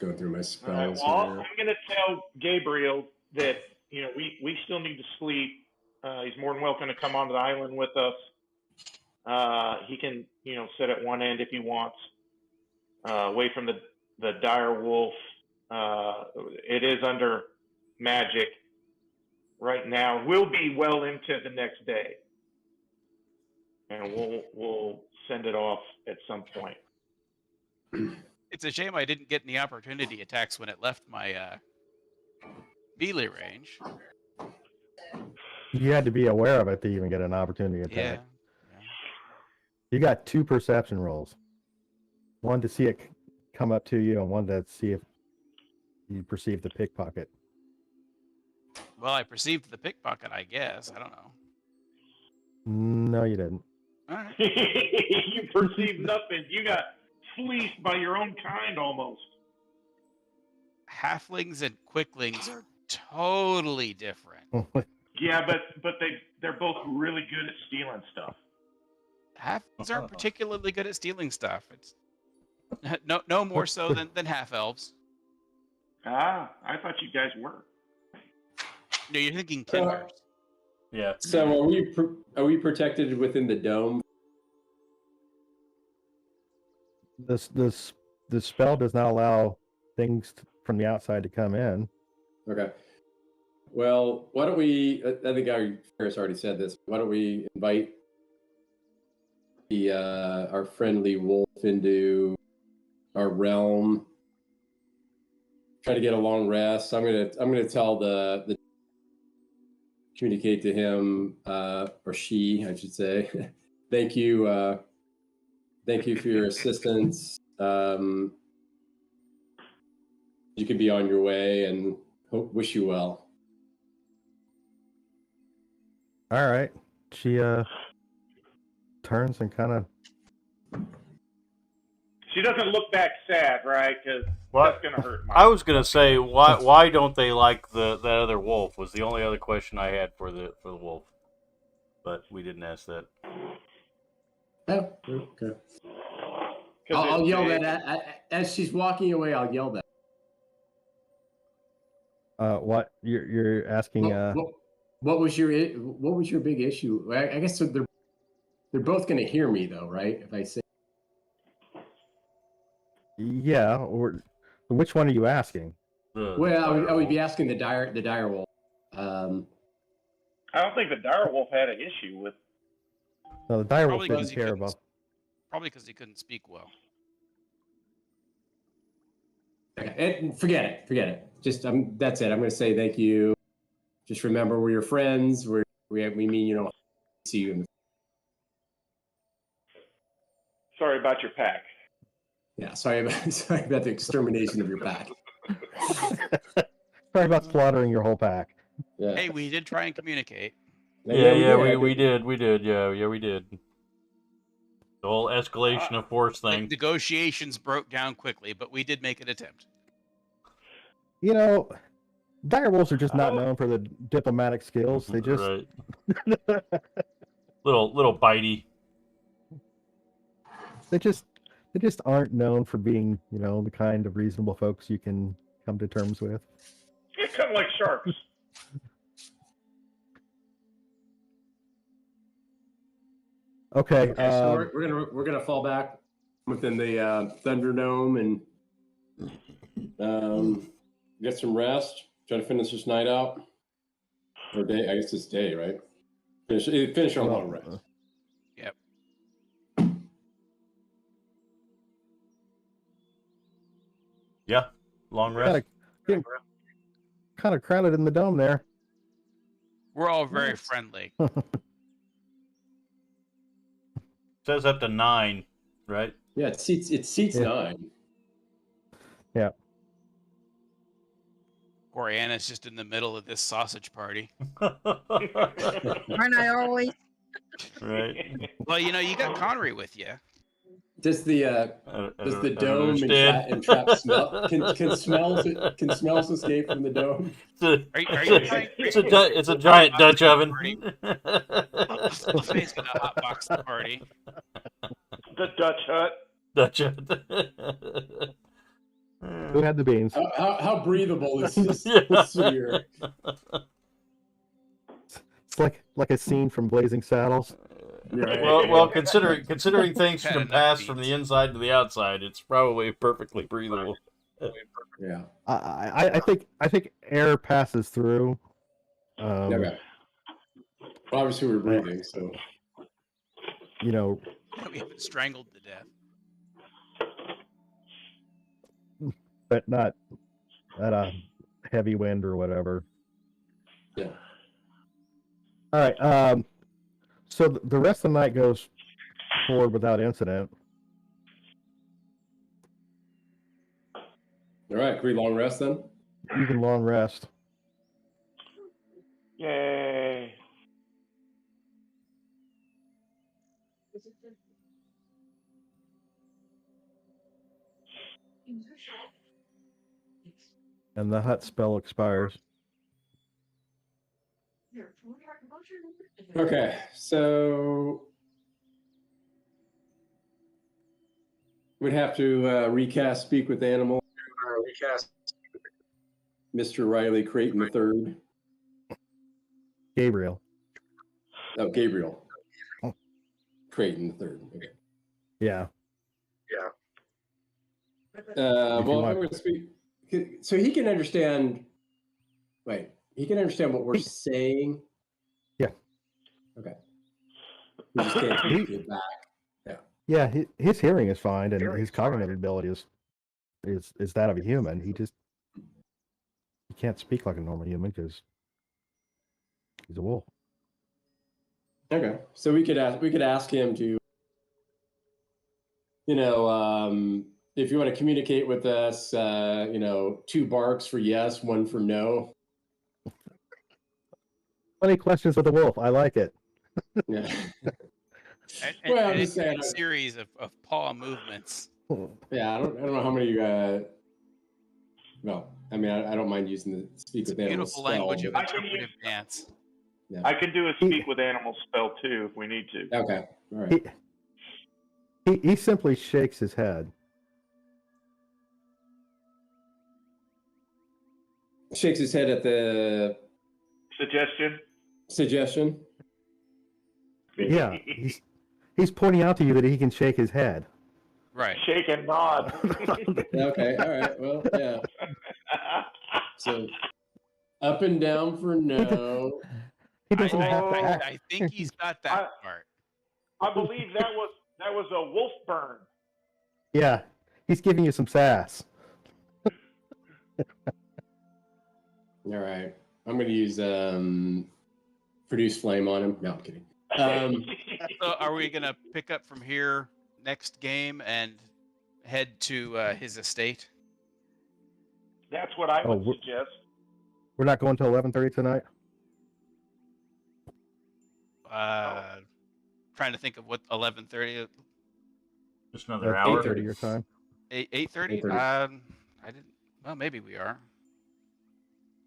Speaker 4: go through my
Speaker 5: All right.
Speaker 4: spells
Speaker 5: Well,
Speaker 4: here.
Speaker 5: I'm going to tell Gabriel that we still need to sleep. He's more than welcome to come onto the island with us. He can sit at one end if he wants, away from the dire wolf. It is under magic right now. We'll be well into the next day, and we'll send it off at some point.
Speaker 2: It's a shame I didn't get any opportunity attacks when it left my melee range.
Speaker 1: You had to be aware of it to even get an opportunity attack.
Speaker 2: Yeah.
Speaker 1: You got 2 perception rolls. One to see it come up to you, and one to see if you perceive the pickpocket.
Speaker 2: Well, I perceived the pickpocket, I guess. I don't know.
Speaker 1: No, you didn't.
Speaker 2: All right.
Speaker 5: You perceive nothing. You got fleeced by your own kind almost.
Speaker 2: Halflings and quicklings are totally different.
Speaker 5: Yeah, but they're both really good at stealing stuff.
Speaker 2: Halflings aren't particularly good at stealing stuff. It's no more so than half elves.
Speaker 5: Ah, I thought you guys were.
Speaker 2: No, you're thinking kinders.
Speaker 3: Yeah.
Speaker 4: So are we protected within the dome?
Speaker 1: The spell does not allow things from the outside to come in.
Speaker 4: Okay. Well, why don't we? I think Ferris already said this. Why don't we invite our friendly wolf into our realm? Try to get a long rest. I'm gonna tell the communicate to him or she, I should say. Thank you for your assistance. You can be on your way, and wish you well.
Speaker 1: All right. She turns and kind of.
Speaker 5: She doesn't look back sad, right? Because that's gonna hurt.
Speaker 3: I was gonna say, why don't they like that other wolf? Was the only other question I had for the wolf, but we didn't ask that.
Speaker 4: Oh, okay. I'll yell that as she's walking away. I'll yell that.
Speaker 1: What you're asking?
Speaker 4: What was your big issue? I guess they're both going to hear me though, right? If I say.
Speaker 1: Yeah, or which one are you asking?
Speaker 4: Well, I would be asking the dire wolf.
Speaker 5: I don't think the dire wolf had an issue with.
Speaker 1: No, the dire wolf
Speaker 2: Probably
Speaker 1: didn't
Speaker 2: 'cause he
Speaker 1: care
Speaker 2: couldn't
Speaker 1: about.
Speaker 2: Probably because he couldn't speak well.
Speaker 4: Okay, forget it. Just that's it. I'm going to say thank you. Just remember, we're your friends. We mean see you in the.
Speaker 5: Sorry about your pack.
Speaker 4: Yeah, sorry about the extermination of your pack.
Speaker 1: Sorry about slaughtering your whole pack.
Speaker 4: Yeah.
Speaker 2: Hey, we did try and communicate.
Speaker 3: We did. Yeah, we did. The whole escalation of force thing.
Speaker 2: Negotiations broke down quickly, but we did make an attempt.
Speaker 1: Dire wolves are just not known for the diplomatic skills. They just
Speaker 3: right. little bitey.
Speaker 1: They just aren't known for being, the kind of reasonable folks you can come to terms with.
Speaker 5: They're kind of like sharks.
Speaker 1: Okay.
Speaker 4: So we're gonna fall back within the Thunderdome and get some rest. Try to finish this night out, or day. I guess it's day, right? Finish our long rest.
Speaker 2: Yep.
Speaker 3: Yeah, long rest.
Speaker 1: Kind of crowded in the dome there.
Speaker 2: We're all very friendly.
Speaker 3: Says up to 9, right?
Speaker 4: Yeah, it seats 9.
Speaker 1: Yeah.
Speaker 2: Oriana's just in the middle of this sausage party.
Speaker 6: Aren't I always?
Speaker 3: Right.
Speaker 2: Well, you got Connery with you.
Speaker 4: Does the dome and trap smell? Can smells escape from the dome?
Speaker 3: It's a giant Dutch oven.
Speaker 2: Face gonna hotbox the party.
Speaker 5: The Dutch hut.
Speaker 3: Dutch hut.
Speaker 1: Who had the beans?
Speaker 4: How breathable is this
Speaker 3: Yeah.
Speaker 4: sphere?
Speaker 1: It's like a scene from Blazing Saddles.
Speaker 4: Right.
Speaker 3: Well, considering things
Speaker 2: Had
Speaker 3: can
Speaker 2: enough
Speaker 3: pass from
Speaker 2: beans.
Speaker 3: the inside to the outside, it's probably perfectly breathable.
Speaker 4: Yeah.
Speaker 1: I think air passes through.
Speaker 4: Okay. Obviously, we're breathing, so.
Speaker 1: You know,
Speaker 2: Yeah, we haven't strangled to death.
Speaker 1: but not at a heavy wind or whatever.
Speaker 4: Yeah.
Speaker 1: All right. So the rest of the night goes forward without incident.
Speaker 4: All right. Can we long rest then?
Speaker 1: You can long rest.
Speaker 5: Yay.
Speaker 1: And the hut spell expires.
Speaker 4: Okay. So we'd have to recast Speak with Animal. Mr. Riley Creighton III.
Speaker 1: Gabriel.
Speaker 4: Oh, Gabriel.
Speaker 1: Oh.
Speaker 4: Creighton III. Okay.
Speaker 1: Yeah.
Speaker 4: Well,
Speaker 1: want-
Speaker 4: I'm going to speak. So he can understand. Wait, he can understand what we're saying.
Speaker 1: Yeah.
Speaker 4: Okay. We just can't communicate back.
Speaker 1: Yeah, his hearing is fine, and his cognitive ability is that of a human. He can't speak like a normal human because he's a wolf.
Speaker 4: Okay. So we could ask him to, if you want to communicate with us, 2 barks for yes, 1 for no.
Speaker 1: Funny questions with the wolf. I like it.
Speaker 4: Yeah.
Speaker 2: And,
Speaker 4: Well, I'm
Speaker 2: and
Speaker 4: just saying,
Speaker 2: a series of paw movements.
Speaker 4: Yeah, I don't know how many. Well, I mean, I don't mind using the Speak
Speaker 2: It's a
Speaker 4: with Animal
Speaker 2: beautiful
Speaker 4: spell,
Speaker 2: language of
Speaker 4: but-
Speaker 2: interpretive dance.
Speaker 5: I can do a speak with animals spell too if we need to.
Speaker 4: Okay. All right.
Speaker 1: He simply shakes his head.
Speaker 4: Shakes his head at the
Speaker 5: Suggestion?
Speaker 1: Yeah, he's pointing out to you that he can shake his head.
Speaker 2: Right.
Speaker 5: Shake and nod.
Speaker 4: Okay. All right. Well, yeah. So up and down for no.
Speaker 1: He doesn't have to act.
Speaker 2: I think he's got that part.
Speaker 5: I believe that was a wolf burn.
Speaker 1: Yeah, he's giving you some sass.
Speaker 4: All right. I'm going to use Produce Flame on him. No, I'm kidding.
Speaker 2: So are we going to pick up from here next game and head to his estate?
Speaker 5: That's what I would suggest.
Speaker 1: We're not going till 11:30 tonight.
Speaker 2: Trying to think of what 11:30.
Speaker 3: Just another hour.
Speaker 1: 8:30 your time.
Speaker 2: 8:30.
Speaker 4: 8:30.
Speaker 2: I didn't. Well, maybe we are.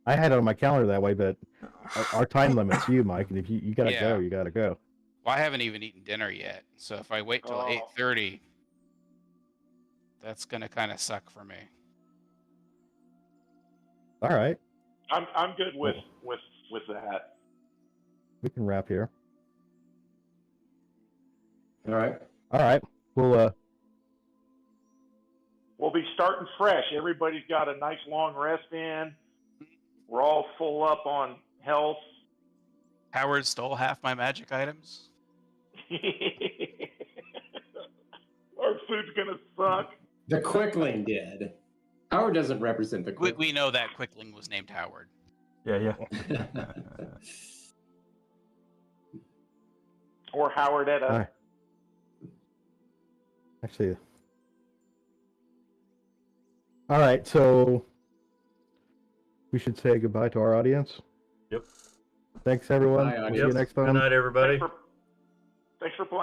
Speaker 1: I had it on my calendar that way, but our time limit's you, Mike. And if you gotta go, you gotta go.
Speaker 2: Well, I haven't even eaten dinner yet, so if I wait till 8:30, that's gonna kind of suck for me.
Speaker 1: All right,
Speaker 5: I'm good with that.
Speaker 1: we can wrap here.
Speaker 4: All right.
Speaker 1: All right, we'll
Speaker 5: be starting fresh. Everybody's got a nice long rest in. We're all full up on health.
Speaker 2: Howard stole half my magic items.
Speaker 5: Our food's gonna suck.
Speaker 4: The Quickling did. Howard doesn't represent the Quickling.
Speaker 2: We know that Quickling was named Howard.
Speaker 3: Yeah.
Speaker 5: Or Howardetta.
Speaker 1: actually. All right, so we should say goodbye to our audience.
Speaker 3: Yep.
Speaker 1: Thanks, everyone.
Speaker 4: Bye,
Speaker 1: We'll see you next time.
Speaker 3: Good night, everybody.
Speaker 5: Thanks for playing.